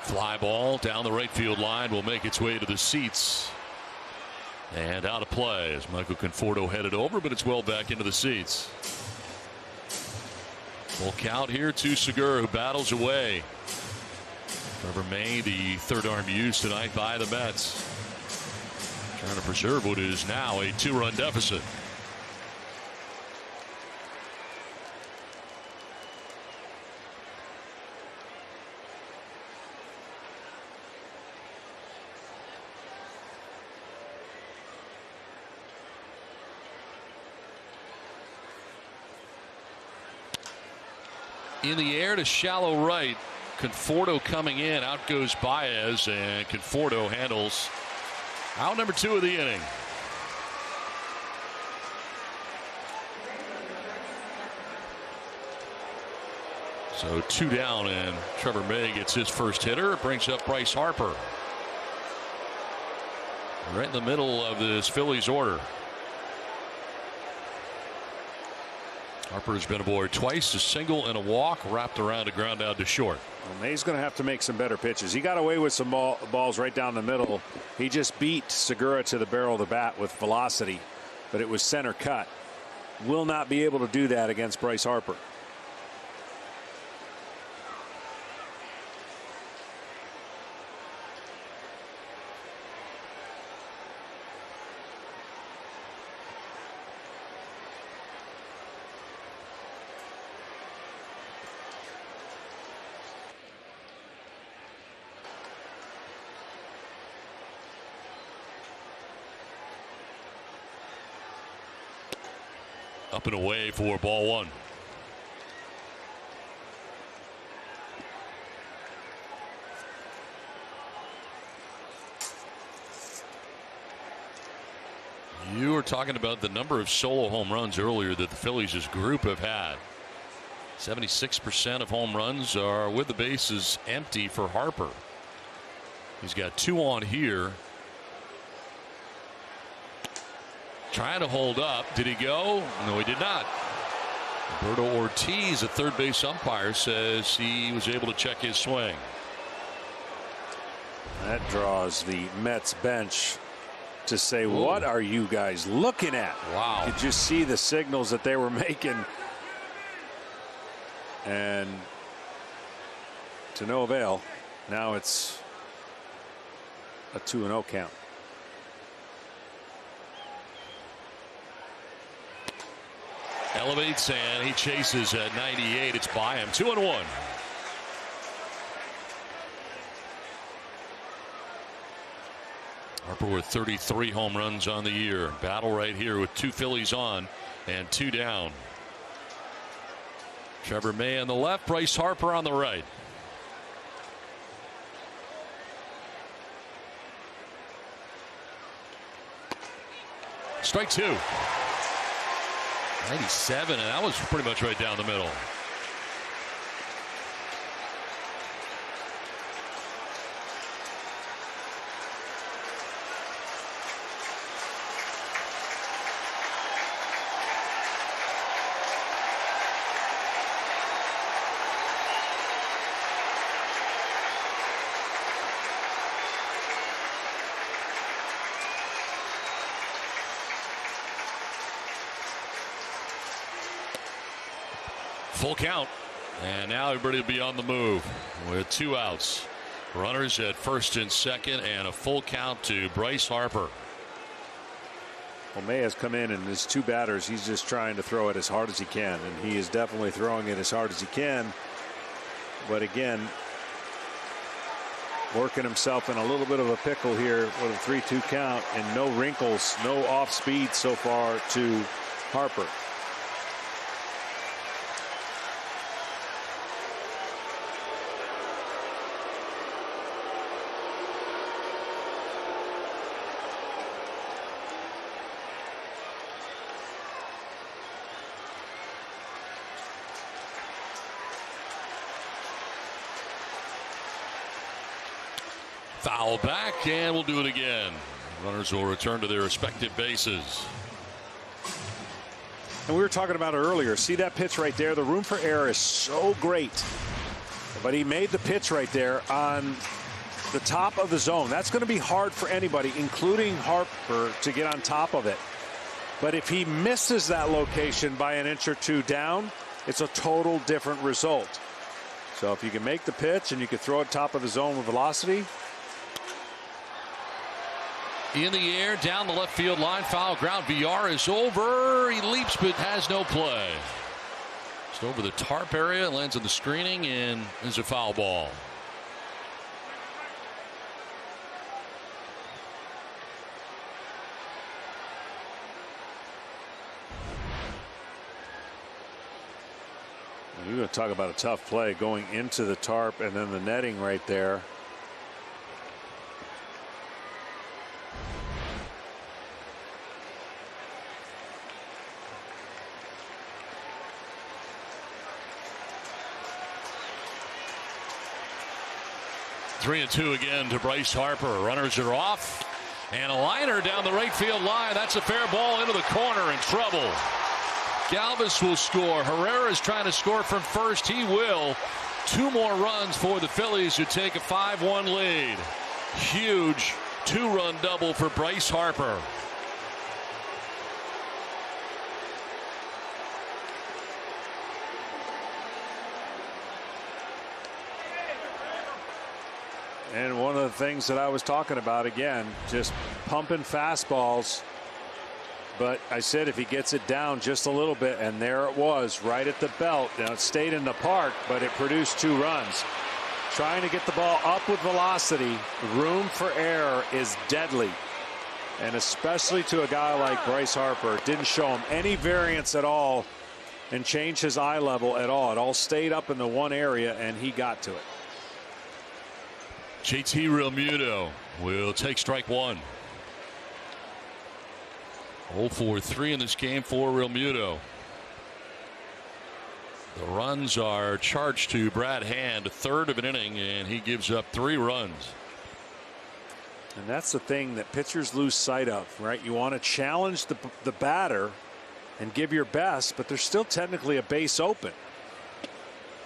Fly ball down the right field line will make its way to the seats. And out of play as Michael Conforto headed over, but it's well back into the seats. Full count here to Segura, who battles away. Trevor May, the third arm used tonight by the Mets, trying to preserve what is now a 2-run deficit. In the air to shallow right. Conforto coming in. Out goes Baez, and Conforto handles out number 2 of the inning. So 2 down, and Trevor May gets his first hitter. It brings up Bryce Harper. Right in the middle of this Phillies order. Harper's been aboard twice, a single and a walk, wrapped around a ground out to short. Well, May's going to have to make some better pitches. He got away with some balls right down the middle. He just beat Segura to the barrel of the bat with velocity, but it was center cut. Will not be able to do that against Bryce Harper. Up and away for ball 1. You were talking about the number of solo home runs earlier that the Phillies as group have had. 76% of home runs are with the bases empty for Harper. He's got 2 on here. Trying to hold up. Did he go? No, he did not. Roberto Ortiz, a third base umpire, says he was able to check his swing. That draws the Mets bench to say, what are you guys looking at? Wow. You could just see the signals that they were making. And to no avail. Now it's a 2-0 count. Elevates and he chases at 98. It's by him. 2-1. Harper with 33 home runs on the year. Battle right here with 2 Phillies on and 2 down. Trevor May on the left, Bryce Harper on the right. Strike 2. 97, and that was pretty much right down the middle. Full count, and now everybody will be on the move with 2 outs. Runners at first and second, and a full count to Bryce Harper. Well, May has come in, and his 2 batters, he's just trying to throw it as hard as he can, and he is definitely throwing it as hard as he can. But again, working himself in a little bit of a pickle here with a 3-2 count, and no wrinkles, no off speed so far to Harper. Foul back, and we'll do it again. Runners will return to their respective bases. And we were talking about it earlier. See that pitch right there? The room for error is so great. But he made the pitch right there on the top of the zone. That's going to be hard for anybody, including Harper, to get on top of it. But if he misses that location by an inch or two down, it's a total different result. So if you can make the pitch and you can throw it top of the zone with velocity. In the air, down the left field line, foul ground. VR is over. He leaps but has no play. Just over the tarp area, lands on the screening, and is a foul ball. You're going to talk about a tough play going into the tarp and then the netting right there. Three and two again to Bryce Harper. Runners are off. And a liner down the right field line. That's a fair ball into the corner, in trouble. Galvis will score. Herrera is trying to score from first. He will. Two more runs for the Phillies, who take a 5-1 lead. Huge two-run double for Bryce Harper. And one of the things that I was talking about, again, just pumping fastballs. But I said if he gets it down just a little bit, and there it was right at the belt. Now it stayed in the park, but it produced two runs. Trying to get the ball up with velocity, room for error is deadly. And especially to a guy like Bryce Harper, it didn't show him any variance at all and change his eye level at all. It all stayed up in the one area, and he got to it. JT Realmuto will take strike one. 0 for 3 in this game for Realmuto. The runs are charged to Brad Hand, a third of an inning, and he gives up 3 runs. And that's the thing that pitchers lose sight of, right? You want to challenge the batter and give your best, but there's still technically a base open.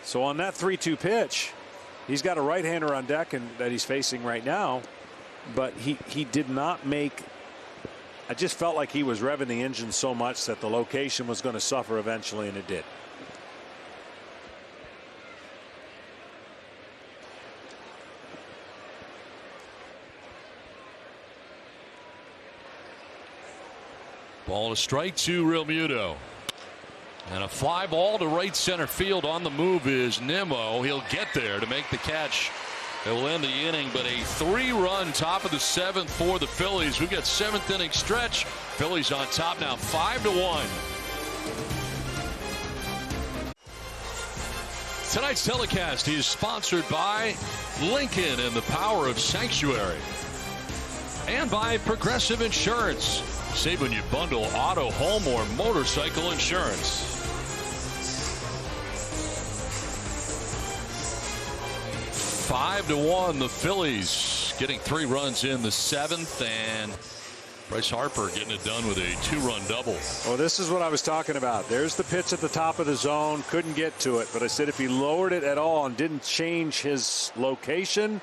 So on that 3-2 pitch, he's got a right-hander on deck and that he's facing right now, but he did not make. I just felt like he was revving the engine so much that the location was going to suffer eventually, and it did. Ball to strike to Realmuto. And a fly ball to right center field. On the move is Nimmo. He'll get there to make the catch. It will end the inning, but a 3-run top of the 7th for the Phillies. We got 7th inning stretch. Phillies on top now, 5-1. Tonight's telecast is sponsored by Lincoln and the power of Sanctuary, and by Progressive Insurance. Save when you bundle auto, home, or motorcycle insurance. 5-1, the Phillies getting 3 runs in the 7th, and Bryce Harper getting it done with a 2-run double. Well, this is what I was talking about. There's the pitch at the top of the zone. Couldn't get to it, but I said if he lowered it at all and didn't change his location,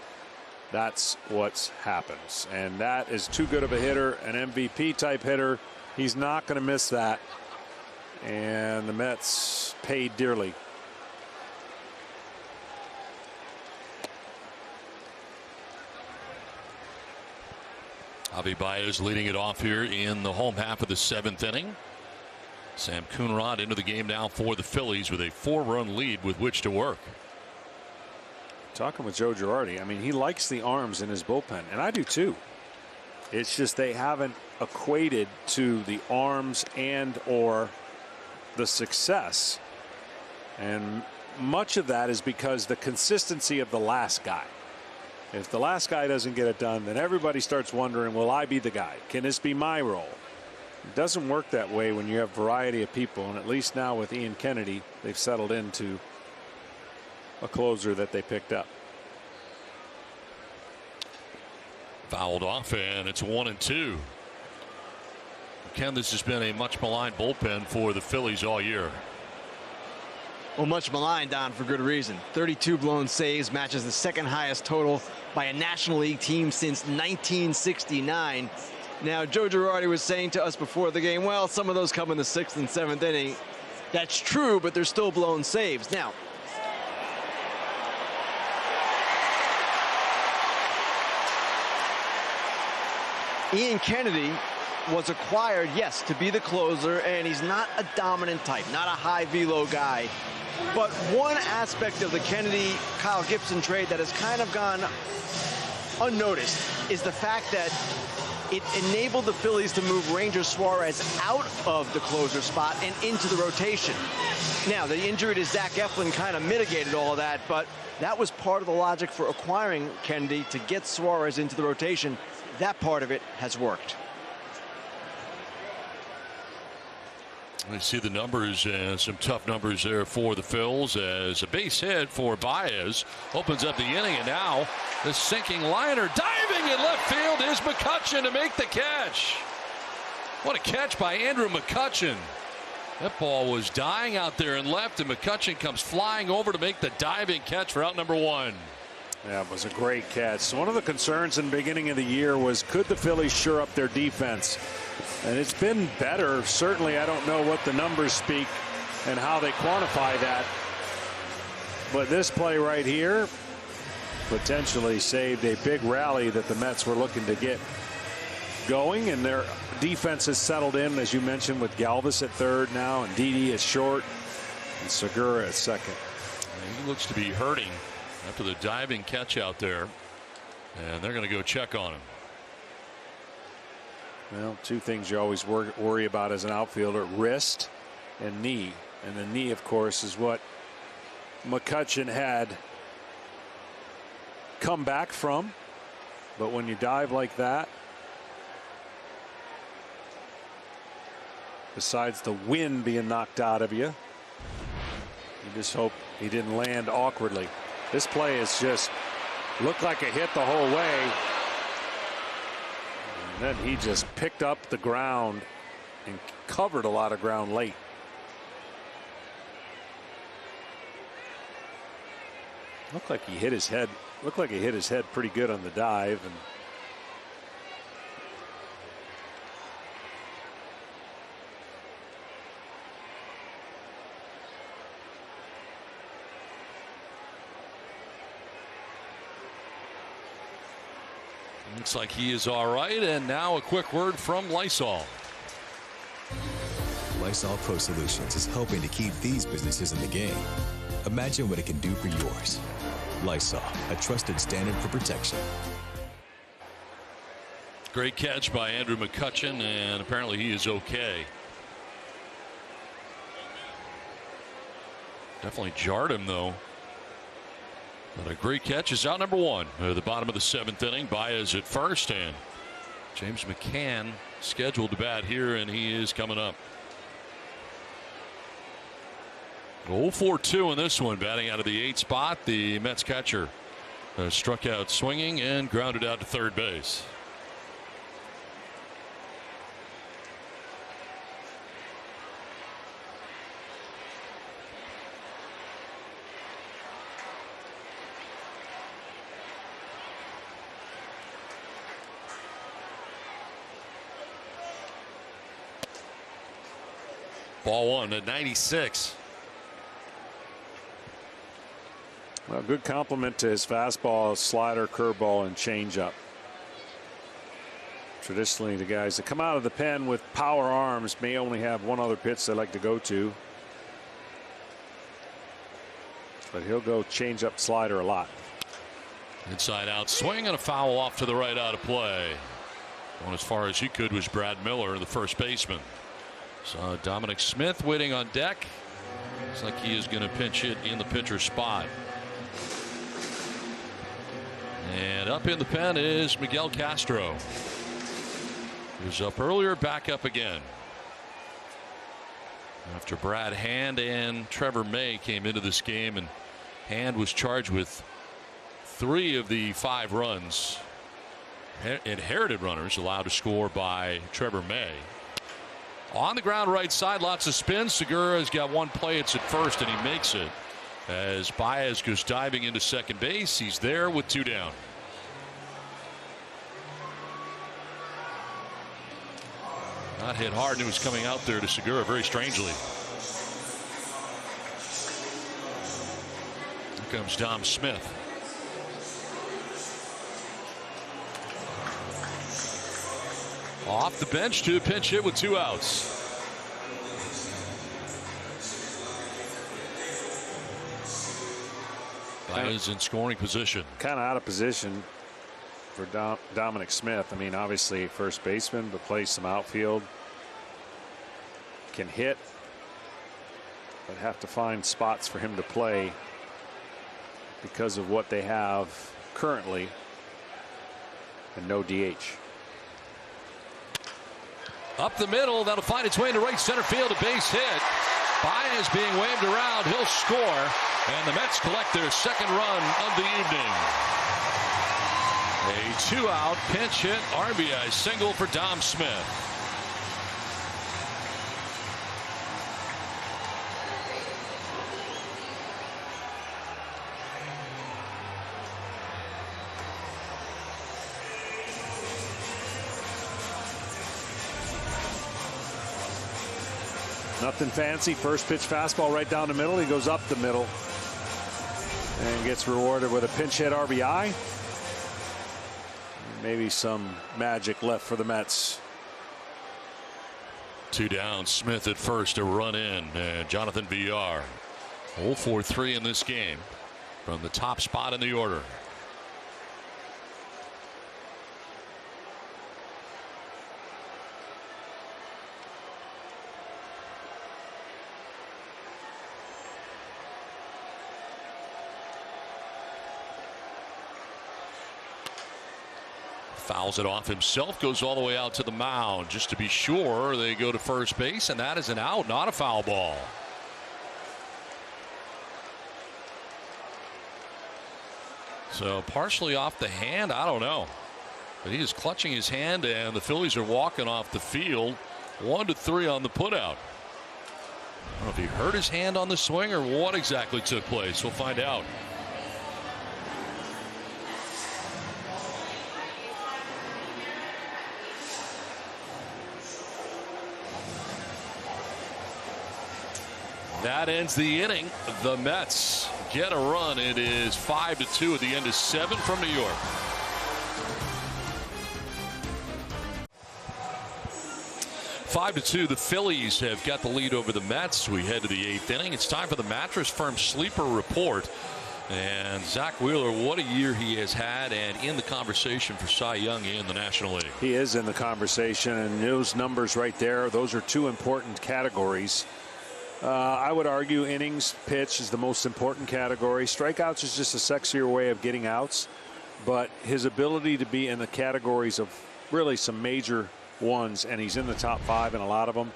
that's what happens. And that is too good of a hitter, an MVP type hitter. He's not going to miss that. And the Mets paid dearly. Javi Baez leading it off here in the home half of the 7th inning. Sam Coonrod into the game now for the Phillies with a 4-run lead with which to work. Talking with Joe Girardi, I mean, he likes the arms in his bullpen, and I do too. It's just they haven't equated to the arms and or the success. And much of that is because the consistency of the last guy. If the last guy doesn't get it done, then everybody starts wondering, will I be the guy? Can this be my role? It doesn't work that way when you have variety of people, and at least now with Ian Kennedy, they've settled into a closer that they picked up. Fouled off, and it's 1-2. Ken, this has been a much maligned bullpen for the Phillies all year. Well, much maligned, Don, for good reason. 32 blown saves matches the second highest total by a National League team since 1969. Now, Joe Girardi was saying to us before the game, well, some of those come in the 6th and 7th inning. That's true, but they're still blown saves. Now, Ian Kennedy was acquired, yes, to be the closer, and he's not a dominant type, not a high velo guy. But one aspect of the Kennedy-Kyle Gibson trade that has kind of gone unnoticed is the fact that it enabled the Phillies to move Ranger Suarez out of the closer spot and into the rotation. Now, the injury to Zach Eflin kind of mitigated all of that, but that was part of the logic for acquiring Kennedy to get Suarez into the rotation. That part of it has worked. We see the numbers, some tough numbers there for the Phils, as a base hit for Baez opens up the inning, and now the sinking liner diving in left field is McCutchen to make the catch. What a catch by Andrew McCutchen. That ball was dying out there in left, and McCutchen comes flying over to make the diving catch for out number 1. Yeah, it was a great catch. One of the concerns in the beginning of the year was, could the Phillies shore up their defense? And it's been better. Certainly, I don't know what the numbers speak and how they quantify that. But this play right here potentially saved a big rally that the Mets were looking to get going. And their defense has settled in, as you mentioned, with Galvis at third now, and Didi is short, and Segura at second. He looks to be hurting after the diving catch out there. And they're going to go check on him. Well, two things you always worry about as an outfielder: wrist and knee. And the knee, of course, is what McCutchen had come back from. But when you dive like that, besides the wind being knocked out of you, you just hope he didn't land awkwardly. This play is just looked like a hit the whole way. And then he just picked up the ground and covered a lot of ground late. Looked like he hit his head. Looked like he hit his head pretty good on the dive. And looks like he is all right. And now a quick word from Lysol. Lysol Pro Solutions is helping to keep these businesses in the game. Imagine what it can do for yours. Lysol, a trusted standard for protection. Great catch by Andrew McCutchen, and apparently he is okay. Definitely jarred him, though. But a great catch is out number 1 at the bottom of the 7th inning. Baez at first, and James McCann scheduled to bat here, and he is coming up. 0-4-2 in this one, batting out of the 8th spot. The Mets catcher struck out swinging and grounded out to third base. Ball 1 at 96. well, good compliment to his fastball, slider, curveball, and changeup. Traditionally, the guys that come out of the pen with power arms may only have one other pitch they like to go to. But he'll go changeup, slider a lot. Inside out swing and a foul off to the right out of play. Going as far as he could was Brad Miller, the first baseman. So Dominic Smith waiting on deck. Looks like he is going to pinch hit in the pitcher's spot. And up in the pen is Miguel Castro. He was up earlier, back up again. After Brad Hand and Trevor May came into this game, and Hand was charged with 3 of the 5 runs inherited runners allowed to score by Trevor May. On the ground right side, lots of spin. Segura's got one play. It's at first, and he makes it. As Baez goes diving into second base, he's there with 2 down. Not hit hard, and it was coming out there to Segura very strangely. Here comes Dom Smith. Off the bench to pinch hit with 2 outs. Baez in scoring position. Kind of out of position for Dominic Smith. I mean, obviously first baseman, but plays some outfield. Can hit, but have to find spots for him to play because of what they have currently, and no DH. Up the middle, that'll find its way into right center field, a base hit. Baez being waved around, he'll score, and the Mets collect their second run of the evening. A 2-out pinch hit RBI single for Dom Smith. Nothing fancy. First pitch fastball right down the middle. He goes up the middle and gets rewarded with a pinch hit RBI. Maybe some magic left for the Mets. 2 down. Smith at first, a run in, and Jonathan Villar 0-for-3 in this game from the top spot in the order. Fouls it off himself, goes all the way out to the mound. Just to be sure, they go to first base, and that is an out, not a foul ball. So partially off the hand, I don't know. But he is clutching his hand, and the Phillies are walking off the field. 1-3 on the putout. I don't know if he hurt his hand on the swing or what exactly took place. We'll find out. That ends the inning. The Mets get a run. It is 5-2 at the end of 7 from New York. Five to 2, the Phillies have got the lead over the Mets. We head to the 8th inning. It's time for the Mattress Firm Sleeper Report. And Zach Wheeler, what a year he has had, and in the conversation for Cy Young in the National League. He is in the conversation, and those numbers right there, those are 2 important categories. I would argue innings pitch is the most important category. Strikeouts is just a sexier way of getting outs, but his ability to be in the categories of really some major ones, and he's in the top 5 in a lot of them,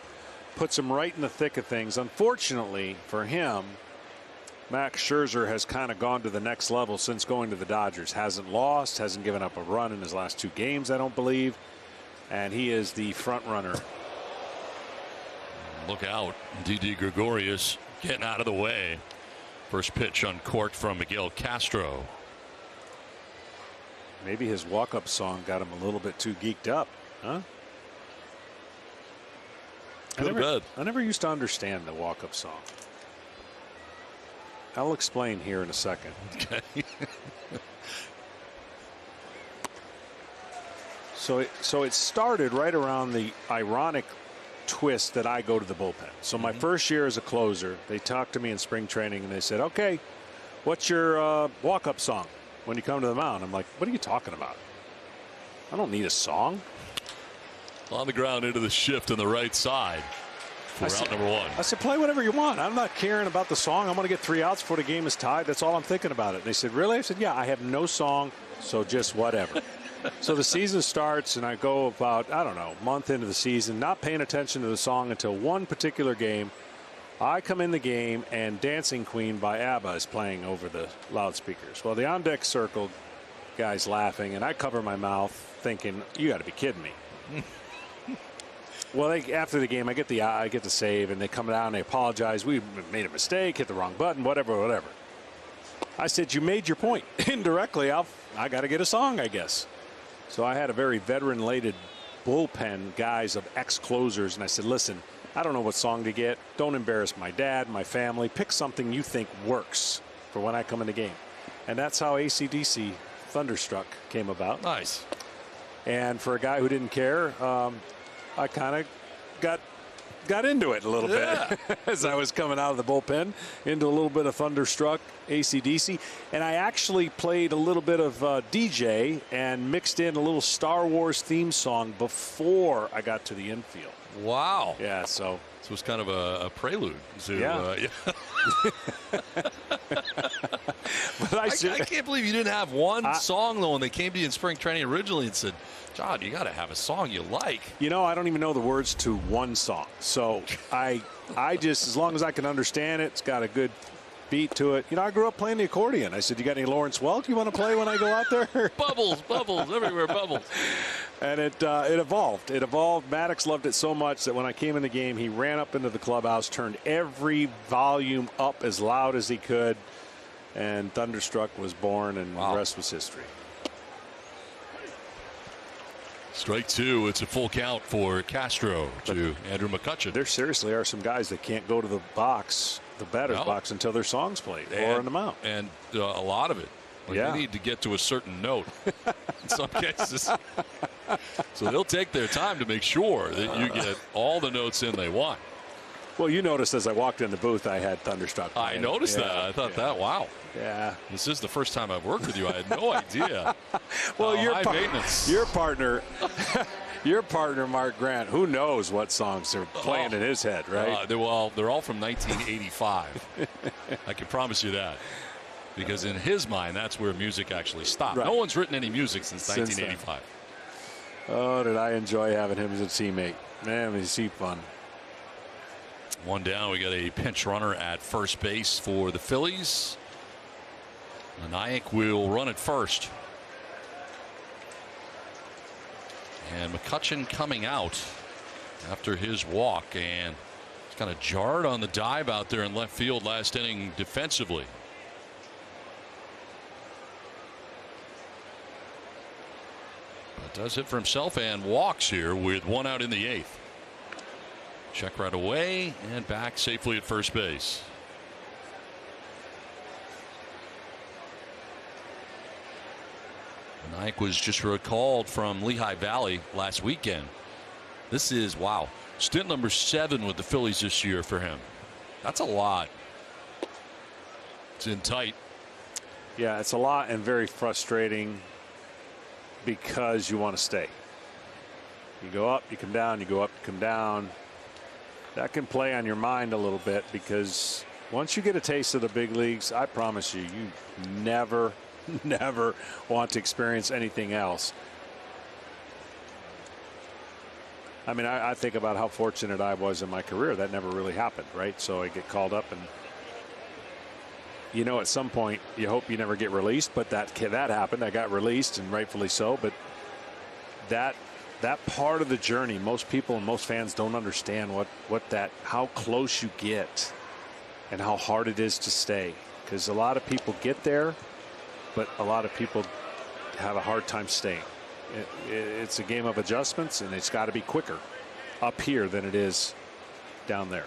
puts him right in the thick of things. Unfortunately for him, Max Scherzer has kind of gone to the next level since going to the Dodgers. Hasn't lost, hasn't given up a run in his last 2 games, I don't believe, and he is the front runner. Look out. Didi Gregorius getting out of the way. First pitch uncorked from Miguel Castro. Maybe his walk-up song got him a little bit too geeked up, huh? I never used to understand the walk-up song. I'll explain here in a second. Okay. So it started right around the ironic twist that I go to the bullpen. So my first year as a closer, they talked to me in spring training and they said, okay, what's your walk-up song when you come to the mound? I'm like, what are you talking about? I don't need a song. On the ground into the shift on the right side for out number 1. I said, play whatever you want. I'm not caring about the song. I'm going to get 3 outs before the game is tied. That's all I'm thinking about it. And they said, really? I said, yeah, I have no song, so just whatever. So the season starts, and I go about, I don't know, a month into the season, not paying attention to the song until one particular game. I come in the game, and Dancing Queen by ABBA is playing over the loudspeakers. Well, the on-deck circle guys laughing, and I cover my mouth thinking, you got to be kidding me. Well, after the game, I get the save, and they come down and they apologize. We made a mistake, hit the wrong button, whatever. I said, you made your point. Indirectly, I got to get a song, I guess. So I had a very veteran-laden bullpen guys of ex-closers, and I said, listen, I don't know what song to get. Don't embarrass my dad, my family. Pick something you think works for when I come in the game. And that's how AC/DC Thunderstruck came about. Nice. And for a guy who didn't care, I kind of got into it a little bit as I was coming out of the bullpen, into a little bit of Thunderstruck, AC/DC. And I actually played a little bit of DJ and mixed in a little Star Wars theme song before I got to the infield. Wow. Yeah, so this was kind of a prelude to. Yeah. But I can't believe you didn't have one song, though, when they came to you in spring training originally and said, John, you got to have a song you like. You know, I don't even know the words to one song. So I just, as long as I can understand it, it's got a good beat to it. You know, I grew up playing the accordion. I said, you got any Lawrence Welk you want to play when I go out there? Bubbles, everywhere, bubbles. And it evolved. It evolved. Maddox loved it so much that when I came in the game, he ran up into the clubhouse, turned every volume up as loud as he could, and Thunderstruck was born, and the rest was history. Strike two. It's a full count for Castro to Andrew McCutchen. There seriously are some guys that can't go to the box, the batter's box, until their song's played or on the mound. And a lot of it. They need to get to a certain note in some cases. So they'll take their time to make sure that you get all the notes in they want. Well, you noticed as I walked in the booth, I had Thunderstruck. I noticed that. I thought that, wow. Yeah. This is the first time I've worked with you. I had no idea. Well, high maintenance. Your partner, Mark Grant, who knows what songs are playing in his head, right? They're all from 1985. I can promise you that. Because in his mind, that's where music actually stopped. Right. No one's written any music since 1985. Oh, did I enjoy having him as a teammate. Man, was he fun. One down. We got a pinch runner at first base for the Phillies. Naik will run at first. And McCutchen coming out after his walk, and it's kind of jarred on the dive out there in left field last inning defensively. But does it for himself and walks here with one out in the eighth. Check right away and back safely at first base. Naik was just recalled from Lehigh Valley last weekend. This is, stint number 7 with the Phillies this year for him. That's a lot. It's in tight. Yeah, it's a lot and very frustrating because you want to stay. You go up, you come down, you go up, you come down. That can play on your mind a little bit because once you get a taste of the big leagues, I promise you, you never want to experience anything else. I mean, I think about how fortunate I was in my career. That never really happened, right? So I get called up, and at some point you hope you never get released, but that happened. I got released, and rightfully so. But that part of the journey, most people and most fans don't understand how close you get and how hard it is to stay, because a lot of people get there, but a lot of people have a hard time staying. It's a game of adjustments, and it's got to be quicker up here than it is down there.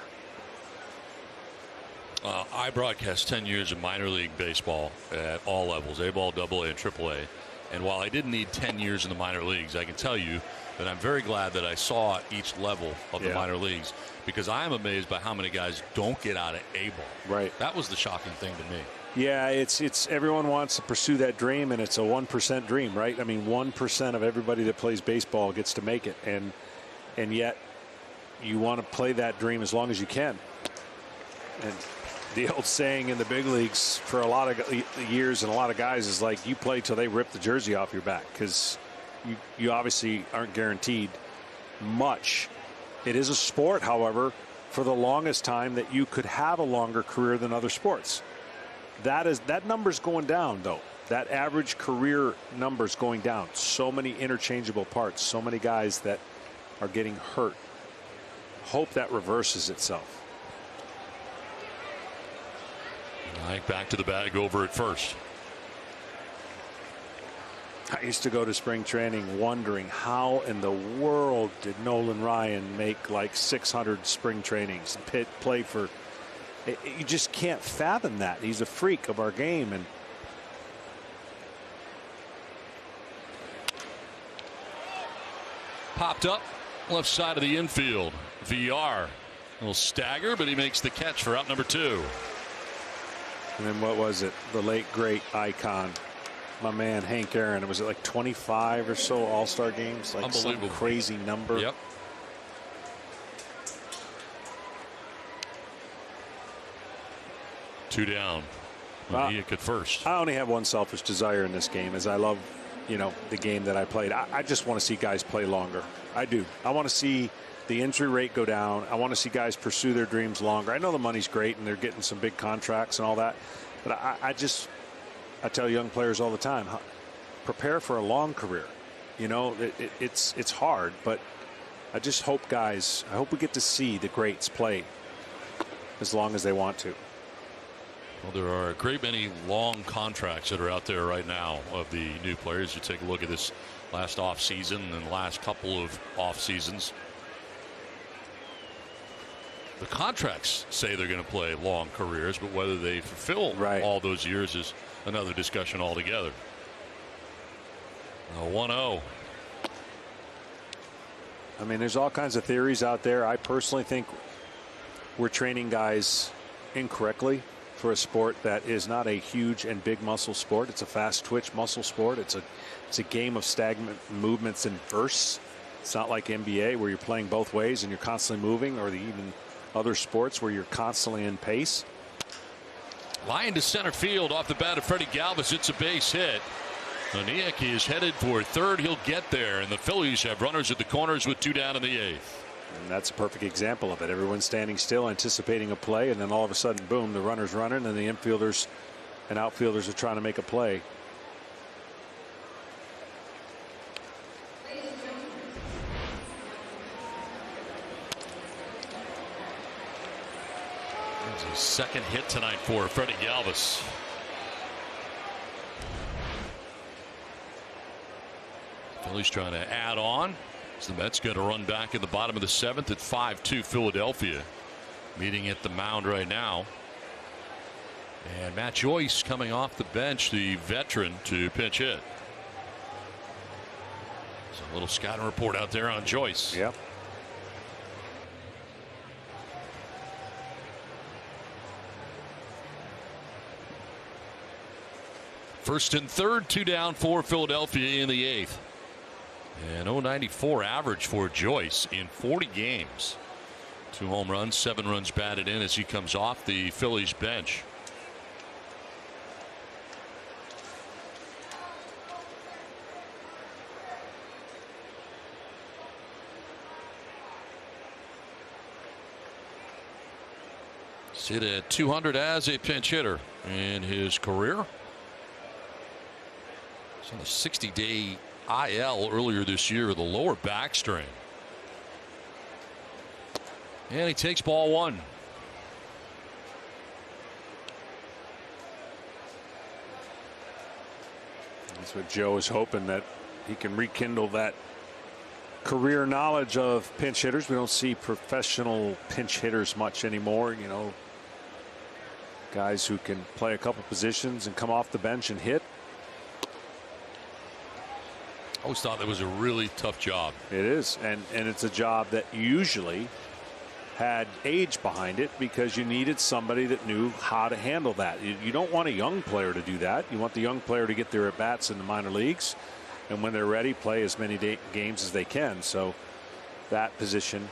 I broadcast 10 years of minor league baseball at all levels, A-ball, AA, and AAA. And while I didn't need 10 years in the minor leagues, I can tell you that I'm very glad that I saw each level of the minor leagues, because I am amazed by how many guys don't get out of A-ball. Right. That was the shocking thing to me. Yeah, it's everyone wants to pursue that dream, and it's a 1% dream, right? I mean, 1% of everybody that plays baseball gets to make it, and yet you want to play that dream as long as you can. And the old saying in the big leagues for a lot of years and a lot of guys is like, you play till they rip the jersey off your back, because you obviously aren't guaranteed much. It is a sport, however, for the longest time that you could have a longer career than other sports. That number's going down, though. that average career numbers going down. So many interchangeable parts, so many guys that are getting hurt. Hope that reverses itself. Mike back to the bag over at first. I used to go to spring training wondering how in the world did Nolan Ryan make like 600 spring trainings and play for. You just can't fathom that. He's a freak of our game. And popped up left side of the infield. VR. A little stagger, but he makes the catch for out number 2. And then what was it? The late great icon, my man Hank Aaron. Was it like 25 or so All-Star games? Like some crazy number. Yep. Two down. He at first. I only have one selfish desire in this game, as I love, the game that I played. I just want to see guys play longer. I do. I want to see the injury rate go down. I want to see guys pursue their dreams longer. I know the money's great and they're getting some big contracts and all that, but I tell young players all the time, prepare for a long career. It's hard, but I just hope I hope we get to see the greats play as long as they want to. Well, there are a great many long contracts that are out there right now of the new players. You take a look at this last off season and the last couple of off seasons. The contracts say they're going to play long careers, but whether they fulfill all those years is another discussion altogether. 1-0. I mean, there's all kinds of theories out there. I personally think we're training guys incorrectly for a sport that is not a huge and big muscle sport. It's a fast twitch muscle sport. It's a game of stagnant movements and bursts. It's not like NBA where you're playing both ways and you're constantly moving, or even other sports where you're constantly in pace. Line to center field off the bat of Freddie Galvis. It's a base hit. Oniek is headed for third. He'll get there, and the Phillies have runners at the corners with 2 down in the 8th. And that's a perfect example of it. Everyone's standing still, anticipating a play, and then all of a sudden, boom, the runner's running, and the infielders and outfielders are trying to make a play. That's his second hit tonight for Freddie Galvis. Phillies trying to add on. So the Mets going to run back in the bottom of the 7th at 5-2 Philadelphia. Meeting at the mound right now. And Matt Joyce coming off the bench, the veteran, to pinch hit. There's a little scouting report out there on Joyce. Yep. First and third, 2 down for Philadelphia in the 8th. And 0.94 average for Joyce in 40 games. 2 home runs, 7 runs batted in as he comes off the Phillies bench. Sit at 200 as a pinch hitter in his career. He's on a 60-day IL earlier this year with a lower back strain. And he takes ball 1. That's what Joe is hoping, that he can rekindle that career knowledge of pinch hitters. We don't see professional pinch hitters much anymore. Guys who can play a couple positions and come off the bench and hit. I always thought that was a really tough job. It is, and it's a job that usually had age behind it because you needed somebody that knew how to handle that. You don't want a young player to do that. You want the young player to get their at-bats in the minor leagues, and when they're ready, play as many games as they can. So that position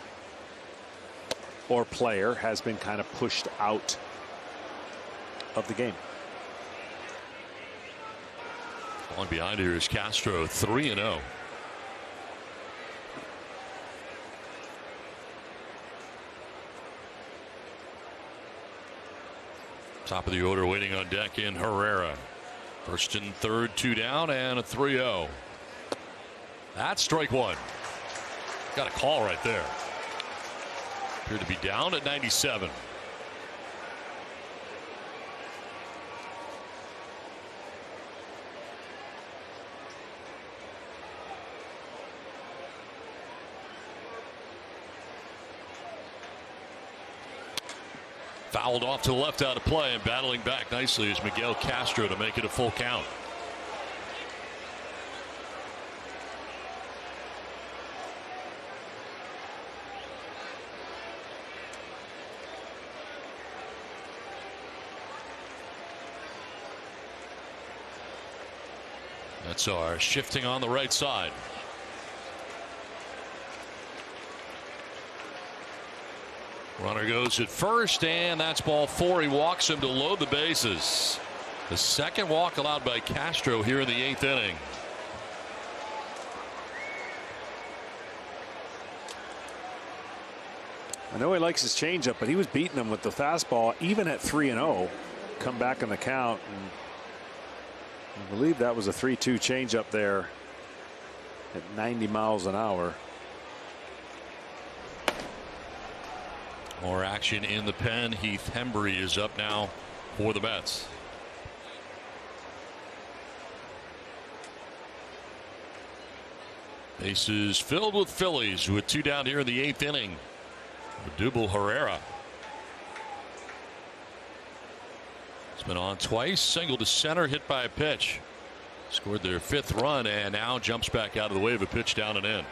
or player has been kind of pushed out of the game. On behind here is Castro, 3-0. Top of the order waiting on deck in Herrera. First and third, 2 down, and a 3-0. That's strike one. Got a call right there. Appeared to be down at 97. Fouled off to the left out of play, and battling back nicely is Miguel Castro to make it a full count. That's our shifting on the right side. Runner goes at first, and that's ball 4. He walks him to load the bases. The second walk allowed by Castro here in the 8th inning. I know he likes his changeup, but he was beating him with the fastball even at 3-0. Come back in the count, and I believe that was a 3-2 changeup there at 90 miles an hour. More action in the pen. Heath Hembree is up now for the Mets. Bases filled with Phillies with 2 down here in the 8th inning. Odubel Herrera. It's been on twice. Single to center, hit by a pitch. Scored their 5th run, and now jumps back out of the way of a pitch down and in.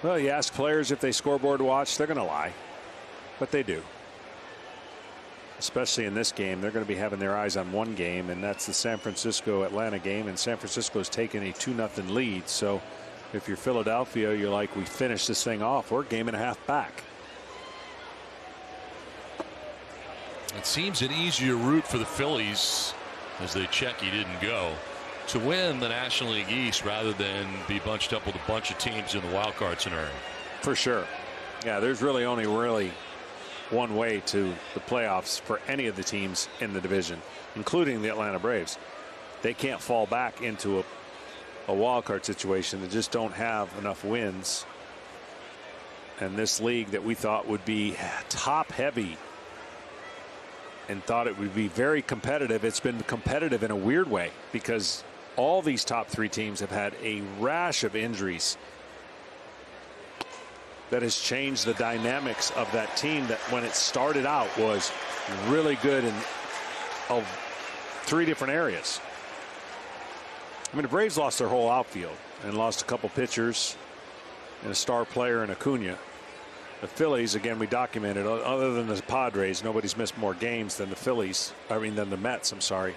Well, you ask players if they scoreboard watch, they're going to lie, but they do. Especially in this game, they're going to be having their eyes on one game, and that's the San Francisco-Atlanta game, and San Francisco's taken a 2-0 lead. So if you're Philadelphia, you're like, we finished this thing off. We're a game and a half back. It seems an easier route for the Phillies, as they check he didn't go, to win the National League East rather than be bunched up with a bunch of teams in the wild card scenario. For sure. Yeah, there's really only one way to the playoffs for any of the teams in the division, including the Atlanta Braves. They can't fall back into a wild card situation. They just don't have enough wins. And this league that we thought would be top heavy and thought it would be very competitive, it's been competitive in a weird way because all these top 3 teams have had a rash of injuries that has changed the dynamics of that team that when it started out was really good in 3 different areas. I mean, the Braves lost their whole outfield and lost a couple pitchers and a star player in Acuna. The Phillies, again, we documented, other than the Padres, nobody's missed more games than the Phillies. I mean, than the Mets, I'm sorry.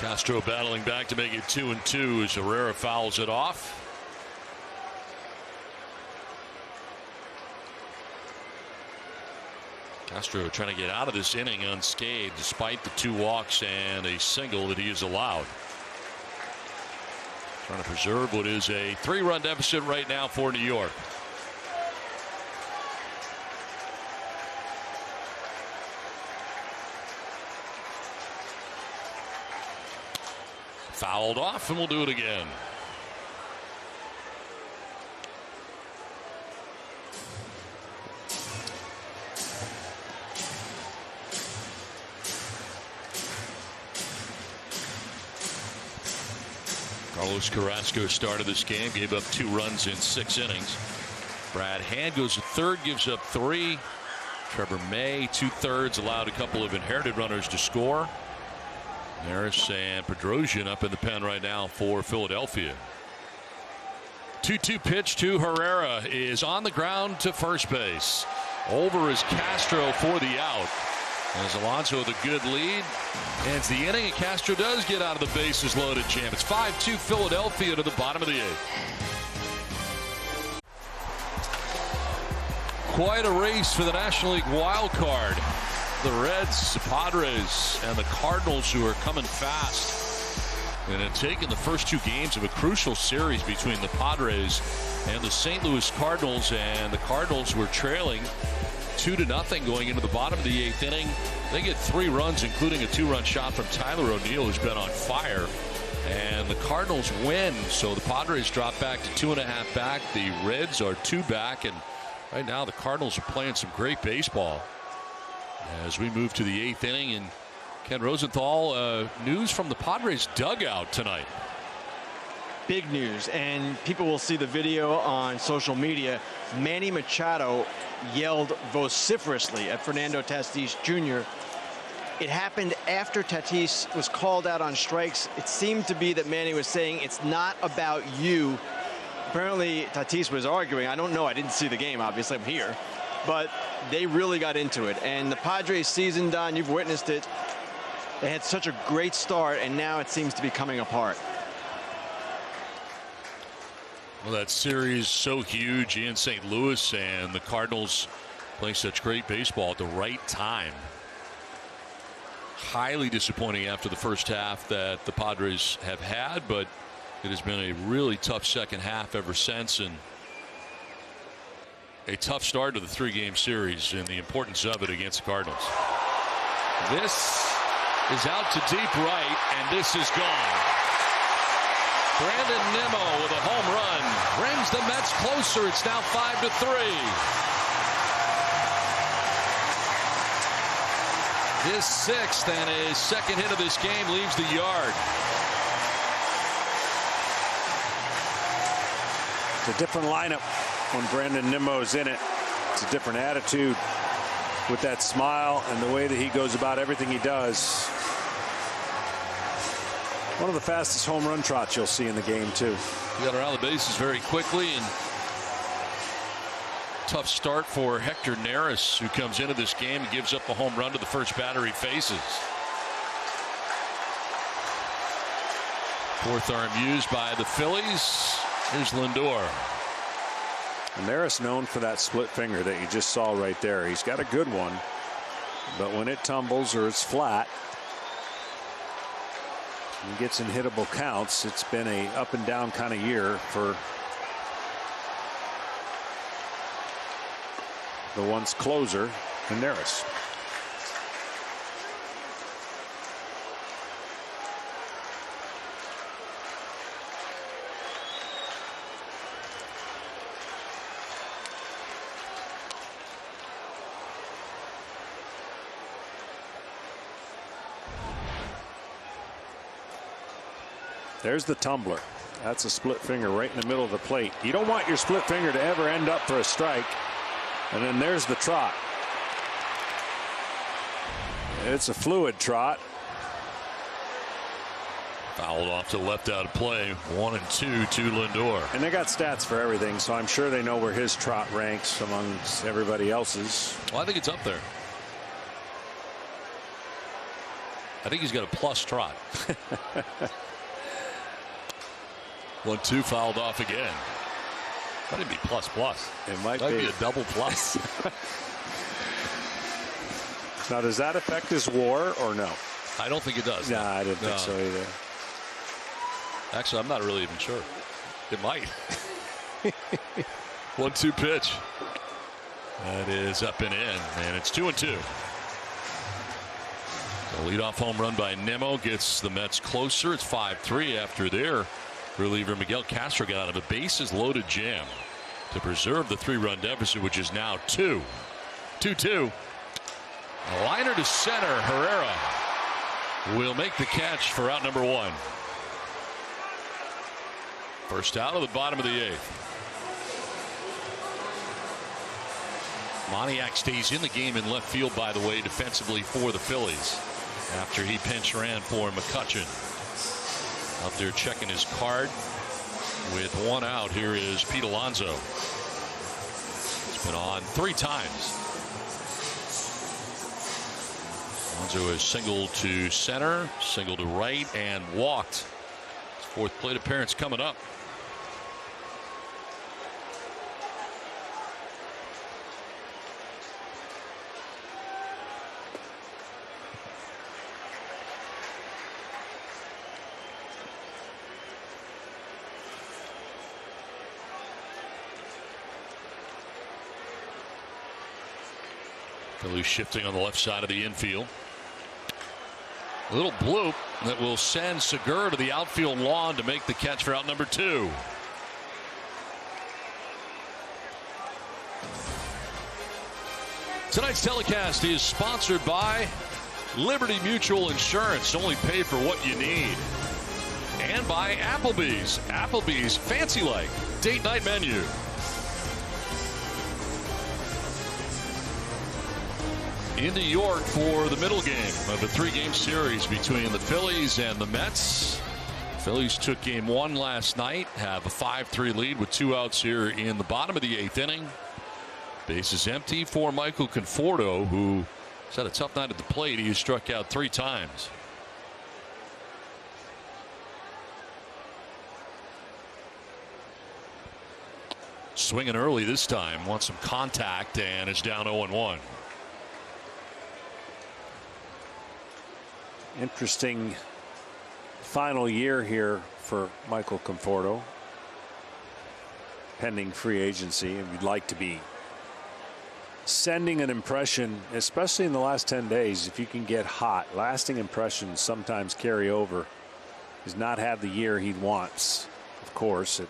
Castro battling back to make it 2-2 as Herrera fouls it off. Castro trying to get out of this inning unscathed despite the 2 walks and a single that he is allowed. Trying to preserve what is a 3-run deficit right now for New York. Fouled off, and we'll do it again. Carlos Carrasco started this game, gave up 2 runs in 6 innings. Brad Hand goes to third, gives up 3. Trevor May, 2/3, allowed a couple of inherited runners to score. Maris and Pedrosian up in the pen right now for Philadelphia. 2-2 pitch to Herrera is on the ground to first base. Over is Castro for the out. As Alonso with a good lead. Ends the inning, and Castro does get out of the bases loaded champ. It's 5-2 Philadelphia to the bottom of the 8th. Quite a race for the National League wild card. The Reds, Padres, and the Cardinals, who are coming fast. and had taken the first 2 games of a crucial series between the Padres and the St. Louis Cardinals, and the Cardinals were trailing 2-0 going into the bottom of the 8th inning. They get 3 runs, including a 2-run shot from Tyler O'Neill, who's been on fire. And the Cardinals win, so the Padres drop back to 2.5 back. The Reds are 2 back, and right now the Cardinals are playing some great baseball. As we move to the 8th inning, and Ken Rosenthal, news from the Padres dugout tonight. Big news, and people will see the video on social media. Manny Machado yelled vociferously at Fernando Tatis Jr. It happened after Tatis was called out on strikes. It seemed to be that Manny was saying, it's not about you. Apparently Tatis was arguing. I don't know. I didn't see the game. Obviously, I'm here. But they really got into it. And the Padres season, Don, you've witnessed it. They had such a great start, and now it seems to be coming apart. Well, that series so huge in St. Louis, and the Cardinals playing such great baseball at the right time. Highly disappointing after the first half that the Padres have had, but it has been a really tough second half ever since, and a tough start to the 3-game series and the importance of it against the Cardinals. This is out to deep right, and this is gone. Brandon Nimmo with a home run brings the Mets closer. It's now 5-3. His 6th and his 2nd hit of this game leaves the yard. It's a different lineup when Brandon Nimmo's in it. It's a different attitude with that smile and the way that he goes about everything he does. One of the fastest home run trots you'll see in the game, too. He got around the bases very quickly, and tough start for Hector Neris, who comes into this game and gives up a home run to the first batter he faces. 4th arm used by the Phillies. Here's Lindor. And Neris known for that split finger that you just saw right there. He's got a good one, but when it tumbles or it's flat and gets in hittable counts, it's been a up and down kind of year for the once closer, Neris. There's the tumbler. That's a split finger right in the middle of the plate. You don't want your split finger to ever end up for a strike. And then there's the trot. It's a fluid trot. Fouled off to left out of play. 1 and 2 to Lindor. And they got stats for everything, so I'm sure they know where his trot ranks amongst everybody else's. Well, I think it's up there. I think he's got a plus trot. 1-2 fouled off again. Might even be plus. It might be a double plus. Now, does that affect his WAR or no? I don't think it does. Nah, I didn't think so either. Actually, I'm not really even sure. It might. 1-2 pitch. That is up and in, and it's 2-2. The leadoff home run by Nimmo gets the Mets closer. It's 5-3 after their reliever Miguel Castro got out of a bases loaded jam to preserve the 3-run deficit, which is now 2-2. A liner to center. Herrera will make the catch for out number 1. First out of the bottom of the 8th. Moniak stays in the game in left field, by the way, defensively for the Phillies after he pinch ran for McCutchen. Out there checking his card with 1 out. Here is Pete Alonso. He's been on 3 times. Alonso has singled to center, singled to right, and walked. His 4th plate appearance coming up. Phillies shifting on the left side of the infield. A little bloop that will send Segura to the outfield lawn to make the catch for out number 2. Tonight's telecast is sponsored by Liberty Mutual Insurance. Only pay for what you need. And by Applebee's. Applebee's Fancy Like Date Night Menu. In New York for the middle game of a 3-game series between the Phillies and the Mets. Phillies took game 1 last night, have a 5-3 lead with 2 outs here in the bottom of the 8th inning. Bases empty for Michael Conforto, who has had a tough night at the plate. He has struck out 3 times. Swinging early this time, wants some contact, and is down 0-1. Interesting final year here for Michael Conforto, pending free agency, and you'd like to be sending an impression, especially in the last 10 days. If you can get hot, lasting impressions sometimes carry over. He's not had the year he wants, of course,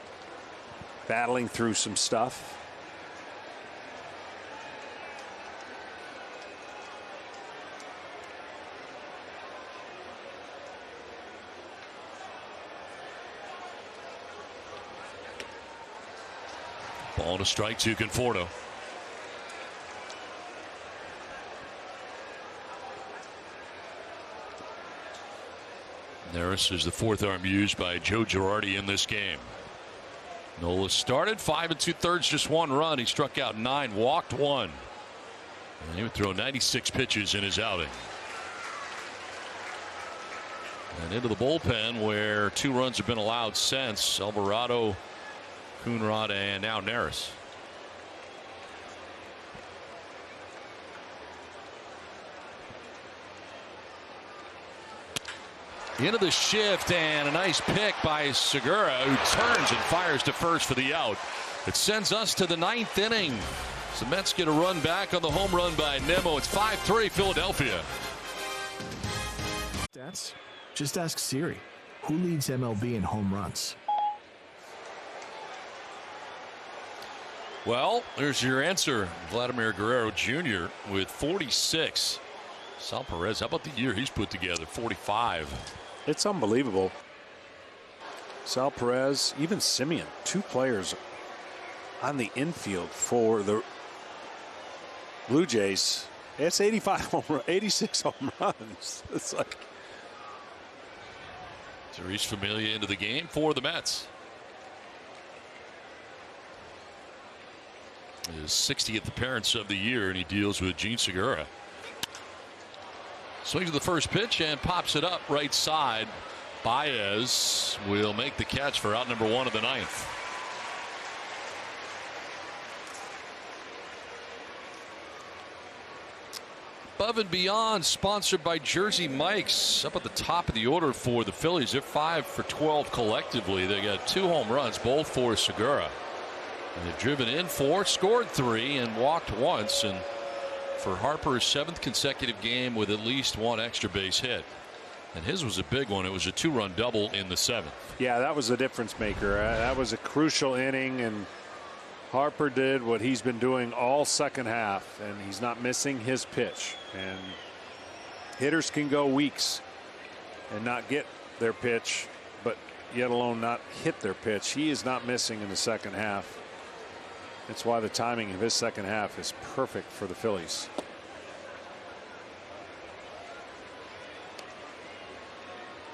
battling through some stuff. Ball to strike to Conforto. Neris is the 4th arm used by Joe Girardi in this game. Nola started 5 2/3, just 1 run. He struck out 9, walked 1. And he would throw 96 pitches in his outing. And into the bullpen, where 2 runs have been allowed since. Alvarado, Coonrod, and now Neris. Into the shift, and a nice pick by Segura, who turns and fires to first for the out. It sends us to the 9th inning. The Mets get a run back on the home run by Nemo. It's 5-3 Philadelphia. Stats? Just ask Siri. Who leads MLB in home runs? Well, there's your answer. Vladimir Guerrero Jr. with 46. Sal Perez, how about the year he's put together? 45. It's unbelievable. Sal Perez, even Simeon, 2 players on the infield for the Blue Jays. It's 86 home runs. It's like. Therese Familia into the game for the Mets. His 60th appearance of the year, and he deals with Gene Segura. Swings to the first pitch and pops it up right side. Baez will make the catch for out number 1 of the 9th. Above and Beyond, sponsored by Jersey Mike's. Up at the top of the order for the Phillies. They're 5 for 12 collectively. They got 2 home runs, both for Segura. And they've driven in 4, scored 3, and walked once. And for Harper's 7th consecutive game with at least 1 extra base hit. And his was a big one. It was a 2-run double in the 7th. Yeah, that was a difference maker. That was a crucial inning, and Harper did what he's been doing all second half, and he's not missing his pitch. And hitters can go weeks and not get their pitch, but yet alone not hit their pitch. He is not missing in the second half. That's why the timing of his second half is perfect for the Phillies.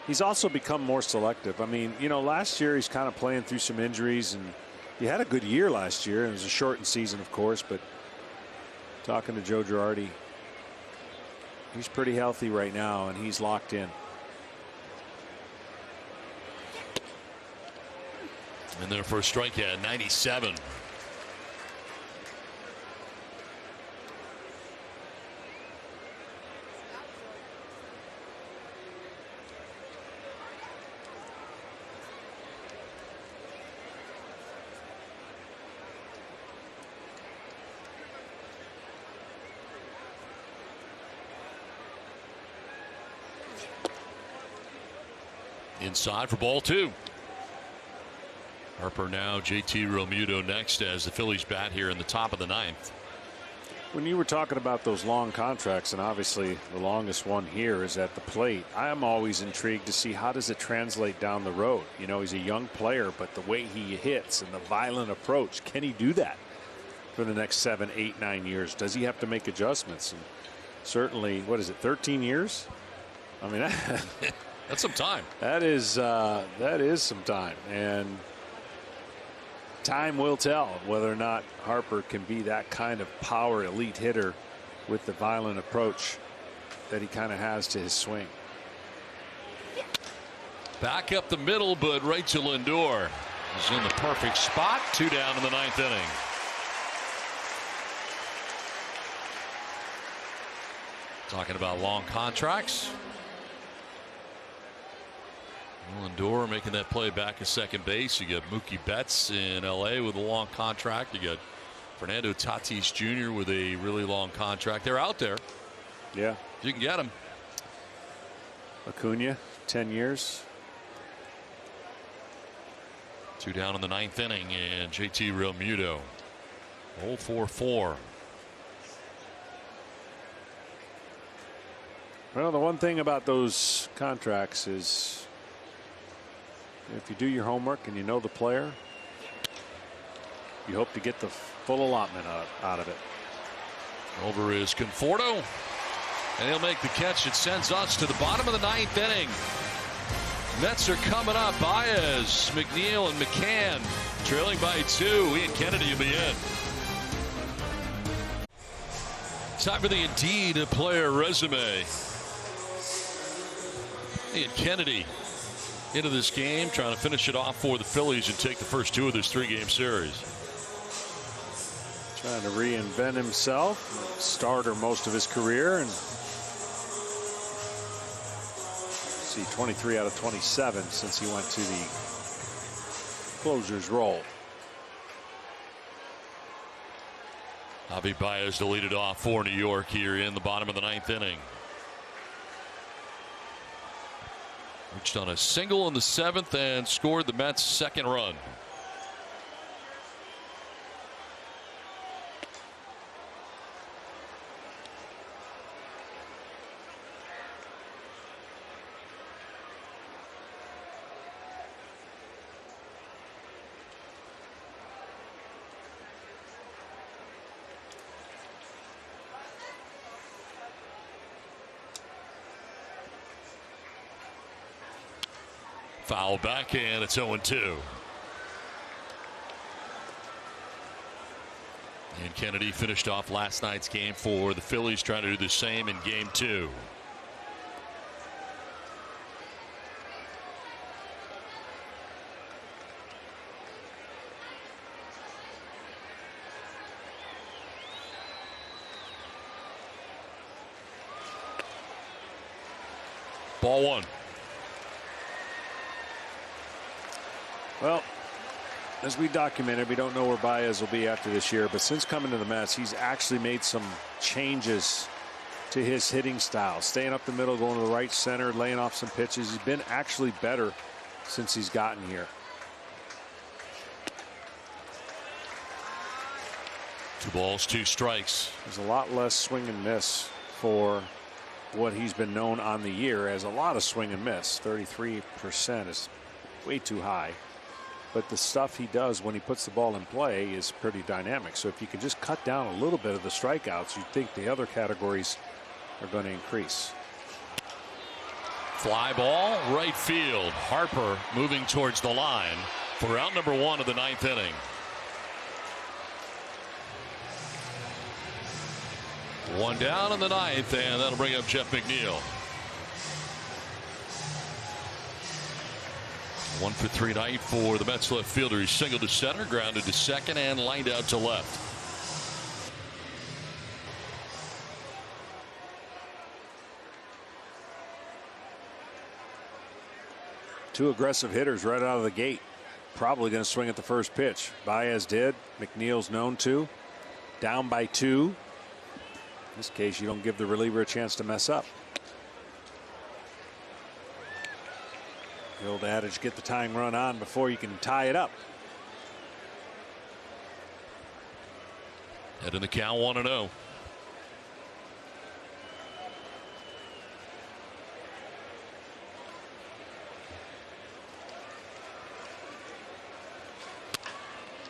He's also become more selective. I mean, you know, last year he's kind of playing through some injuries, and he had a good year last year. It was a shortened season, of course, but talking to Joe Girardi, he's pretty healthy right now, and he's locked in. And their first strikeout, 97. Inside for ball 2. Harper now, JT Realmuto next as the Phillies bat here in the top of the 9th. When you were talking about those long contracts, and obviously the longest one here is at the plate, I am always intrigued to see how does it translate down the road. You know, he's a young player, but the way he hits and the violent approach, can he do that for the next 7, 8, 9 years? Does he have to make adjustments? And certainly, what is it, 13 years? I mean, that's some time. That is some time, and time will tell whether or not Harper can be that kind of power elite hitter with the violent approach that he kind of has to his swing. Back up the middle, but right to Lindor. He's in the perfect spot. 2 down in the 9th inning. Talking about long contracts. Lindor making that play back at second base. You got Mookie Betts in LA with a long contract. You got Fernando Tatis Jr. with a really long contract. They're out there. Yeah. You can get them. Acuna, 10 years. 2 down in the 9th inning, and JT Realmuto 0-4-4. Well, the one thing about those contracts is if you do your homework and you know the player, you hope to get the full allotment out of it. Over is Conforto, and he'll make the catch. It sends us to the bottom of the 9th inning. Mets are coming up. Baez, McNeil, and McCann trailing by 2. Ian Kennedy will be in. Time for the Indeed player resume. Ian Kennedy into this game, trying to finish it off for the Phillies and take the first 2 of this 3-game series. Trying to reinvent himself, starter most of his career, and see 23 out of 27 since he went to the closer's role. Javi Baez to lead it off for New York here in the bottom of the 9th inning. Reached on a single in the 7th and scored the Mets' 2nd run. Foul back, and it's 0-2. And Kennedy finished off last night's game for the Phillies, trying to do the same in game 2. Ball 1. Well, as we documented, we don't know where Baez will be after this year, but since coming to the Mets, he's actually made some changes to his hitting style, staying up the middle, going to the right center, laying off some pitches. He's been actually better since he's gotten here. 2 balls, 2 strikes. There's a lot less swing and miss for what he's been known on the year as. A lot of swing and miss. 33% is way too high. But the stuff he does when he puts the ball in play is pretty dynamic. So if you could just cut down a little bit of the strikeouts, you'd think the other categories are going to increase. Fly ball, right field. Harper moving towards the line for out number 1 of the 9th inning. One down in the 9th, and that'll bring up Jeff McNeil. 1 for 3 night for the Mets left fielder. He singled to center, grounded to second, and lined out to left. Two aggressive hitters right out of the gate. Probably going to swing at the first pitch. Baez did. McNeil's known to. Down by 2. In this case, you don't give the reliever a chance to mess up. The old adage, get the tying run on before you can tie it up. Head in the count 1-0.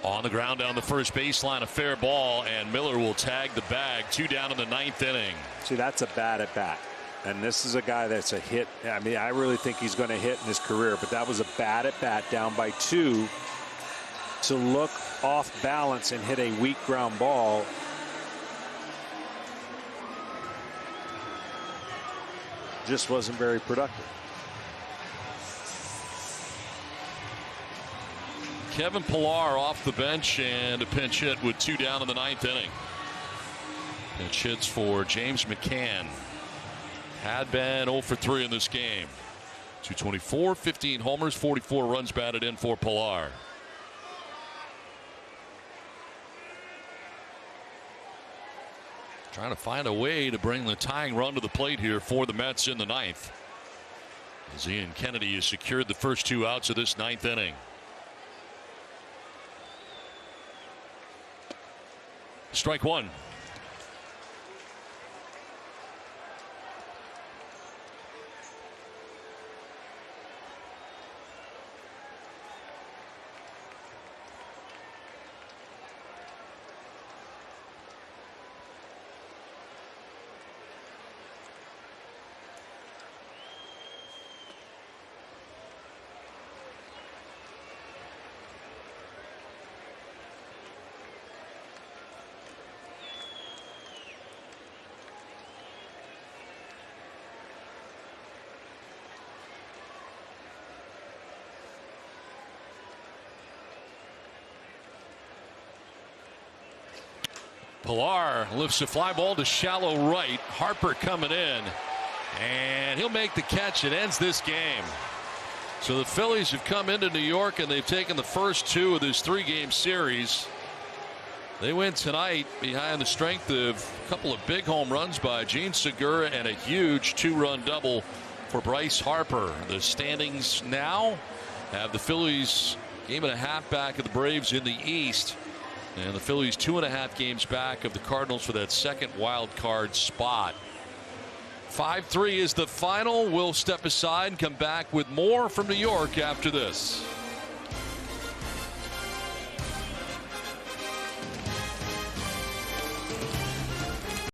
On the ground down the first baseline, a fair ball, and Miller will tag the bag. 2 down in the 9th inning. See, that's a bad at bat. And this is a guy that's a hit. I mean, I really think he's going to hit in his career, but that was a bad at bat down by 2 to look off balance and hit a weak ground ball. Just wasn't very productive. Kevin Pillar off the bench and a pinch hit with 2 down in the 9th inning. Pinch hits for James McCann. Had been 0 for 3 in this game. 224, 15 homers, 44 runs batted in for Pillar. Trying to find a way to bring the tying run to the plate here for the Mets in the 9th. As Ian Kennedy has secured the first 2 outs of this 9th inning. Strike 1. Pillar lifts a fly ball to shallow right. Harper coming in, and he'll make the catch. It ends this game. So the Phillies have come into New York and they've taken the first 2 of this 3-game series. They win tonight behind the strength of a couple of big home runs by Gene Segura and a huge 2-run double for Bryce Harper. The standings now have the Phillies game and a half back of the Braves in the East. And the Phillies 2.5 games back of the Cardinals for that second wild card spot. 5-3 is the final. We'll step aside and come back with more from New York after this.